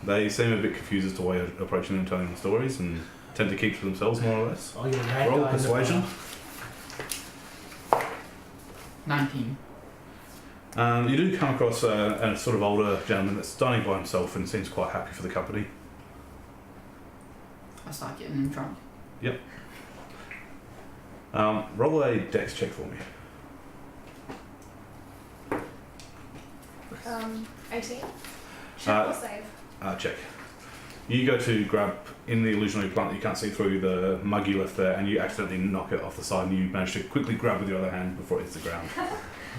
They seem a bit confused as to why you're approaching them, telling them stories, and tend to keep to themselves more or less. Oh, you're the bad Roll guy in the persuasion. bar. 19. You do come across a sort of older gentleman that's dining by himself and seems quite happy for the company. I start getting him drunk. Roll a dex check for me. 18. Check or save? Check. You go to grab in the illusionary plant that you can't see through the mug you left there, and you accidentally knock it off the side, and you manage to quickly grab with your other hand before it hits the ground.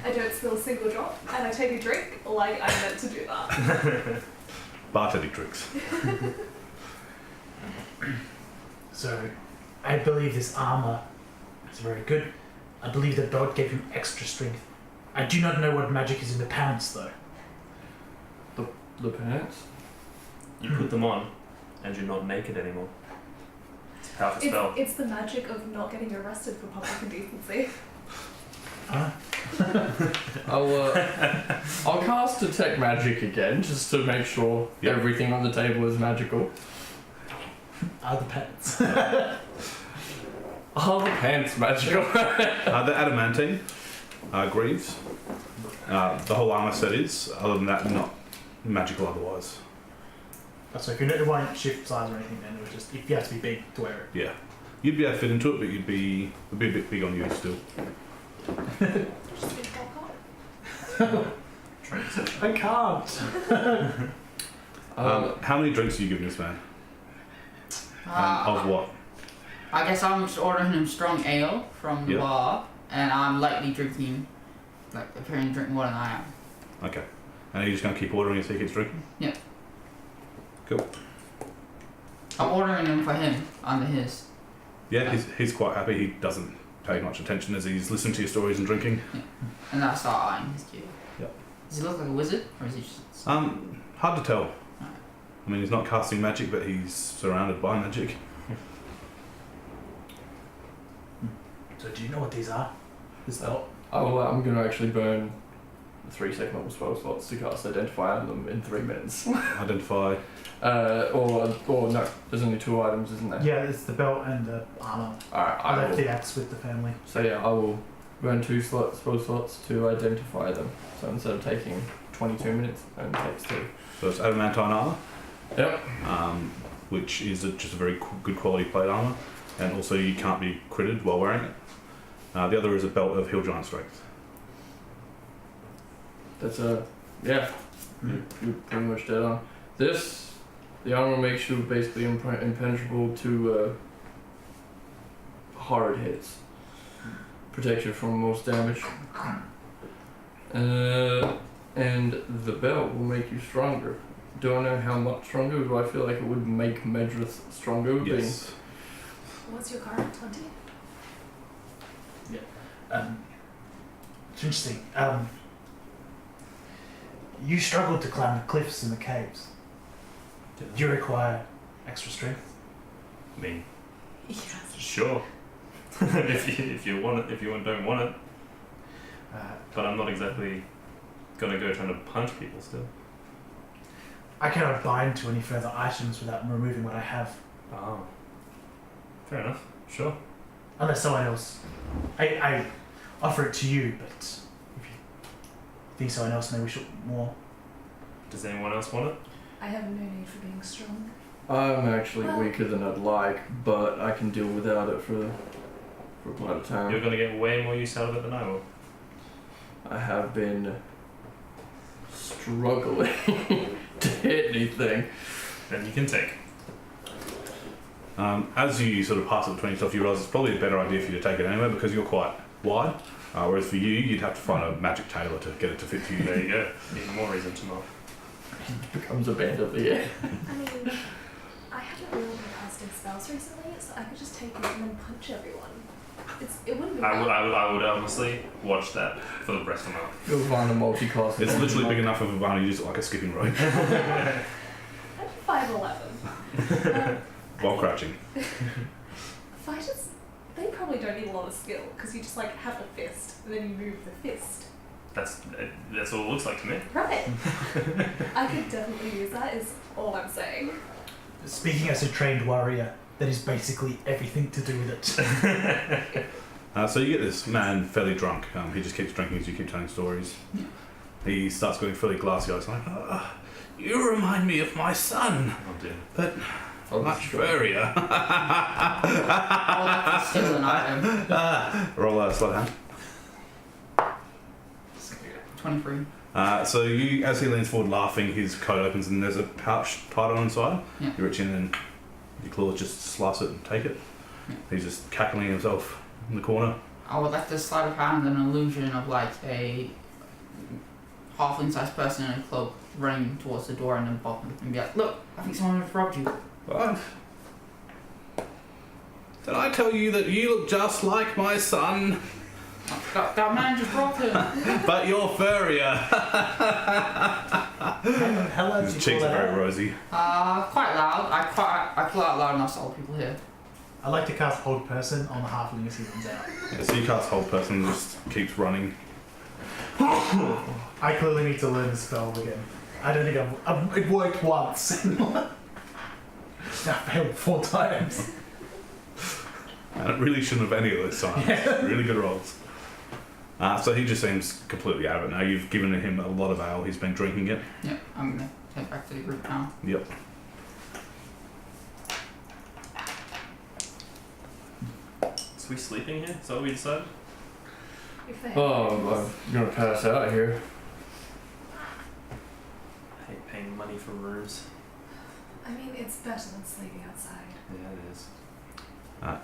I don't spill a single drop, and I take a drink like I meant to do that. Bartending tricks. So, I believe this armor is very good. I believe the belt gave him extra strength. I do not know what magic is in the pants, though. The pants? You put them on, and you're not naked anymore. It's a powerful spell. It's the magic of not getting arrested for public indecency. Huh? I'll cast detect magic again just to make sure Yep. everything on the table is magical. Are the pants? Are the pants magical? The adamantine greaves. The whole armor set is. Other than that, not magical otherwise. So if it won't shift size or anything, then it was just if you have to be big to wear it. Yeah. You'd be able to fit into it, but it'd be a bit big on you still. Just big pop I can't. How many drinks are you giving this man? Of what? I guess I'm just ordering him strong ale from the Yep. bar, and I'm lightly drinking, like appearing to drink more than I am. Okay. And you're just going to keep ordering as he keeps drinking? Yep. Cool. I'm ordering them for him under his. Yeah, he's quite happy. He doesn't pay much attention as he's listening to your stories and drinking. And I start eyeing his gear. Yep. Does he look like a wizard, or is he just? Hard to tell. I mean, he's not casting magic, but he's surrounded by magic. So do you know what these are? This belt? I'm going to actually burn 3 second level spell slots to cast Identify on them in 3 minutes. Identify. Or no, there's only 2 items, isn't there? Yeah, it's the belt and the armor. Alright, I I left will. the axe with the family. So yeah, I will burn 2 spell slots to identify them. So instead of taking 22 minutes, it only takes 2. So it's adamantine armor. Yep. Which is just a very good quality plate armor, and also you can't be critted while wearing it. The other is a belt of hill giant strength. That's yeah. You're pretty much dead on. The armor makes you basically impenetrable to hard hits. Protects you from most damage. And the belt will make you stronger. Do I know how much stronger? Do I feel like it would make Medrith stronger? Yes. What's your current 20? It's interesting. You struggled to climb the cliffs and the caves. Do you require extra strength? I mean, Yes. sure. if you want it, if you don't want it, but I'm not exactly gonna go trying to punch people still. I cannot bind to any further items without removing what I have. Oh. Fair enough. Sure. Unless someone else. I offer it to you, but if you think someone else may wish it more. Does anyone else want it? I have no need for being strong. I'm actually Well- weaker than I'd like, but I can deal without it for quite a time. You're gonna get way more use out of it than I will. I have been struggling to hit anything. Then you can take. As you sort of pass it between yourself, you realise it's probably a better idea for you to take it anyway because you're quite wide. Whereas for you, you'd have to find a magic tailor to get it to fit for you. There you go. Even more reason to not. It becomes a band of the air. I mean, I haven't really been casting spells recently, so I could just take it and then punch everyone. It wouldn't be bad. I would honestly watch that for the rest of my life. You'll find a multi-class. It's literally big enough of a barn, you use it like a skipping rope I'm 5'11". while crouching. Fighters, they probably don't need a lot of skill because you just like have a fist and then you move the fist. That's all it looks like to me. Right. I could definitely use that. Is all I'm saying. Speaking as a trained warrior, that is basically everything to do with it. So you get this man fairly drunk. He just keeps drinking as you keep telling stories. He starts going fairly glassy eyes like, you remind me of my son, Oh dear. but much furrier. Oh, that's still an item. Roll a sleight of hand. 23. So you, as he leans forward laughing, his coat opens and there's a pouch tied on inside. Yeah. You reach in and your claws just slice it and take it. Yeah. He's just cackling himself in the corner. I would like to sleight of hand an illusion of like a halfling-sized person in a cloak running towards the door and then bop and be like, look, I think someone has robbed you. What? Did I tell you that you look just like my son? That man just robbed him. But you're furrier. How loud His do you cheeks call are that very out? rosy. Quite loud. I call out loud enough so all people hear. I like to cast Hold Person on the halfling as he runs out. Yeah, so you cast Hold Person and just keeps running. I clearly need to learn the spell again. I don't think it worked once. I failed 4 times. And it really shouldn't have any of those times. Really good rolls. So he just seems completely out of it now. You've given him a lot of ale. He's been drinking it. Yeah, I'm gonna head back to the group now. Yep. So we sleeping here? Is that what we decided? If they Oh, I'm gonna pass out here. I hate paying money for rooms. I mean, it's better than sleeping outside. Yeah, it is.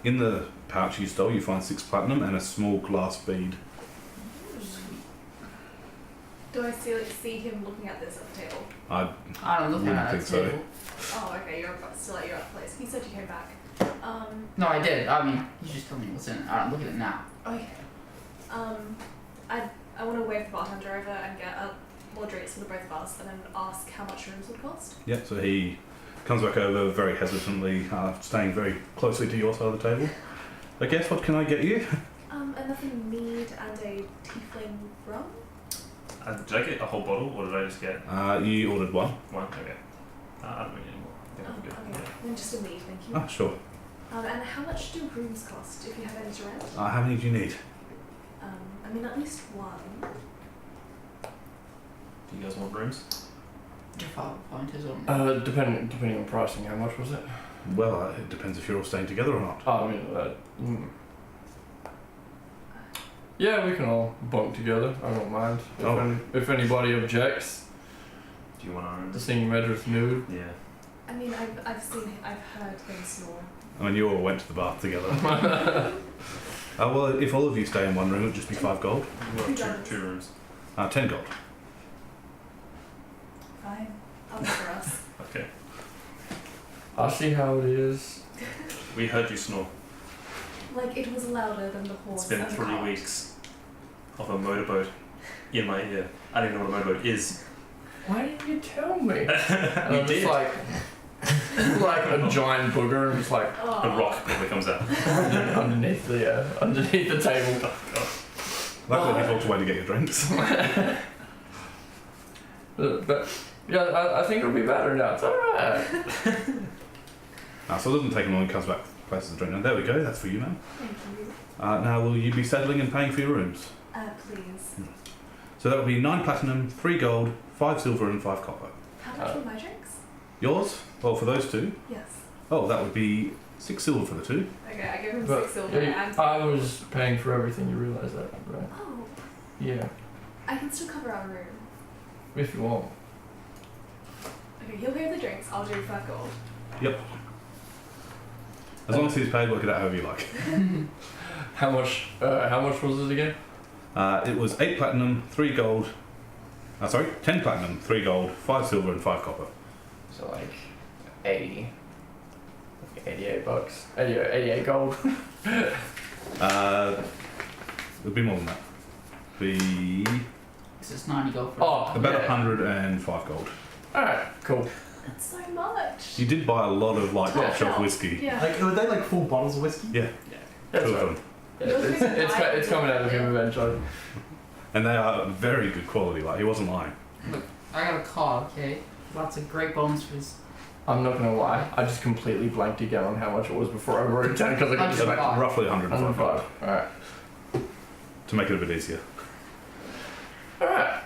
In the pouch you stole, you find 6 platinum and a small glass bead. Do I see him looking at this at the table? I don't look Wouldn't at think the so. table. Oh, okay, you're still at your other place. He said you came back. No, I did. I mean, you just told me what's in it. I don't look at it now. Okay. I want to wave the bartender over and get more drinks for the both of us, and then ask how much rooms would cost. Yeah, so he comes back over very hesitantly, staying very closely to your side of the table. I guess, what can I get you? Another mead and a tiefling rum. Did I get a whole bottle, or did I just get You ordered one. one? Okay. I don't need any more. I think I'm good. Okay. Then just a mead, thank you. Ah, sure. And how much do rooms cost, if you have any to rent? How many do you need? I mean, at least one. Do you guys want rooms? Your father pointers on Depending on pricing, how much was it? Well, it depends if you're all staying together or not. Oh, I mean, yeah, we can all bunk together. I don't mind. If anybody objects Do you want our to rooms? seeing Medra's nude. Yeah. I mean, I've heard them snore. I mean, you all went to the bath together. Well, if all of you stay in one room, it'll just be 5 gold. We want two rooms. 10 gold. Fine. I'll wait for us. Okay. I see how it is. We heard you snore. Like, it was louder than the horse. It's been and 3 cart. weeks of a motorboat in my ear. I don't even know what a motorboat is. Why didn't you tell me? You I'm did. just like a giant booger, and it's like Oh. A rock probably comes out. underneath the table. Luckily, he walked away to get your drinks. But yeah, I think it'll be better now. It's alright. So it doesn't take him long, he comes back, places the drink. And there we go, that's for you, ma'am. Thank you. Now, will you be settling and paying for your rooms? Please. So that will be 9 platinum, 3 gold, 5 silver, and 5 copper. How much were my drinks? Yours? Well, for those 2. Yes. Oh, that would be 6 silver for the 2. Okay, I give him But 6 silver and. I was paying for everything. You realise that, right? Oh, Yeah, I can still cover our room. if you want. Okay, he'll pay for the drinks. I'll do 5 gold. Yep. As long as he's paid, work it out however you like. How much was it again? It was 8 platinum, 3 gold. 10 platinum, 3 gold, 5 silver, and 5 copper. So like 88 bucks. 88 gold. It'd be more than that. Be Because it's 90 gold for about yeah. 105 gold. Alright, cool. That's so much. You did buy a lot of like Top top shelf shelf. whiskey. Yeah. Like, were they like full bottles of whiskey? Yeah, That's 2 of right. them. Yeah, it's coming out of him eventually. And they are very good quality, like he wasn't lying. Look, I got a card, okay? Lots of great bonuses. I'm not gonna lie, I just completely blanked again on how much it was before I wrote it down because I got So just about roughly 105 gold 105. Alright. to make it a bit easier. Alright.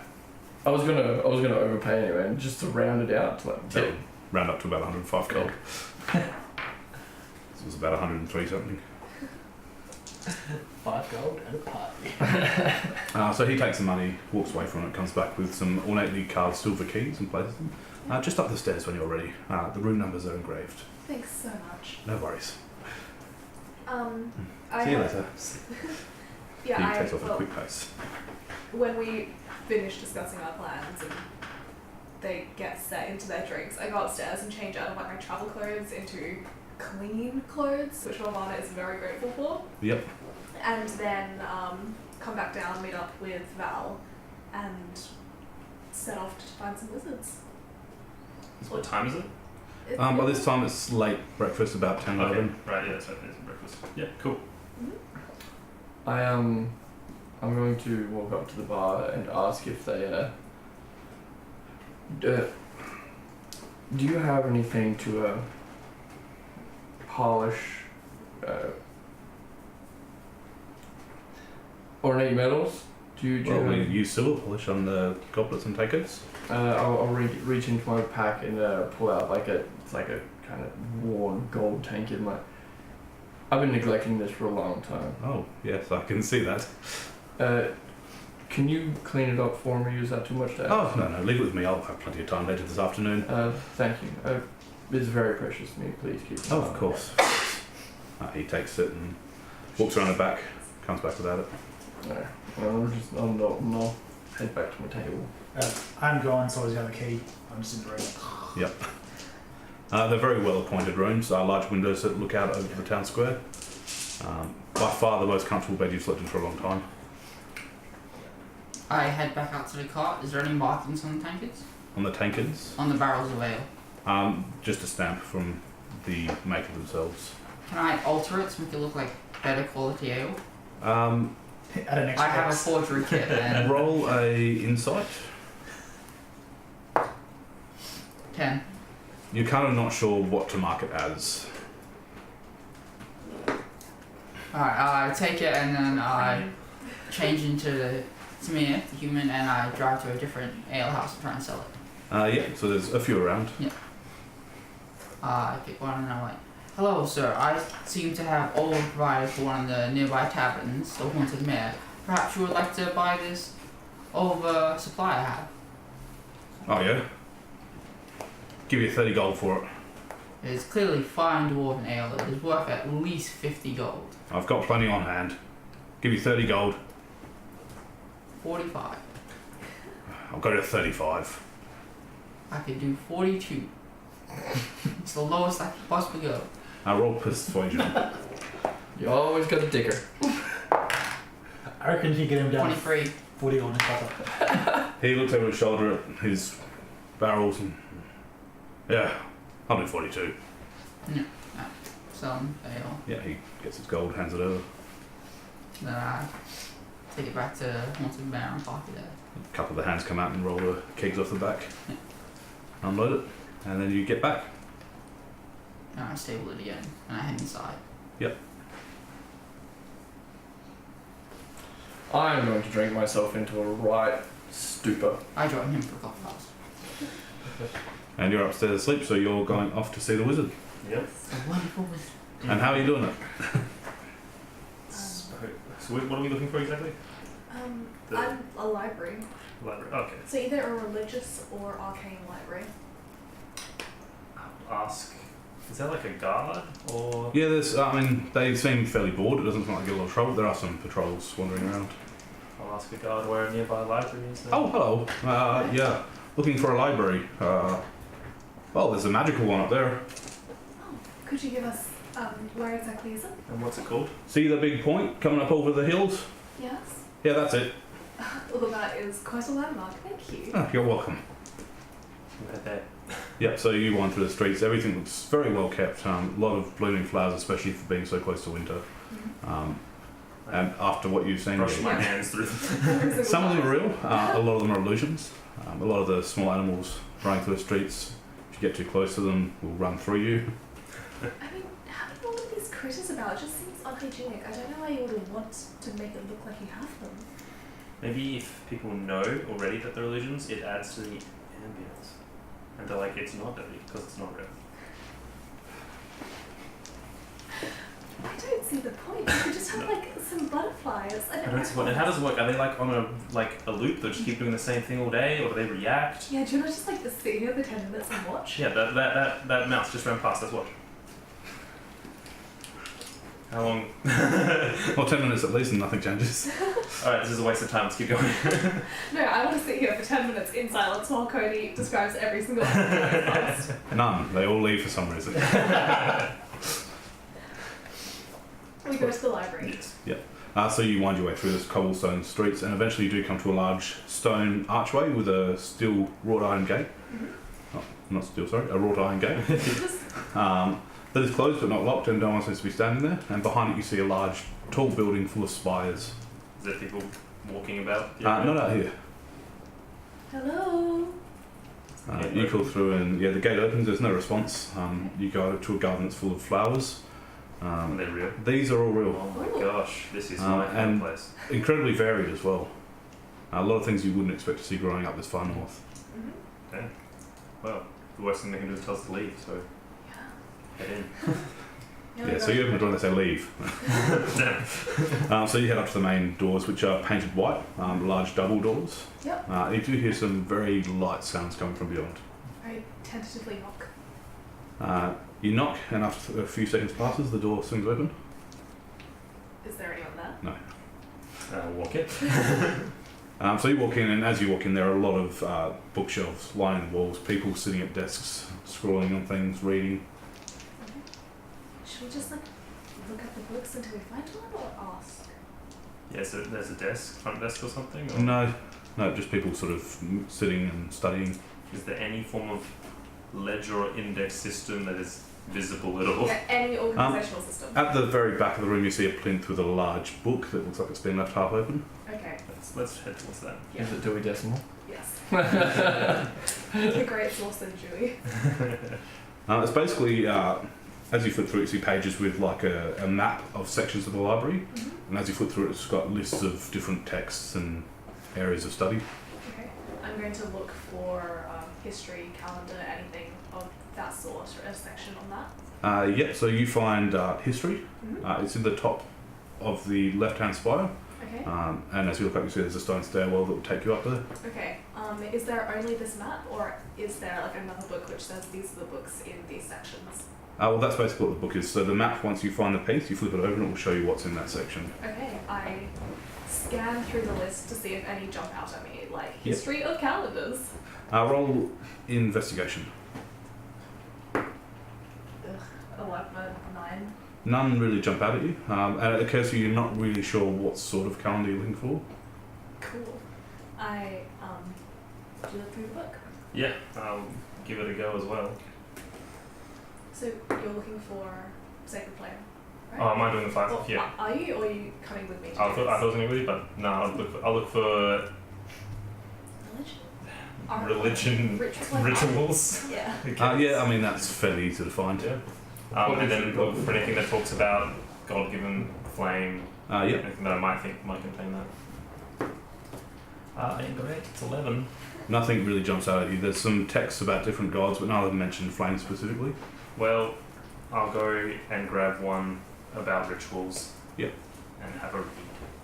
I was gonna overpay anyway, and just to round it out to like So round up to about 105 gold. This was about 103 something. 5 gold and a party. So he takes the money, walks away from it, comes back with some ornately carved silver keys and places them. Just up the stairs when you're ready. The room numbers are engraved. Thanks so much. No worries. I See you have- later. Yeah, He takes off at a well, quick pace. when we finish discussing our plans and they get set into their drinks, I go upstairs and change out of like my travel clothes into clean clothes, which Morvana is very grateful for. Yep. And then come back down, meet up with Val, and set off to find some wizards. What time is it? By this time it's late breakfast, about 10, 11. Okay. Right, yeah, that's right. There's some breakfast. Yeah, cool. I'm going to walk up to the bar and ask if they do you have anything to polish ornate metals? Do you Well, we have, use silver polish on the goblets and takers. I'll reach into my pack and pull out like a kind of worn gold tank in my. I've been neglecting this for a long time. Oh, yes, I can see that. Can you clean it up for me? Is that too much to ask? Oh, no, leave it with me. I'll have plenty of time later this afternoon. Thank you. It's very precious to me. Please keep it. Oh, of course. He takes it and walks around the back, comes back without it. No. I'll head back to my table. I'm gone, so is the other key. I'm just in the room. Yep. They're very well appointed rooms, large windows that look out over the town square. By far the most comfortable bed you've slept in for a long time. I head back out to the cart. Is there any markings on the tankards? On the tankards, On the barrels of ale? just a stamp from the maker themselves. Can I alter it to make it look like better quality ale? At an extra I have a box. forgery kit and Roll a insight. 10. You're kind of not sure what to mark it as. Alright, I take it and then I change into Samir, the human, and I drive to a different ale house and try and sell it. Yeah, so there's a few around. I pick one and I'm like, hello sir, I seem to have all provided for one of the nearby taverns, the Haunted Mare. Perhaps you would like to buy this over supply I have. Oh yeah? Give you 30 gold for it. It is clearly fine dwarven ale. It is worth at least 50 gold. I've got plenty on hand. Give you 30 gold. 45. I'll go to 35. I could do 42. It's the lowest I could possibly go. I roll persuasion. You always got a dicker. I reckon if you get him down 23. 40 on his cover. He looks over his shoulder at his barrels and... Yeah, I'll do 42. Some ale. Yeah, he gets his gold, hands it over. Then I take it back to Haunted Mare and park it there. A couple of the hands come out and roll the kegs off the back. Unload it, and then you get back. And I stable it again. And I head inside. I'm going to drink myself into a right stupor. I join him for a coffee house. And you're upstairs asleep, so you're going off to see the wizard. Yep. A wonderful wizard. And how are you doing it? So what are we looking for exactly? The- I'm a library, Library. Okay. so either a religious or arcane library. I'll ask. Is that like a guard or? Yeah, they seem fairly bored. It doesn't seem like they get a lot of trouble. There are some patrols wandering around. I'll ask a guard where a nearby library is. Then. Oh, hello. Yeah, looking for a library. Well, there's a magical one up there. Could you give us where exactly is it? And what's it called? See the big point coming up over the hills? Yes. Yeah, that's it. Well, that is quite a landmark. Thank you. Oh, you're welcome. Right there. Yep, so you wander through the streets. Everything looks very well kept. A lot of blooming flowers, especially for being so close to winter. And after what you've seen, Brush my yeah, hands through. some of them are real. A lot of them are illusions. A lot of the small animals running through the streets, if you get too close to them, will run through you. I mean, having all of these critters about just seems unhygienic. I don't know why you would want to make it look like you have them. Maybe if people know already that they're illusions, it adds to the ambience. And they're like, it's not dirty because it's not real. I don't see the point. You could just have like some butterflies. I And don't that's know. what. And how does it work? Are they like on a loop? They just keep doing the same thing all day, or do they react? Yeah, do you want to just like sit here for 10 minutes and watch? Yeah, that mouse just ran past. Let's watch. How long? Well, 10 minutes at least and nothing changes. Alright, this is a waste of time. Let's keep going. No, I want to sit here for 10 minutes in silence while Cody describes every single thing that goes past. None. They all leave for some reason. We go to the library. Yes. So you wind your way through this cobblestone streets and eventually you do come to a large stone archway with a steel wrought iron gate. Oh, not steel, sorry, a wrought iron gate. That is closed but not locked and no one seems to be standing there. And behind it you see a large, tall building full of spires. Is there people walking about? Not out here. Hello. You call through and the gate opens, there's no response. You go to a garden that's full of flowers. Are they real? These are all real. Oh my Ooh. gosh, this is my and- favorite place. Incredibly varied as well. A lot of things you wouldn't expect to see growing up this far north. Mm-hmm. Well, the worst thing they can do is tell us to leave, so Yeah. head in. Yeah, so you open the door and they say leave. So you head up to the main doors, which are painted white, large double doors. Yep. You do hear some very light sounds coming from beyond. I tentatively knock. You knock, and after a few seconds passes, the door swings open. Is there anyone there? No. Walk it. So you walk in, and as you walk in, there are a lot of bookshelves lining the walls, people sitting at desks, scrolling on things, reading. Okay. Should we just like look at the books until we find one, or ask? Yeah, so there's a desk, front desk or something? Or No, just people sort of sitting and studying. is there any form of ledger or index system that is visible at all? Yeah, any organizational system. At the very back of the room, you see a plinth with a large book that looks like it's been left half open. Okay. Let's head towards that. Yeah. Is it Dewey Decimal? Yes. The great source of Dewey. It's basically, as you flip through it, you see pages with like a map of sections of the library. Mm-hmm. And as you flip through it, it's got lists of different texts and areas of study. Okay. I'm going to look for history, calendar, anything of that sort, or a section on that. Yep, so you find history. Mm-hmm. It's in the top of the left-hand spire. Okay. And as you look up, you see there's a stone stairwell that will take you up there. Okay. Is there only this map, or is there like another book which says these are the books in these sections? Well, that's basically what the book is. So the map, once you find the piece, you flip it over and it will show you what's in that section. Okay. I scan through the list to see if any jump out at me, like Yep. history of calendars. Roll investigation. 11, 9. None really jump out at you. And it occurs to you you're not really sure what sort of calendar you're looking for. Cool. I do look through the book. Yeah, I'll give it a go as well. So you're looking for Sacred Flame, right? Oh, am I doing the five? Or, Yeah. Are you, or are you coming with me to I do thought I this? was going to be, but no, I'll look for religion rituals. Yeah. Yeah, I mean, that's fairly easy to find. Yeah. And then look for anything that talks about God-given flame. Yeah. Anything that I might think might contain that. Great. It's 11. Nothing really jumps out at you. There's some texts about different gods, but none of them mention flame specifically. Well, I'll go and grab one about rituals. Yep. And have a read.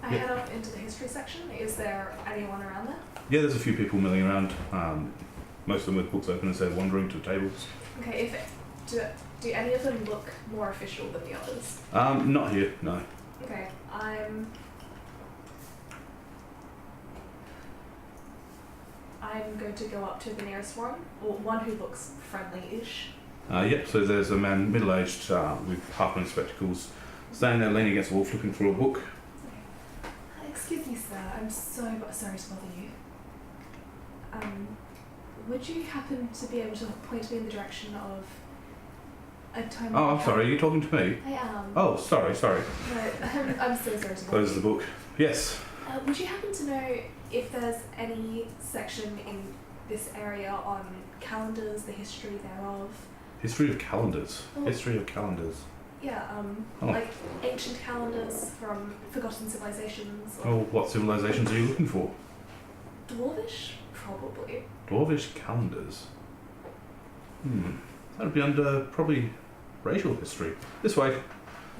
I head up into the history section. Is there anyone around there? Yeah, there's a few people milling around. Most of them with books open as they're wandering to tables. Okay, do any of them look more official than the others? Not here, no. Okay, I'm going to go up to the nearest one, or one who looks friendly-ish. Yep, so there's a man middle-aged with half-moon spectacles standing there leaning against a wall flipping through a book. Excuse me, sir. I'm so sorry to bother you. Would you happen to be able to point me in the direction of a time? Oh, I'm sorry, are you talking to me? I am. Oh, sorry. No, I'm so sorry to bother Closes you. the book. Yes. Would you happen to know if there's any section in this area on calendars, the history thereof? History of calendars. Oh. History of calendars. Yeah, Oh. like ancient calendars from forgotten civilizations. Or Oh, what civilizations are you looking for? Dwarvish, probably. Dwarvish calendars. That would be under probably racial history. This way.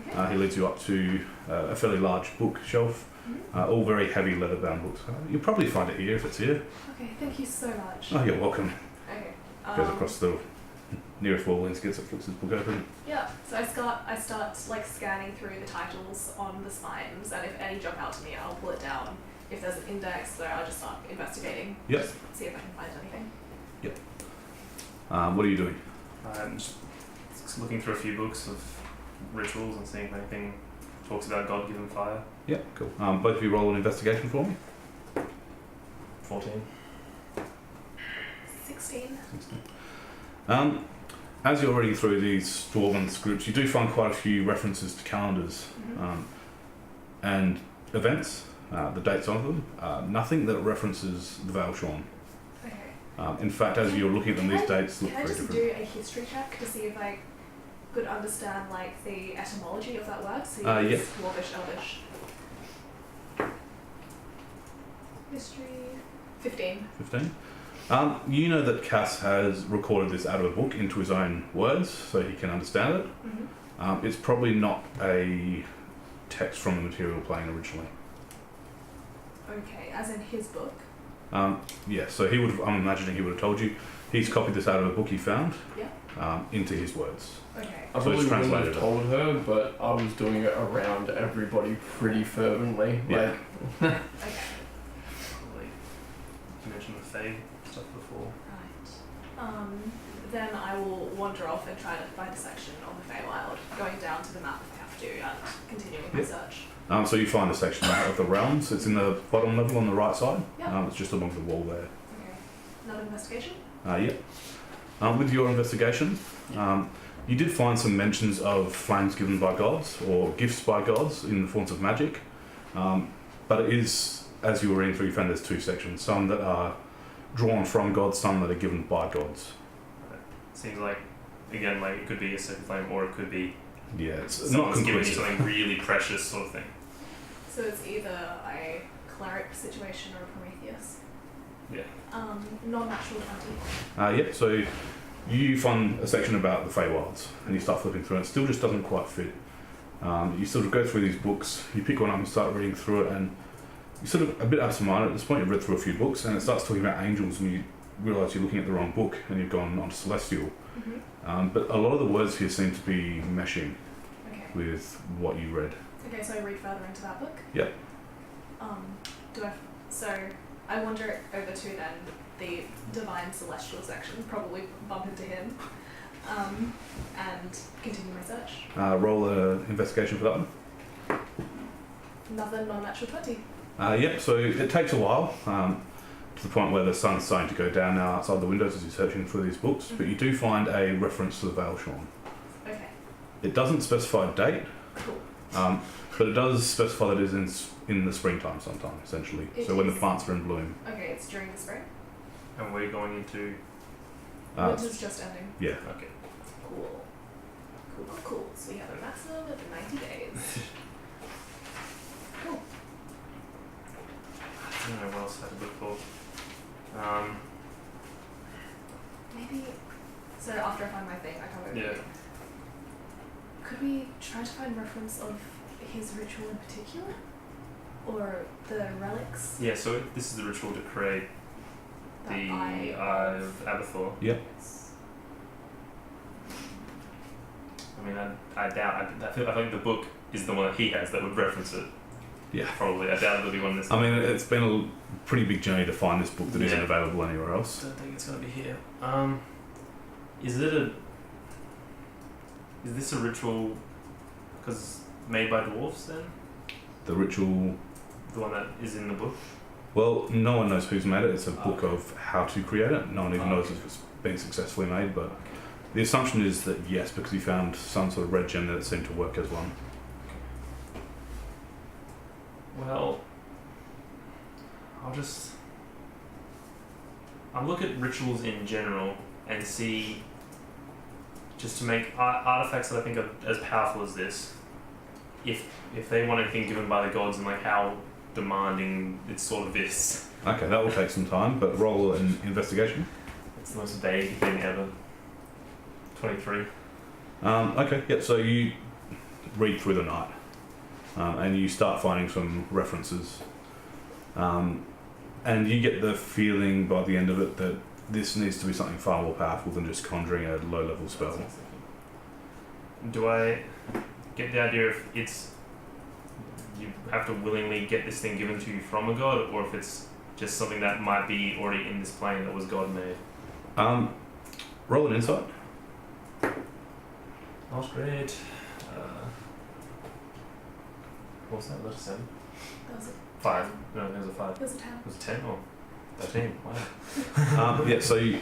Okay. He leads you up to a fairly large bookshelf, all very heavy leather-bound books. You'll probably find it here if it's here. Okay, thank you so much. Oh, you're welcome. Okay. Goes across the nearest wall and gets it, flips his book open. Yeah, so I start like scanning through the titles on the spines, and if any jump out to me, I'll pull it down. If there's an index there, I'll just start investigating. Yep. Just see if I can find anything. What are you doing? I'm just looking through a few books of rituals and seeing if anything talks about God-given fire. Yeah, cool. Both of you roll an investigation for me. 14. 16. As you're reading through these dwarven scripts, you do find quite a few references to calendars and events, the dates of them. Nothing that references the Vale Shorn. Okay. In fact, as you're looking at them, Can these dates look Can I very just different. do a history check to see if I could understand like the etymology of that word? So Yeah. Dwarvish, Elvish. History. 15. 15. You know that Cass has recorded this out of a book into his own words, so he can understand it. Mm-hmm. It's probably not a text from the material plane originally. Okay, as in his book. Yeah, so I'm imagining he would have told you. He's copied this out of a book he found Yeah. into his words. Okay. I So it's probably wouldn't translated. have told her, but I was doing it around everybody pretty fervently. Yeah. Okay. Like, you mentioned the Fae stuff before. Right. Then I will wander off and try to find a section on the Feywild, going down to the map if I have to, and continuing my Yep. search. So you find a section of the realms. It's in the bottom level on the right side. Yeah. It's just along the wall there. Okay. Another investigation? With your investigation, you did find some mentions of flames given by gods or gifts by gods in the forms of magic. But it is, as you were reading through, you found there's two sections. Some that are drawn from gods, some that are given by gods. Seems like, again, like it could be a sacred flame, or it could be Yeah, it's not someone's giving you conclusive. something really precious, sort of thing. So it's either a cleric situation or a Prometheus. Yeah. Non-natural 20. So you find a section about the Feywilds and you start flipping through it. It still just doesn't quite fit. You sort of go through these books, you pick one up and start reading through it, and you're sort of a bit absent-minded at this point. You've read through a few books and it starts talking about angels and you realise you're looking at the wrong book and you've gone on to Celestial. Mm-hmm. But a lot of the words here seem to be meshing Okay. with what you read. Okay, so I read further into that book. Yep. So I wander over to then the divine celestial section, probably bump into him, and continue my search. Roll an investigation for that one. Another non-natural 20. So it takes a while, to the point where the sun's starting to go down now outside the windows as you're searching through these books, but you do find a reference to the Veil Shorn. Okay, It doesn't specify a date, cool. but it does specify that it is in the springtime sometime, essentially. It So when the is. plants are in bloom. Okay, it's during the spring. And we're going into. Winter's just ending. Yeah. Okay. Cool. Cool. So we have a maximum of 90 days. Cool. I don't know what else I had to look for. Maybe. So after I find my thing, I come over. Yeah. Here. Could we try to find reference of his ritual in particular, or the relics Yeah, so this is the ritual to create that the I Eye of Abbathor. Yep. I mean, I doubt. I think the book is the one that he has that would reference it. Yeah. Probably. I doubt it'll be one this. I mean, it's been a pretty big journey to find this book that Yeah. isn't available anywhere else. I don't think it's gonna be here. Is it a? Is this a ritual? Because made by dwarves then? The ritual. The one that is in the book. Well, no one knows who's made it. It's a book Okay. of how to create it. No one even knows if it's been successfully made, but the assumption is that yes, because he found some sort of red gem that seemed to work as one. Well, I'll look at rituals in general and see, just to make artifacts that I think are as powerful as this, if they want anything given by the gods and like how demanding it sort of is. Okay, that will take some time, but roll an investigation. It's the most vague thing ever. 23. Okay, yep, so you read through the night and you start finding some references. And you get the feeling by the end of it that this needs to be something far more powerful than just conjuring a low-level spell. Do I get the idea if it's you have to willingly get this thing given to you from a god, or if it's just something that might be already in this plane that was God made? Roll an insight. Not great. What was that? Was that a 7? That was a 5. No, it was a 5. It was a 10. It was a 10 or 13. Wow. Yeah, so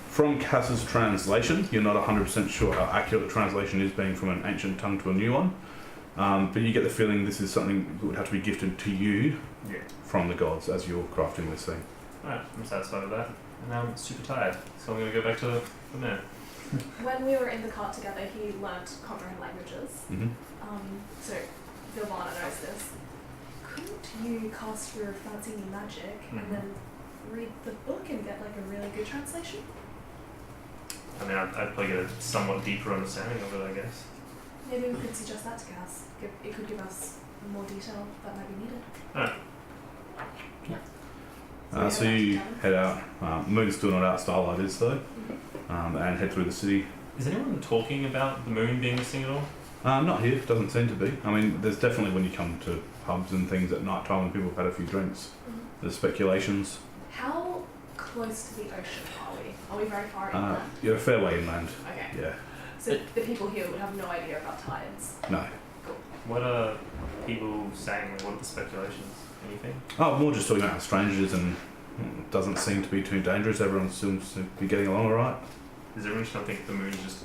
from Cass's translation, you're not 100% sure how accurate the translation is, being from an ancient tongue to a new one. But you get the feeling this is something that would have to be gifted to you Yeah. from the gods as you're crafting this thing. Alright, I'm satisfied with that. And now I'm super tired, so I'm going to go back to the man. When we were in the cart together, he learnt comprehend languages. Mm-hmm. So Vilvana knows this. Couldn't you cast your fancy new magic Mhm. and then read the book and get like a really good translation? I mean, I'd probably get a somewhat deeper understanding of it, I guess. Maybe we could suggest that to Cass. It could give us more detail that might be needed. So you head out. Moon's still not out, starlight is though, and head through the city. Is anyone talking about the moon being missing at all? Not here, doesn't seem to be. I mean, there's definitely when you come to pubs and things at night time when people have had a few drinks, there's speculations. How close to the ocean are we? Are we very far inland? You're a fair way inland. Okay. Yeah. So the people here would have no idea about tides. No. What are people saying? Like, what are the speculations? Anything? Oh, more just talking about how strange it is and it doesn't seem to be too dangerous. Everyone seems to be getting along alright. Is everyone just not think the moon just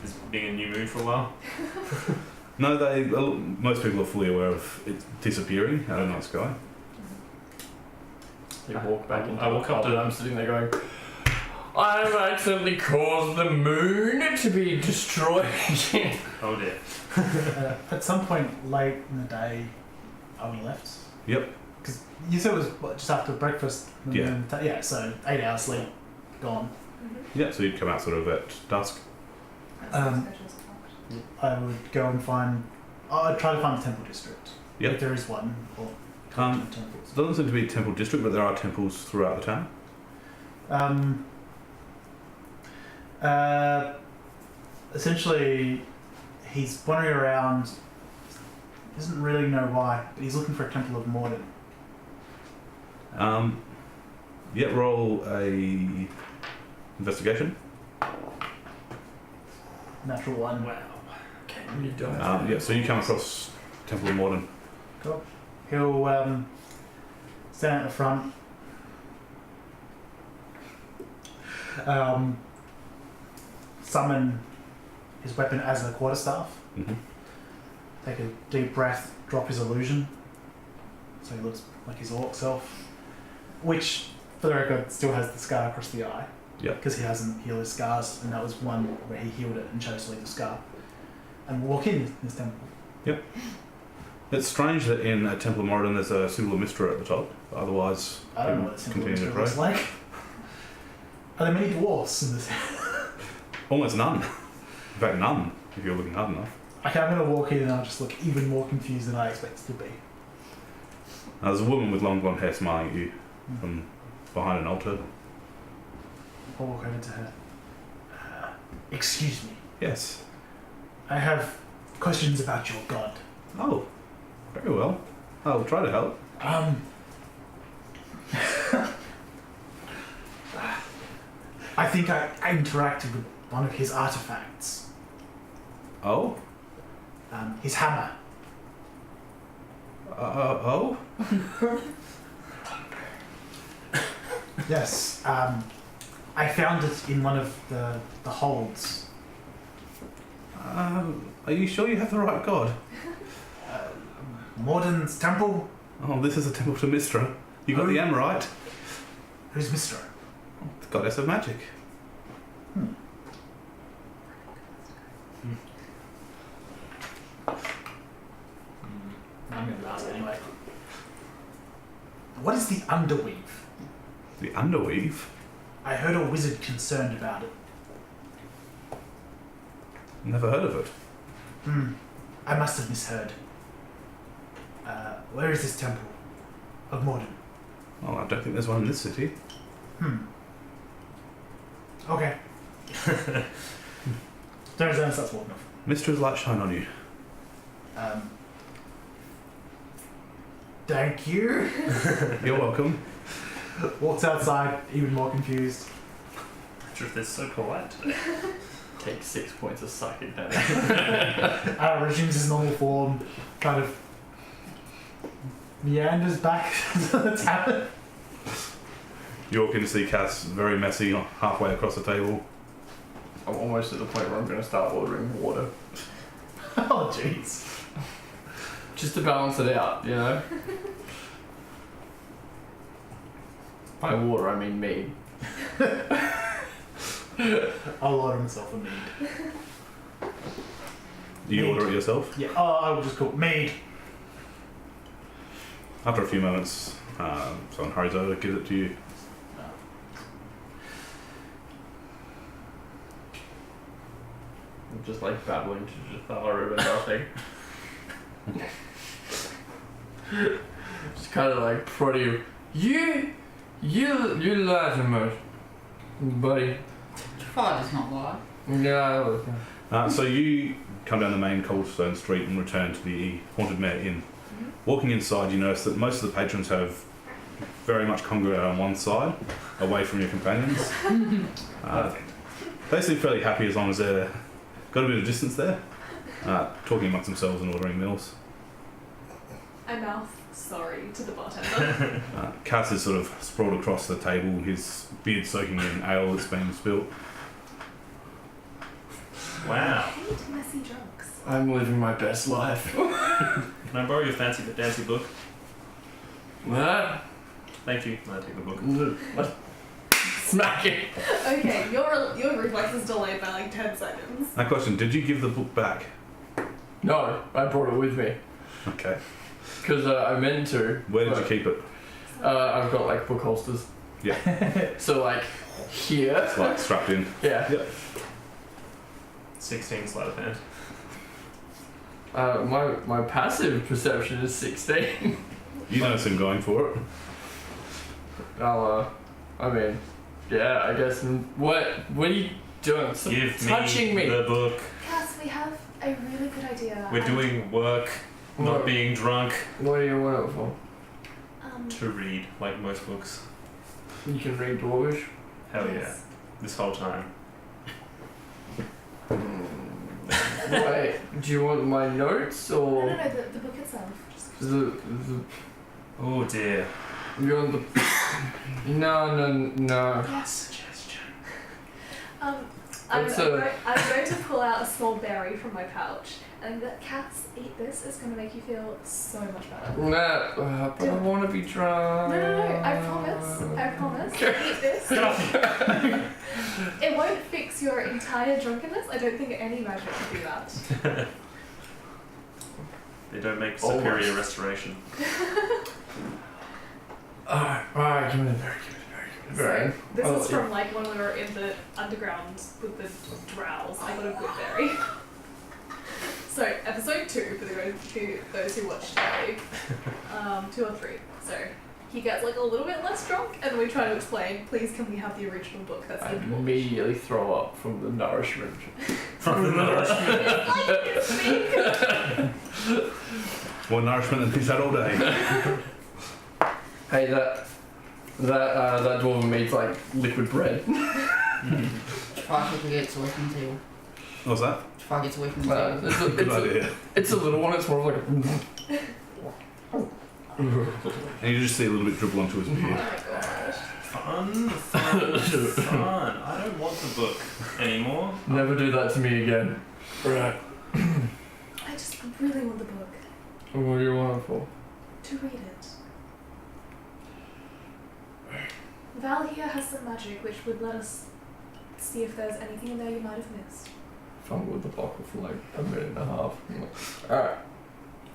is being a new moon for a while? No, most people are fully aware of it disappearing out of the night sky. You walk back into I walk up to and I'm sitting there going, I've accidentally caused the moon to be destroyed. Oh dear. At some point late in the day, are we left? Yep. Because you said it was what, just after breakfast. Yeah. Yeah, so 8 hours sleep, gone. Yeah, so you'd come out sort of at dusk. I would go and find. I'd try to find the temple district. Yep. If there is one, or temples. It doesn't seem to be a temple district, but there are temples throughout the town. Essentially, he's wandering around. Doesn't really know why, but he's looking for a temple of Mudran. Yeah, roll a investigation. Natural one. Wow. You don't. Yeah, so you come across Temple of Mudran. Cool. He'll stand at the front. Summon his weapon as a quarterstaff. Mm-hmm. Take a deep breath, drop his illusion, so he looks like his orc self. Which, for the record, still has the scar across the eye. Yeah. Because he hasn't healed his scars, and that was one where he healed it and chose to leave the scar. And walk in this temple. Yep. It's strange that in a Temple of Mudran there's a symbol of Mystra at the top. Otherwise, I don't know people what the symbol continue to looks pray. like. Are there many dwarfs in this? Almost none. In fact, none, if you're looking hard enough. Okay, I'm going to walk in and I'll just look even more confused than I expected to be. There's a woman with long blonde hair smiling at you from behind an altar. I'll walk over to her. Excuse me. Yes. I have questions about your god. Oh, very well. I'll try to help. I think I interacted with one of his artifacts. Oh? His hammer. Oh? Yes. I found it in one of the holds. Are you sure you have the right god? Mordin's temple. Oh, this is a temple to Mystra. You got the M right. Who's Mr.? The goddess of magic. I'm going to ask anyway. What is the underweave? The underweave? I heard a wizard concerned about it. Never heard of it. I must have misheard. Where is this temple of Mordin? Oh, I don't think there's one in this city. Okay. Turns around and starts walking off. Mystra's light shine on you. Thank you. You're welcome. Walks outside, even more confused. Truth is so polite today. Take 6 points of psychic damage. Resumes his normal form, kind of meanders back to the tavern. You walk in to see Cass, very messy, halfway across the table. I'm almost at the point where I'm going to start ordering water. Oh, jeez. Just to balance it out, you know? By water, I mean mead. I'll order myself a mead. Do you Mead. order it yourself? Yeah, I will just call mead. After a few moments, someone hurries over, gives it to you. I'm just like babbling to Jatharu and nothing. Just kind of like prodding him. You lie too much, buddy. Try does not lie. Yeah. So you come down the main cobblestone street and return to the Haunted Mare Inn. Walking inside, you notice that most of the patrons have very much congregated on one side, away from your companions. They seem fairly happy as long as they've got a bit of distance there, talking amongst themselves and ordering meals. I mouth sorry to the bartender. Cass is sort of sprawled across the table, his beard soaking in ale that's been spilt. Wow. I hate messy drunks. I'm living my best life. Can I borrow your fancy dancy book? What? Thank you. I take the book. Smack it. Okay, your reflex is delayed by like 10 seconds. That question, did you give the book back? No, I brought it with me. Okay. Because I meant to. Where did you but, keep it? I've got like book holsters. Yeah. So like here. It's like strapped in. Yeah. Yep. 16 sleight of hand. My passive perception is 16. You notice him going for it. I mean, yeah, I guess. What are you doing? Stop Give touching me. the book. Cass, we have a really good idea. We're doing work, not What? being drunk. What do you want it for? To read, like most books. You can read Dwarvish. Hell yes. yeah. This whole time. Wait, do you want my notes No, or the book itself. Just the Oh dear. you want the? No. yes. Suggestion. I'm What's going to pull out a small berry from my pouch, and the cats eat this. It's going to make you feel so much better. Nah, but I want to be drunk. No, I promise. Eat this. It won't fix your entire drunkenness. I don't think any magic can do that. They don't make superior restoration. Alright, give me the berry. So this Oh, is from like when we were in the underground with the drows. I got a good berry. So episode 2 for those who watched today, 2 or 3. So he gets like a little bit less drunk, and we try to explain. Please, can we have the original book that's I in the immediately throw up from the nourishment. From the nourishment. More nourishment than he's had all day. Hey, that dwarven meat's like liquid bread. Try to get away from the table. What's that? Try to get away from the table. Good idea. It's a little one. It's more of like And you just see a little bit dribble onto his Oh beard. my gosh. Fun. I don't want the book anymore. never do that to me again. Right. I just really want the book. What do you want it for? To read it. Val here has some magic which would let us see if there's anything in there you might have missed. Fumbled with the bottle for like a minute and a half.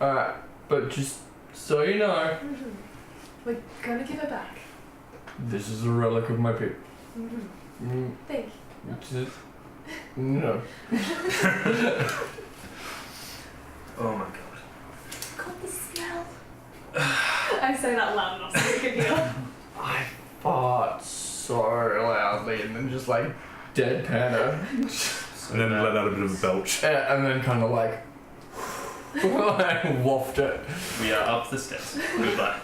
Alright. But just so you know, Mm-hmm. We're gonna give it back. this is a relic of my people. Mm-hmm. Thank you. It's it. No. Oh my god. God, the smell. I say that loud enough so you can hear. I fought so loudly and then just like deadpan her. And then let out a bit of a belch. And then kind of like waft it. We are up the steps. Goodbye.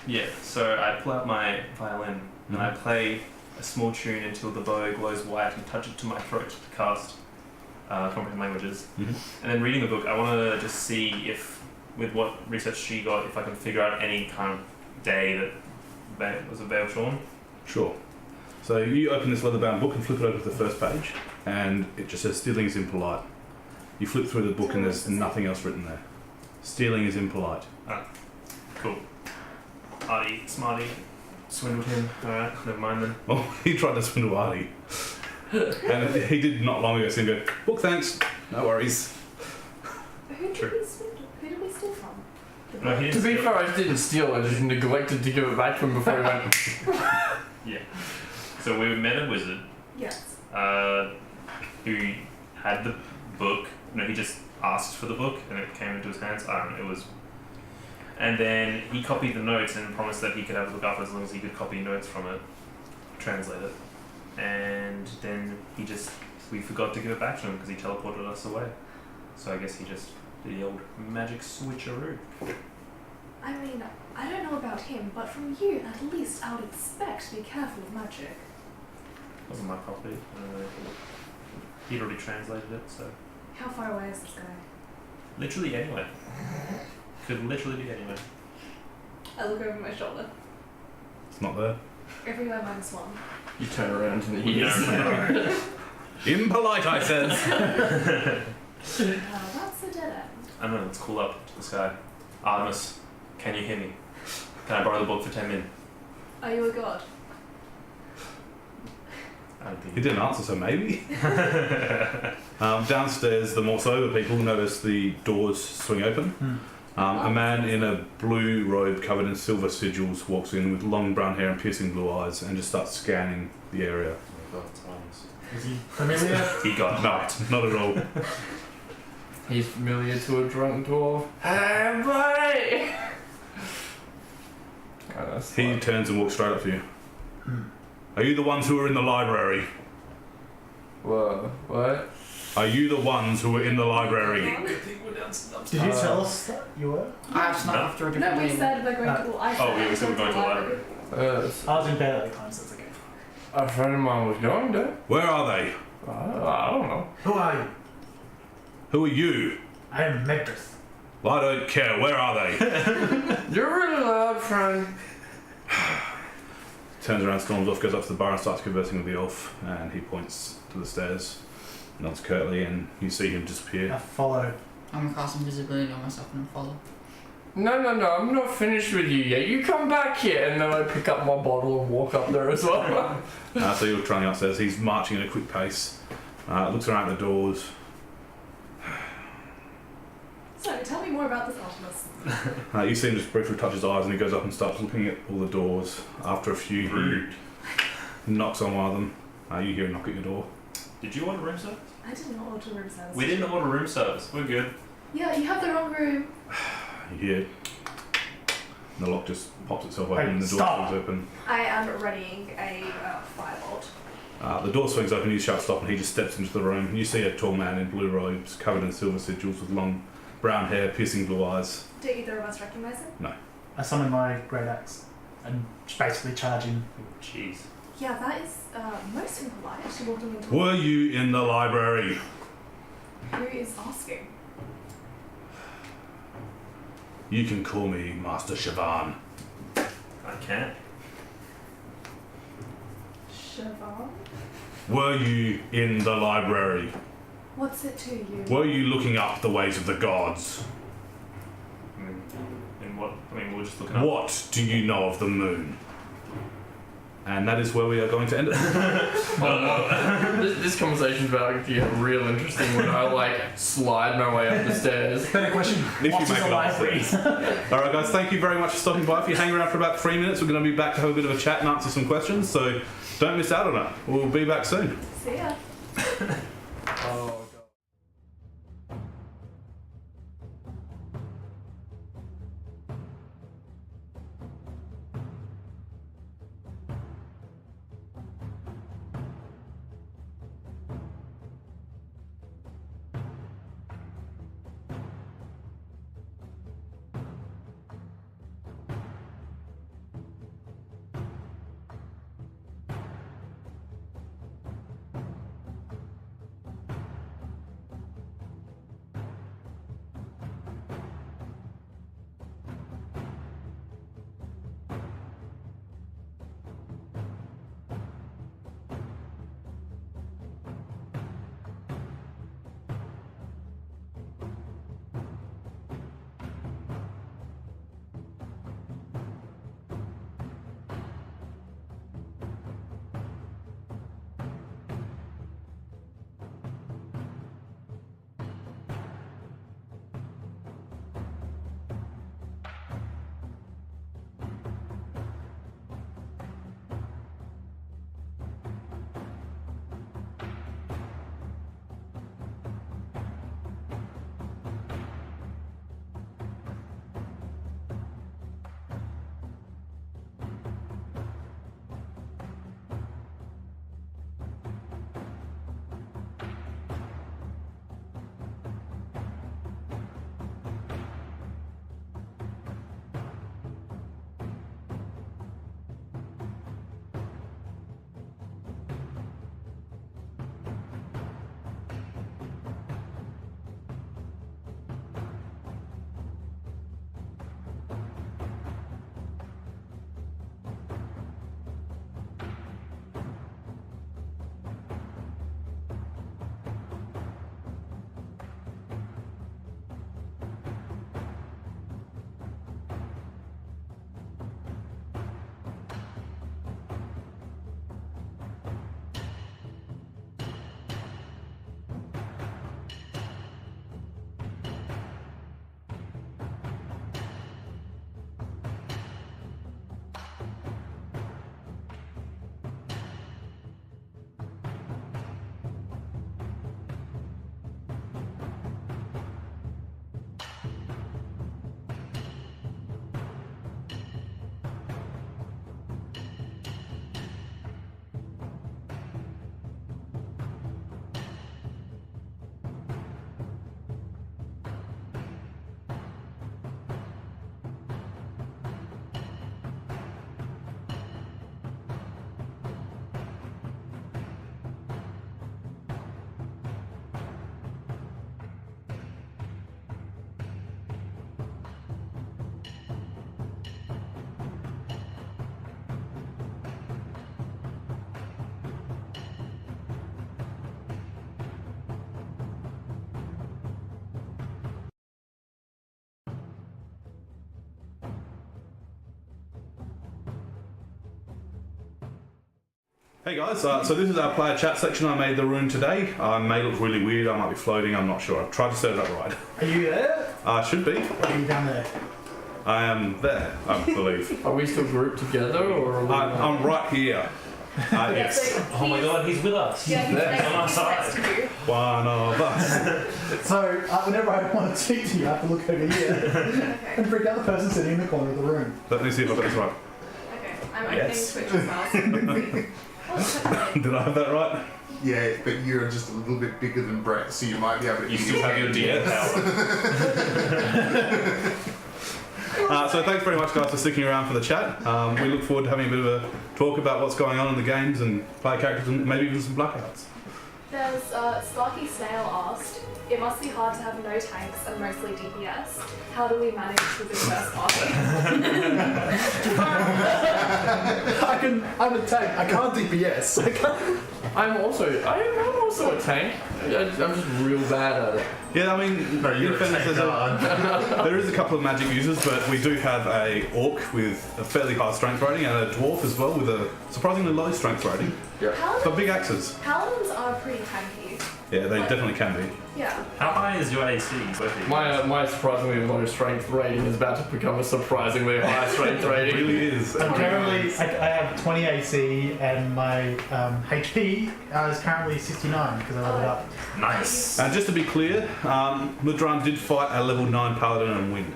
Yeah, so I pull out my violin and I play a small tune until the bow glows white and touch it to my throat to cast comprehend languages. Mm-hmm. And then reading the book, I want to just see if, with what research she got, if I can figure out any kind of day that was a Bale Shawn. Sure. So you open this leather-bound book and flip it over to the first page, and it just says stealing is impolite. You flip through the book and there's nothing else written there. Stealing is impolite. Cool. Artie, smarty, swindled him. Alright, never mind then. Well, he tried to swindle Artie. And he did not long ago see him go, book thanks, no worries. Who did True. we swindle? Who did we steal from? The No, he book? didn't To be steal. fair, I just didn't steal. I just neglected to give it back to him before he went. Yeah. So we met a wizard Yes. who had the book. No, he just asked for the book and it came into his hands. I don't know, it was... And then he copied the notes and promised that he could have a look after as long as he could copy notes from it, translate it. And then we forgot to give it back to him because he teleported us away. So I guess he just did the old magic switcheroo. I mean, I don't know about him, but from you, at least I would expect to be careful with magic. Wasn't my property. He'd already translated it, so How far away is this guy? literally anywhere. Could literally be anywhere. I look over my shoulder. It's not there. Everywhere -1. You turn around and he is. Impolite, I says. That's a dead end. I don't know, let's call up to the sky. Artemis, can you hear me? Can I borrow the book for 10 min? Are you a god? I don't think He didn't answer, so maybe. Downstairs, the more sober people notice the doors swing open. A man in a blue robe covered in silver sigils walks in with long brown hair and piercing blue eyes and just starts scanning the area. Oh my god, it's Artemis. Is he familiar? He got No, not at all. He's familiar to a drunk dwarf. Hey, buddy! Oh, that's He fun. turns and walks straight up to you. Are you the ones who were in the library? Whoa, what? Are you the ones who were in the library? Did you tell us that you were? I've snuck No. after a No, different we lady. said we're going to the library. Oh, yeah, we said we're going to the library. I was in bed at the time, so it's okay. A friend of mine was going to. Where are they? I don't know. Who are you? Who are you? I am Megdris. Well, I don't care. Where are they? You're really loud, friend. Turns around, storms off, goes up to the bar and starts conversing with the elf. And he points to the stairs, nods curtly, and you see him I disappear. follow. I'm gonna cast invisibility on myself and follow. No, I'm not finished with you yet. You come back here, and then I pick up my bottle and walk up there as well. So you're trailing upstairs. He's marching at a quick pace. Looks around the doors. So, tell me more about this Artemis. You see him just briefly touch his eyes, and he goes up and starts looking at all the doors. After a few, he knocks on one of them. You hear a knock at your door. Did you order room service? I didn't order room service. We didn't order room service. We're good. Yeah, you have the wrong room. You hear, and the lock just pops itself open, Hey, and the door stop. swings open. I am readying a firebolt. The door swings open, you shout stop, and he just steps into the room. You see a tall man in blue robes, covered in silver sigils, with long brown hair, piercing blue eyes. Do either of us recognize him? I summon my great axe and basically charge him. Jeez. Yeah, that is most impolite to walk him into. Were you in the library? Who is asking? You can call me Master Siobhan. I can't. Siobhan? Were you in the library? What's it to you? Were you looking up the ways of the gods? In what? I mean, we're just looking up. What do you know of the moon? And that is where we are going to end it. This conversation's about to get real interesting when I slide my way up the stairs. Better question. If What you is make a it up library? the Alright guys, thank you very much for stopping by. If you hang around for about 3 minutes, we're going to be back to have a bit of a chat and answer some questions, so don't miss out on it. We'll be back soon. See ya. Oh. Hey guys, so this is our player chat section. I made the rune today. I may look really weird, I might be floating, I'm not sure. I've tried to set it up right. Are you there? I should be. Are you down there? I am there, I believe. Are we still grouped together, or are we I'm right here. Yes. Oh my god, he's with us. Yeah, he's there. next, On our he's side. next to you. One of us. So, whenever I want to speak to you, I have to look over here Okay. and bring out the person sitting in the corner of the room. Let me see if I got this right. Okay. I'm Yes. opening Twitch as well. So we can see. Oh, checkmate. Did I have that right? Yeah, but you're just a little bit bigger than Brett, so you might be able to. You still have your DM power. So thanks very much guys for sticking around for the chat. We look forward to having a bit of a talk about what's going on in the games and player characters and maybe even some blackouts. There's Sparky Snail asked, it must be hard to have no tanks and mostly DPS. How do we manage with this first party? I'm a tank. I can't DPS. I can't. I'm also a tank. I'm just real bad at it. Yeah, I mean, No, you're in fairness, a tank there is a couple of magic users, but we do have a orc with a fairly high strength rating and a dwarf as well with a surprisingly low strength rating. But big axes. Paladins are pretty tanky. Yeah, they definitely can be. Yeah. How high is your AC? Sophie? My surprisingly low strength rating is about to become a surprisingly high strength It rating. really is. I'm currently, I have 20 AC and my HP is currently 69 because I leveled up. Nice. And just to be clear, Mudran did fight a level 9 paladin and win.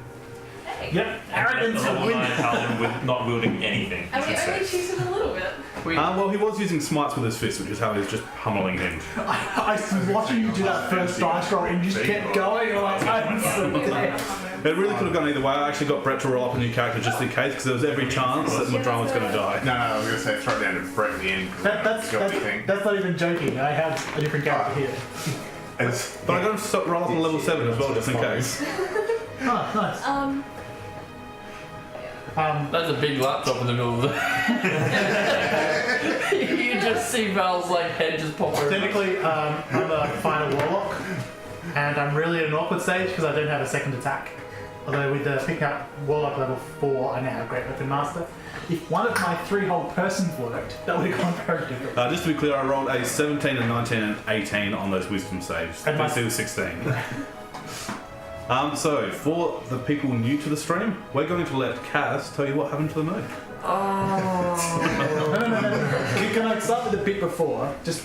Hey. Yep, And arrogance a and level win. 9 paladin with not wielding anything. And you we should only say. cheated a little bit. Well, he was using smites with his fist, which is how he was just pummeling him. I was watching you do that first dice roll and you just kept going. I'm like, I'm so dead. It really could have gone either way. I actually got Brett to roll up a new character just in case, because there was every chance that Mudran was going to die. No, I was going to say throw it down to Brett at the end. That's not even joking. I have a different character here. But I got him to roll up on level 7 as well, just in case. Oh, nice. That's a big laptop in the middle of the. You just see Val's like head just pop over. Technically, I'm a final warlock, and I'm really at an awkward stage because I don't have a second attack. Although with the pick up warlock level 4, I now have great weapon master. If one of my 3-hole persons worked, that would have gone very different. Just to be clear, I rolled a 17, a 19, and 18 on those wisdom saves. And my- DC was 16. So, for the people new to the stream, we're going to let Kaz tell you what happened to the moon. No. Can I start with the bit before? Just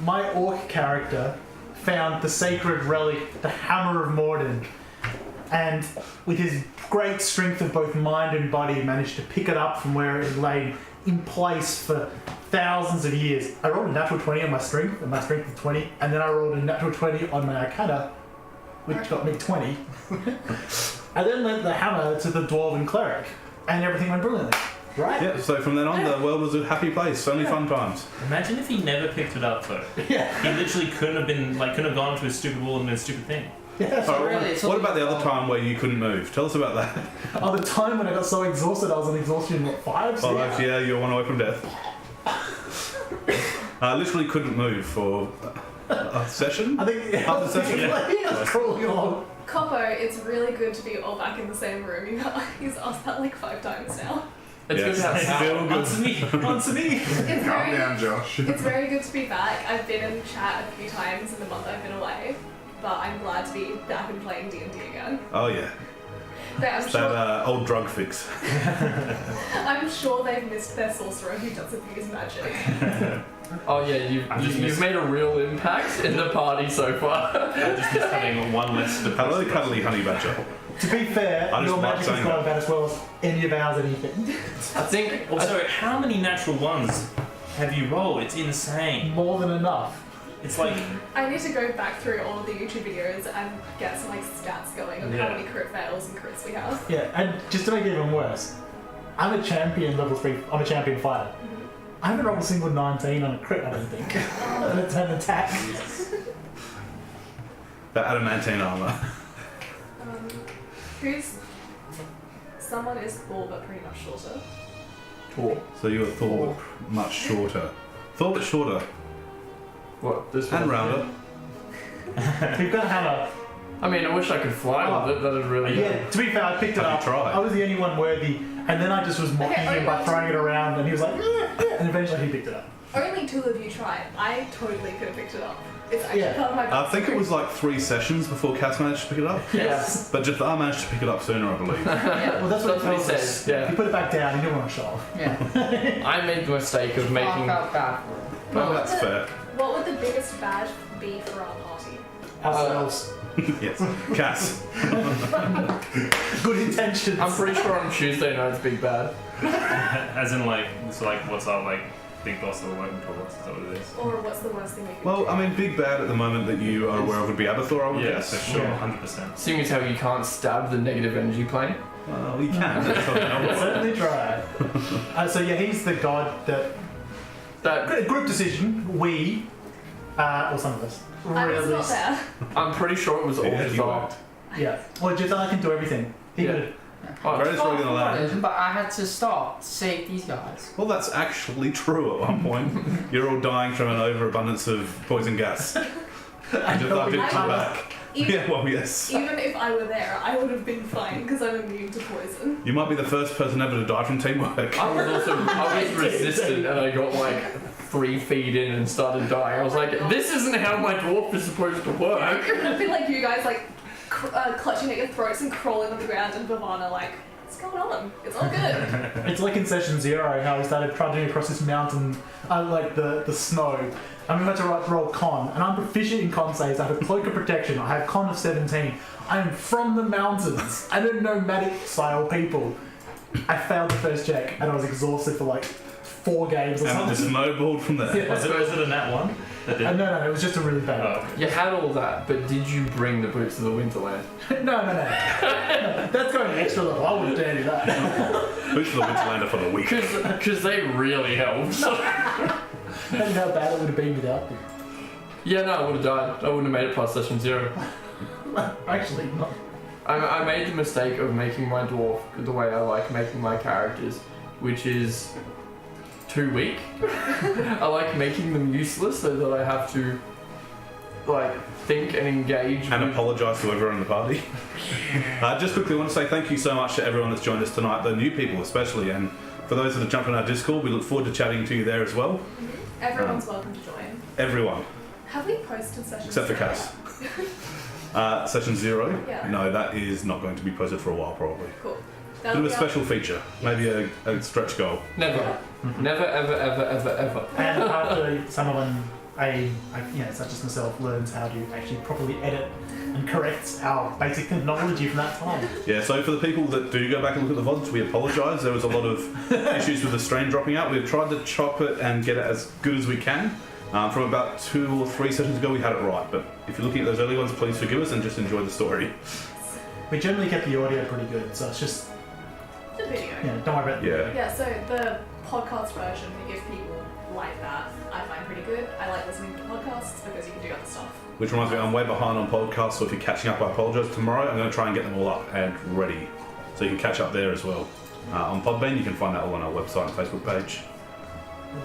my orc character found the sacred relic, the Hammer of Morden, and with his great strength of both mind and body, managed to pick it up from where it had lain in place for thousands of years. I rolled a natural 20 on my strength, and my strength was 20, and then I rolled a natural 20 on my Arcana, which got me 20. I then lent the hammer to the dwarven cleric, and everything went brilliantly. Right? Yeah, so from then on, the world was a happy place, only fun times. Imagine if he never picked it up though. Yeah. He literally couldn't have gone to a stupid wall and done a stupid thing. Yeah. So really, it's What all about the other about- time where you couldn't move? Tell us about that. Oh, the time when I got so exhausted, I was on exhaustion, what, 5? Oh, yeah, you're one away from death. Literally couldn't move for a session? I think Half a session? he was crawling along. Coppo, it's really good to be all back in the same room. He's asked that like 5 times now. It's good to have power. Answer me. Answer me. It's Calm very, down, Josh. it's very good to be back. I've been in chat a few times in the month I've been away, but I'm glad to be back and playing D&D again. Oh, yeah. But That old drug fix. I'm sure they've missed their sorcerer who doesn't use magic. Oh yeah, you've made a real impact in the party so far. I just missed having one less to Hello, cuddly honey badger. To be fair, I just your like magic has saying gone that. about as well as any of ours anything. I think. Also, how many natural ones have you rolled? It's insane. More than enough. It's like I need to go back through all of the YouTube videos and get some like stats going on how Yeah. many crit fails and crits we have. Yeah, and just to make it even worse, I'm a champion level 3, I'm a champion fighter. I haven't rolled a single 19 on a crit, I don't think. And it's an attack. The adamantine armor. Someone is tall but pretty much shorter. Tall. So you're Thor, but much shorter. Thor, but shorter. What? This And one? rounder. We've got a hammer. I mean, I wish I could fly with it. That'd really. Yeah, to be fair, I picked it Have you up. tried? I was the only one worthy, And then I just was mocking Okay, him by okay. throwing it around, and he was like, and eventually he picked it up. Only 2 of you tried. I totally could have picked it up. It's actually Yeah. part of my I think it was like 3 sessions before Cass managed to pick it up. Yes. But Jafar managed to pick it up sooner, I believe. Yeah. Well, that's what That's he what he tells us. says, yeah. He put it back down. He didn't want to show off. Yeah. I made the mistake of I making. felt bad for it. Well, that's fair. What would the biggest badge be for our party? Ourselves. Yes. Cass. Good intentions. I'm pretty sure on Tuesday night's Big Bad. As in, like, it's like, what's our, like, big boss that we're working towards? Is that what it is? Or what's the worst thing we could Well, do? I mean, big bad at the moment that you are aware of would be Abbathor, I would Yeah, guess. for sure, Yeah. 100%. Seeing as how you can't stab the negative energy plane. Well, you can. That's not I'll an certainly try. So yeah, he's the god that That group decision. We, or some of us, I was really. not there. I'm pretty sure it was all Yeah, you Jafar. Yeah. Well, Jedi can do everything. He Yeah. could. Oh, Greatest rogue in the land. But I had to stop to save these guys. Well, that's actually true at one point. You're all dying from an overabundance of poison gas. I did I come was- back. Even, Yeah, well, yes. even if I were there, I would have been fine because I'm immune to poison. You might be the first person ever to die from teamwork. I was resistant and I got like 3 feet in and started dying. I was like, this isn't how my dwarf is supposed to work. I feel like you guys like clutching at your throats and crawling on the ground, and Bhavana like, what's going on? It's all good. It's like in session 0 how we started trudging across this mountain, like the snow, and we had to roll con. And I'm proficient in con saves. I have a cloak of protection. I have con of 17. I am from the mountains. I don't know nomadic style people. I failed the first check, and I was exhausted for like 4 games or And it something. just snowballed from there. Yeah. Was it a nat one? That did? No, it was just a really bad. Oh, okay. You had all that, but did you bring the boots of the Winterland? No. That's going extra level. I wouldn't dare do that. Boots of the Winterlander for the week. Because they really helped. Imagine how bad it would have been without them. Yeah, no, I would have died. I wouldn't have made it past session 0. Actually, not. I made the mistake of making my dwarf the way I like making my characters, which is too weak. I like making them useless so that I have to like think and engage And with... apologise to everyone in the party. Just quickly, I want to say thank you so much to everyone that's joined us tonight, the new people especially, and for those that have jumped on our Discord, we look forward to chatting to you there as well. Everyone's welcome to join. Everyone, Have we posted sessions? except for Cass. Session 0? Yeah. No, that is not going to be posted for a while, probably. Cool. Bit That'll of a be special feature, maybe a stretch goal. Never. Never, ever, ever, ever, ever. And after someone, such as myself, learns how to actually properly edit and correct our basic technology from that time. Yeah, so for the people that do go back and look at the VODs, we apologise. There was a lot of issues with the stream dropping out. We've tried to chop it and get it as good as we can. From about 2 or 3 sessions ago, we had it right. But if you're looking at those early ones, please forgive us and just enjoy the story. We generally kept the audio pretty good, so it's just, the video. don't worry about the Yeah. Yeah, so the podcast version, if people like that, I find pretty good. I like listening to podcasts because you can do other stuff. Which reminds me, I'm way behind on podcasts, so if you're catching up, I apologise. Tomorrow, I'm going to try and get them all up and ready, so you can catch up there as well. On Podbean, you can find that all on our website and Facebook page.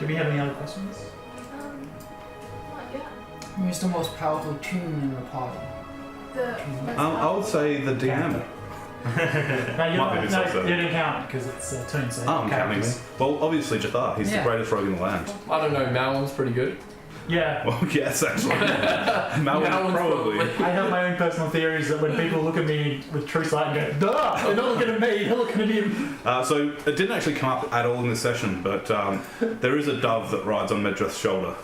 Do we have any other questions? Not yet. Who's the most powerful tune in the party? I would say the DM. No, Might be no, so. you didn't count because it's a tune, so I'm counting me. characters. Well, obviously Jafar. He's Yeah. the greatest rogue in the land. I don't know, Malon's pretty good. Yeah. Well, yes, actually. Malwin Malon's probably. I have my own personal theories that when people look at me with true sight and go, duh, they're not looking at me, they're looking at him. So it didn't actually come up at all in this session, but there is a dove that rides on Medrath's shoulder,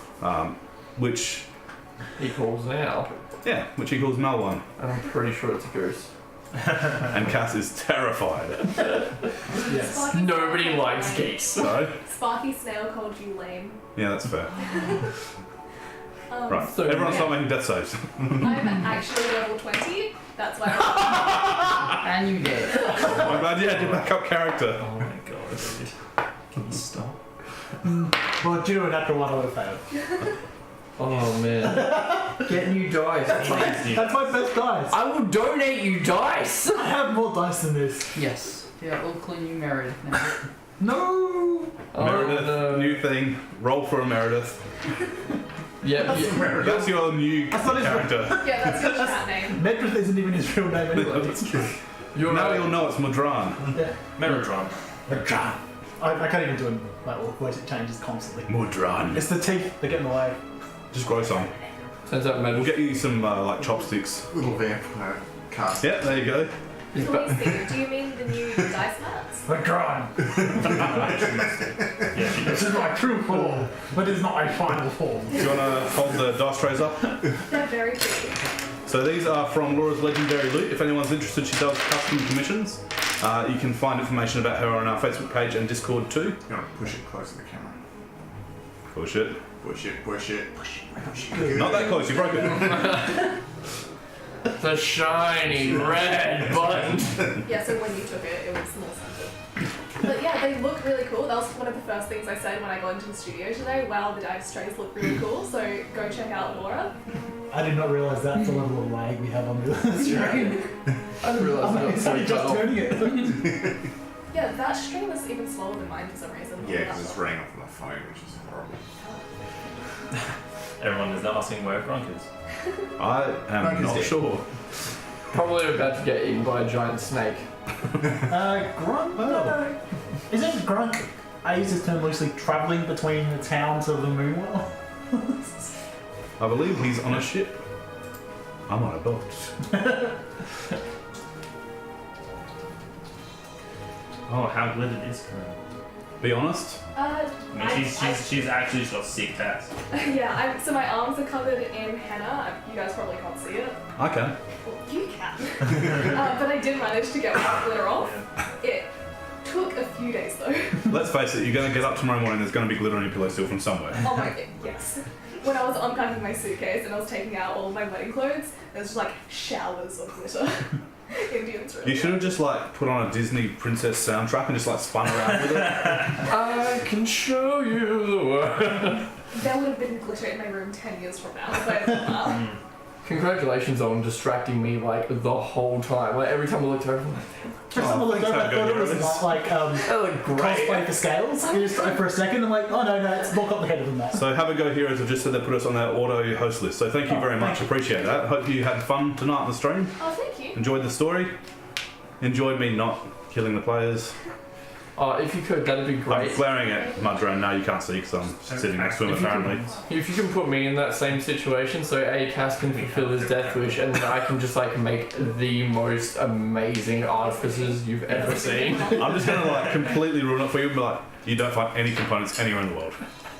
which He calls now, which he calls Malwine, and I'm pretty sure it's a goose. and Cass is terrified. Yes. Sparky Nobody Snail likes called you geese. So Sparky Snail called you lame. yeah, that's fair. Right, So- everyone yeah. start making death saves. I'm actually level 20. That's why And you did. I'm glad you had your backup character. Oh my god, dude. Can you stop? Well, due to a natural one, I would have failed. Oh man. Get new dice. That's my best dice. I will donate you dice! I have more dice than this. Yes. Yeah, we'll call you Meredith now. No! Meredith, no. new thing. Roll for a Meredith. Yeah, That's your new That's not his character. yeah, that's your chat name. Medrith isn't even his real name anyway. That's true. you're Now right. you'll know it's Mudran. Merodron. Mudran. I can't even do it. Like, voice it changes constantly. Mudran. It's the teeth that get in the way. Just grow some. Turns out We'll get you some like chopsticks. Little vampire cast. Yeah, there you go. Let me see. Do you mean the new dice mats? Mudran. Yeah, she This does. is my true form, but it's not my final form. Do you want to hold the dice trays up? They're very pretty. So these are from Laura's Legendary Loot. If anyone's interested, she does custom commissions. You can find information about her on our Facebook page and Discord too. You want to push it close to the camera. Push it. Push it, push it, push it, push it. Not that close, you broke it. the shiny red button. Yeah, so when you took it, it was more scented. But yeah, they look really cool. That was one of the first things I said when I got into the studio today. Wow, the dice trays look really cool. So go check out Laura. I did not realise that's the level of lag we have on the stream. I didn't realise that was It's so only just well. turning it. Yeah, that stream is even slower than mine for some reason. Yeah, because it's running off my phone, which is horrible. Everyone is now asking where Gronk is. I am Gronk is not dead. sure. Probably about to get eaten by a giant snake. Grunt? No. Isn't Grunt, I use this term loosely, travelling between the towns of the Moonwell? I believe he's on a ship. I'm on a boat. Oh, how good it is. Be honest. I mean, she's actually just got sick tats. Yeah, so my arms are covered in henna. You guys probably can't see it. I can. Well, you can. But I did manage to get my glitter off. It took a few days though. Let's face it, you're going to get up tomorrow morning, there's going to be glitter on your pillow still from somewhere. Oh my god, yes. When I was unpacking my suitcase and I was taking out all of my wedding clothes, there was just like showers of glitter. Indians really. You should have just like put on a Disney princess soundtrack and just like spun around with it. I can show you the world. There would have been glitter in my room 10 years from now if I had done that. Congratulations on distracting me like the whole time. Like every time I looked over, I'm like, For some of the thanks, I how thought good it was yours. not like that looked cosplay great. for scales. You just for a second, I'm like, oh no, it's more complicated than that. So Have a Go Heroes have just said they put us on their auto host list. So thank you Oh, very much. thank you. Appreciate that. Hope you had fun tonight on the stream. Oh, thank you. Enjoyed the story. Enjoyed me not killing the players. If you could, that'd be I'm great. glaring at Mudran now. You can't see because I'm sitting next to him If you apparently. If you can put me in that same situation, so Cass can fulfill his death wish, and then I can just like make the most amazing artifices you've ever seen. I'm just gonna like completely ruin it for you and be like, you don't find any components anywhere in the world.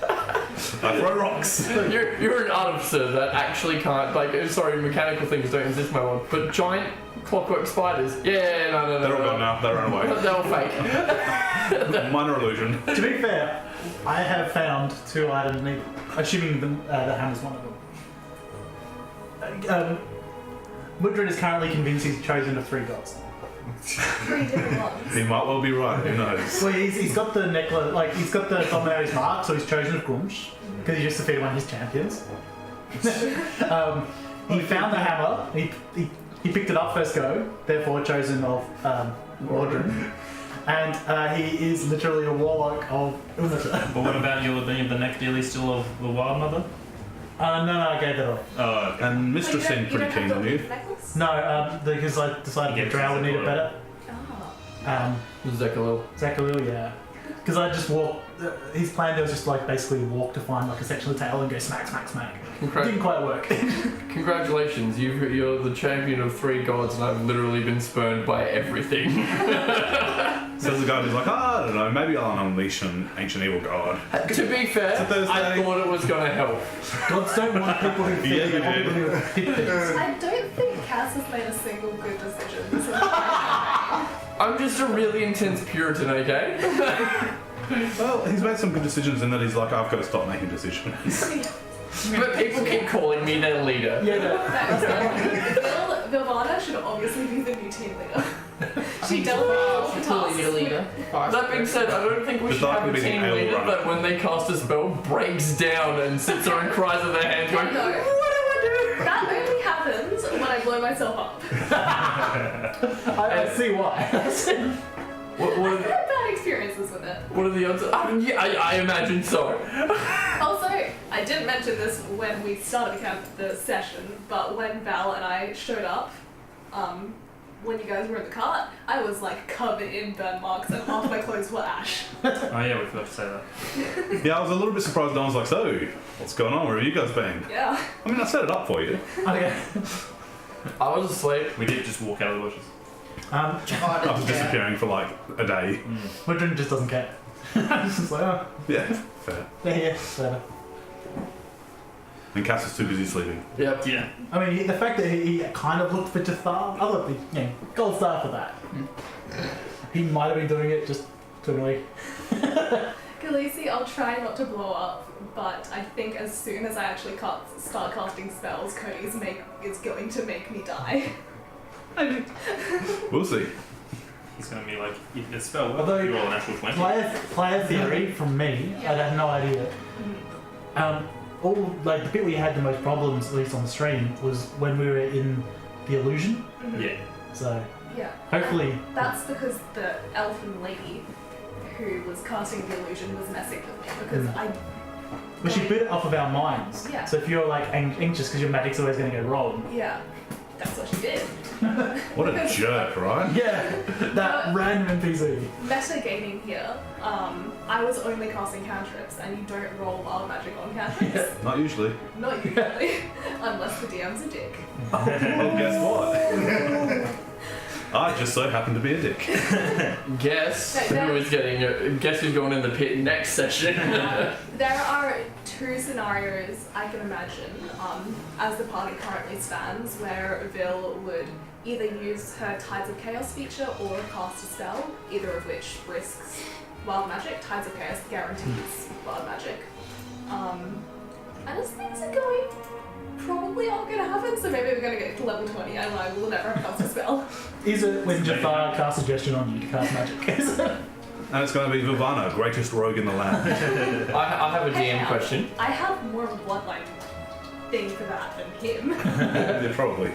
I throw rocks. You're an artificer that actually can't mechanical things don't exist in my world, but giant clockwork spiders. Yeah, no. They're all gone now. They ran away. They're all fake. Minor illusion. To be fair, I have found 2 items, assuming the hammer's one of them. Mudran is currently convinced he's chosen of 3 gods. 3 different ones. He might well be right. Who knows? Well, he's got the necklace, like he's got the Dominator's mark, so he's chosen of Grumsh because he just defeated one of his champions. He found the hammer. He picked it up first go, therefore chosen of Mudran. And he is literally a warlock of Unnatural. But what about your the neck dealie still of the Wild Mother? No, I gave that off. Oh, okay. And Mistress Oh, you seemed don't pretty keen have on the you. necklace? No, because I decided Yeah, the drow would need it better. Oh. Zekalil. Zekalil, yeah. Because I just walked. His plan there was just like basically walk to find like a section of the tail and go smack. Didn't quite work. Congratulations, you're the champion of 3 gods, and I've literally been spurned by everything. Says the guy who's like, I don't know, maybe I'll unleash an ancient evil god. To be fair, It's a Thursday. I thought it was gonna help. Gods don't want people who fit. Yeah, you they want did. people who fit things. I don't think Cass has made a single good decision since the campaign. I'm just a really intense Puritan, okay? Well, he's made some good decisions in that he's like, I've got to stop making decisions. But people keep calling me their leader. Yeah, no. Vilvana should obviously be the new team leader. She dealt with all the Totally need a tasks. leader. That being said, I don't think we The should dark have a can be the team ale leader runner. that when they cast a spell breaks down and sits there and cries at their hands going, No. what do I do? That only happens when I blow myself up. I see why. What I've are, had bad experiences with it. what are the odds? I imagine so. Also, I didn't mention this when we started the session, but when Val and I showed up, when you guys were in the cart, I was like covered in burn marks and half my clothes were ash. Oh yeah, we forgot to say that. Yeah, I was a little bit surprised. I was like, so, what's going on? Where have you guys been? Yeah. I mean, I set it up for you. Okay. I was asleep. We did just walk out of the bushes. I was disappearing for like a day. Mudran just doesn't care. It's just like, oh, Yeah, fair. yeah, whatever. And Cass is too busy sleeping. Yep. Yeah. I mean, the fact that he kind of looked for Jafar, I look, gold star for that. He might have been doing it just to annoy. Khaleesi, I'll try not to blow up, but I think as soon as I actually start casting spells, Cody is going to make me die. We'll see. He's gonna be like, if the spell works, Although- you roll a natural 20. Player theory from me, I have no idea. All like the bit we had the most problems, at least on the stream, was when we were in the illusion. Yeah. So Yeah. hopefully, That's because the elfin lady who was casting the illusion was messing with me because we should build it off of our minds. Yeah. So if you're like anxious because your magic's always going to go wrong. yeah, that's what she did. What a jerk, right? Yeah, that random NPC. Metagaming here, I was only casting cantrips, and you don't roll wild magic on cantrips. Not usually. Not usually, unless the DM's a dick. Well, guess what? I just so happen to be a dick. Guess No, who's going in the pit next session. There are two scenarios I can imagine, as the party currently stands, where Vil would either use her Tides of Chaos feature or cast a spell, either of which risks wild magic. Tides of Chaos guarantees wild magic. And as things are going, probably aren't going to happen, so maybe we're going to get to level 20 and I will never have cast a spell. Is it when Jafar casts suggestion on you to cast magic? And it's going to be Vivana, greatest rogue in the land. I have a DM question. I have more of a bloodline thing for that than him. Yeah, probably.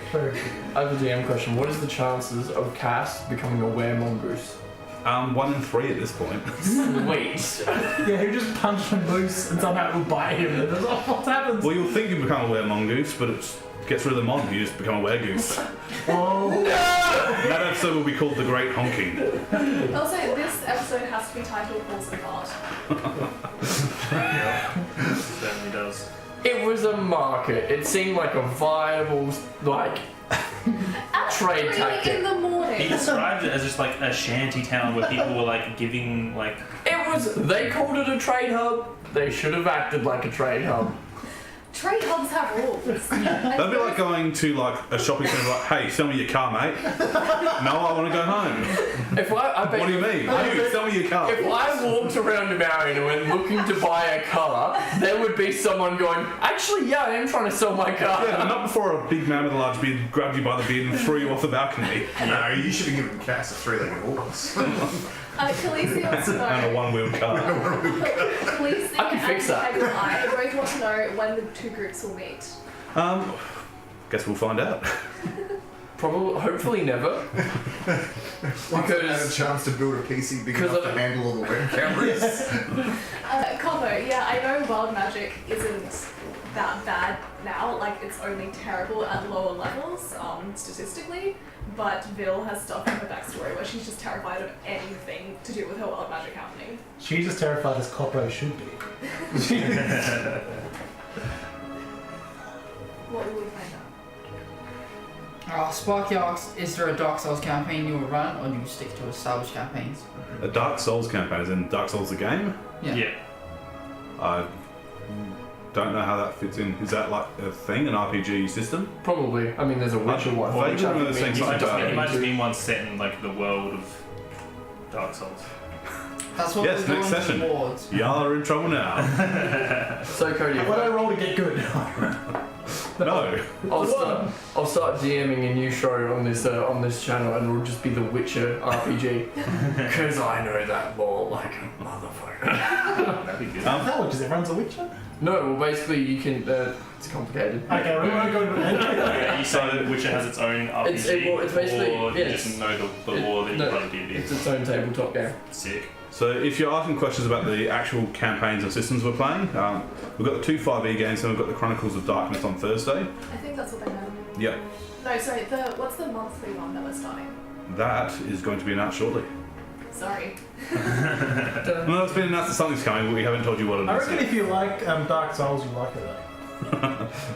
I have a DM question. What is the chances of Cass becoming a weremongoose? 1 in 3 at this point. Sweet. Yeah, who just punched him loose and somehow it will bite him. And what happens? Well, you'll think you become a weremongoose, but it gets rid of the mon. You just become a weregoose. Oh. That episode will be called The Great Honking. Also, this episode has to be titled Horse and Cart. Certainly does. It was a market. It seemed like a viable, like, At Trade 3 tactic. in the morning. He described it as just like a shanty town where people were like giving like. they called it a trade hub. They should have acted like a trade hub. Trade hubs have rules. That'd be like going to like a shopping centre, like, hey, sell me your car, mate. No, I want to go home. What do you mean? You, sell me your car. If I walked around Marino and looking to buy a car, there would be someone going, actually, yeah, I am trying to sell my car. Yeah, but not before a big man with a large beard grabbed you by the beard and threw you off the balcony. No, you should have given Cass a 3-legged horse. Khaleesi wants to know. And a one-wheeled car. Khaleesi I can fix that. and I both want to know when the two groups will meet. Guess we'll find out. Probably, hopefully never. Once I had a chance to build a PC big enough to handle all the web cameras. Combo, yeah, I know wild magic isn't that bad now, like it's only terrible at lower levels, statistically, but Vil has stuff in her backstory where she's just terrified of anything to do with her wild magic happening. She's as terrified as Coppo should be. What will we find out? Sparky asks, is there a Dark Souls campaign you will run, or do you stick to established campaigns? A Dark Souls campaign, as in Dark Souls the game? Yeah. I don't know how that fits in. Is that like a thing, an RPG system? Probably. I mean, there's a Witcher one. I vaguely remember which seeing I He something might just, about he it. might just mean one set in like the world of Dark Souls. That's what Yes, we're next going session. towards. Y'all are in trouble now. So Cody, What do I roll to get good? No. I'll start DMing a new show on this channel, and it'll just be the Witcher RPG, because I know that lore like a motherfucker. That'd be good. How much is everyone's a Witcher? No, well basically you can. It's complicated. Okay, we won't go into it. Yeah, you say Witcher has its own RPG, it's basically- or you yes. just know the lore that you No, play D&D. It's its own tabletop game. Sick. So if you're asking questions about the actual campaigns and systems we're playing, we've got the two 5e games and we've got the Chronicles of Darkness on Thursday. I think that's what they meant. Yep. No, sorry. What's the monthly one that we're starting? That is going to be announced shortly. Sorry. No, it's been announced that something's coming, but we haven't told you what it is. I reckon yet. if you like Dark Souls, you like it.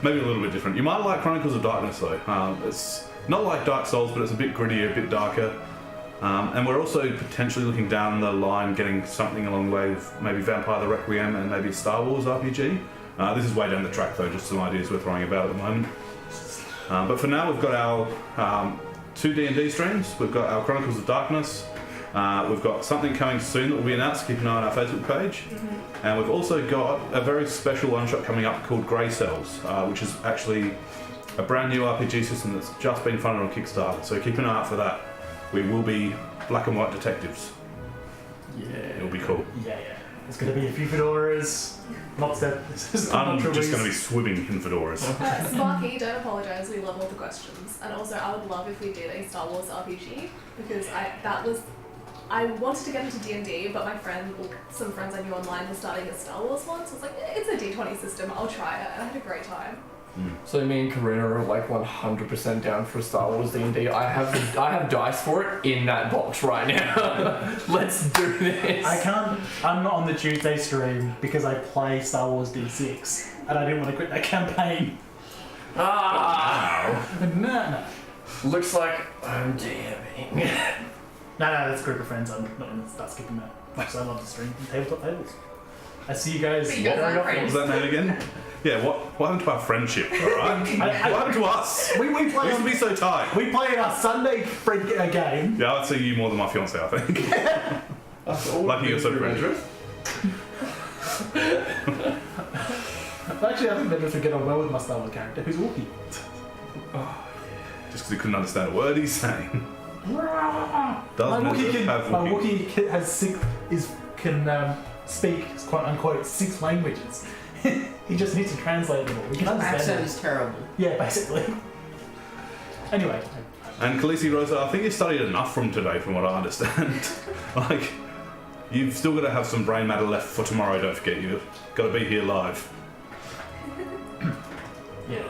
Maybe a little bit different. You might like Chronicles of Darkness though. It's not like Dark Souls, but it's a bit grittier, a bit darker. And we're also potentially looking down the line, getting something along the way with maybe Vampire the Requiem and maybe a Star Wars RPG. This is way down the track though, just some ideas we're throwing about at the moment. But for now, we've got our 2 D&D streams. We've got our Chronicles of Darkness. We've got something coming soon that will be announced. Keep an eye on our Facebook page. And we've also got a very special one-shot coming up called Grey Cells, which is actually a brand new RPG system that's just been funded on Kickstarter. So keep an eye out for that. We will be black and white detectives. Yeah. It'll be cool. Yeah. There's going to be a few fedoras. Not that. I'm just going to be swimming in fedoras. Sparky, don't apologise. We love all the questions, and also I would love if we did a Star Wars RPG because I wanted to get into D&D, but some friends I knew online were starting a Star Wars one, so I was like, it's a D20 system. I'll try it, and I had a great time. So me and Karina are like 100% down for Star Wars D&D. I have dice for it in that box right now. Let's do this. I'm not on the Tuesday stream because I play Star Wars D6 and I didn't want to quit that campaign. No. Looks like I'm DMing. No, that's a group of friends. I'm not going to start skipping that. Much as I love to stream Tabletop Fables. I see you guys But you guys very aren't often. What was that name again? Yeah, what happened to our friendship, alright? What happened to us? We We play used to be so tight. we play our Sunday game. Yeah, I'd see you more than my fiancée, I think. Lucky you're so friendly. Actually, I think Bedros would get on well with my Star Wars character, who's Wookiee. Just because he couldn't understand a word he's saying. My Wookiee can speak quote unquote 6 languages. He just needs to translate them all. We can His understand accent them. is terrible. Yeah, basically. Anyway, And Khaleesi Rosa, I think you studied enough from today, from what I understand. Like, you've still got to have some brain matter left for tomorrow, don't forget. You've got to be here live. yeah.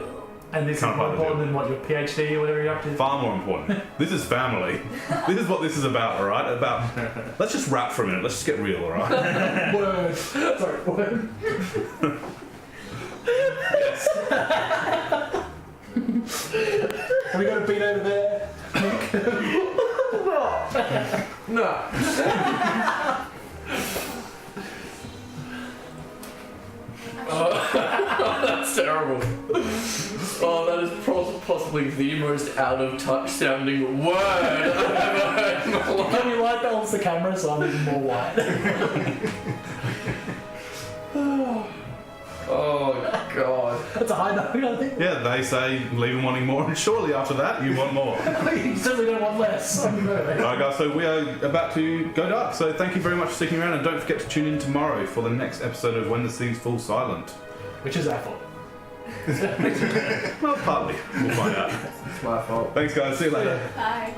And this Can't is more quite do important it. than what your PhD or whatever you're up to. Far more important. This is family. This is what this is about, alright? Let's just rap for a minute. Let's just get real, alright? Word. Sorry, word. Yes. Have we got a beat over there? No. That's terrible. Oh, that is possibly the most out of touch sounding word I've ever heard in my life. Can you light that off the camera so I'm even more white? Oh, God. That's a high note, I think. Yeah, they say leave them wanting more, and surely after that, you want more. You certainly don't want less. Alright guys, so we are about to go dark, so thank you very much for sticking around, and don't forget to tune in tomorrow for the next episode of When the Seas Fall Silent. Which is our fault. Well, partly. We'll find out. It's my fault. Thanks guys, see you later. Bye.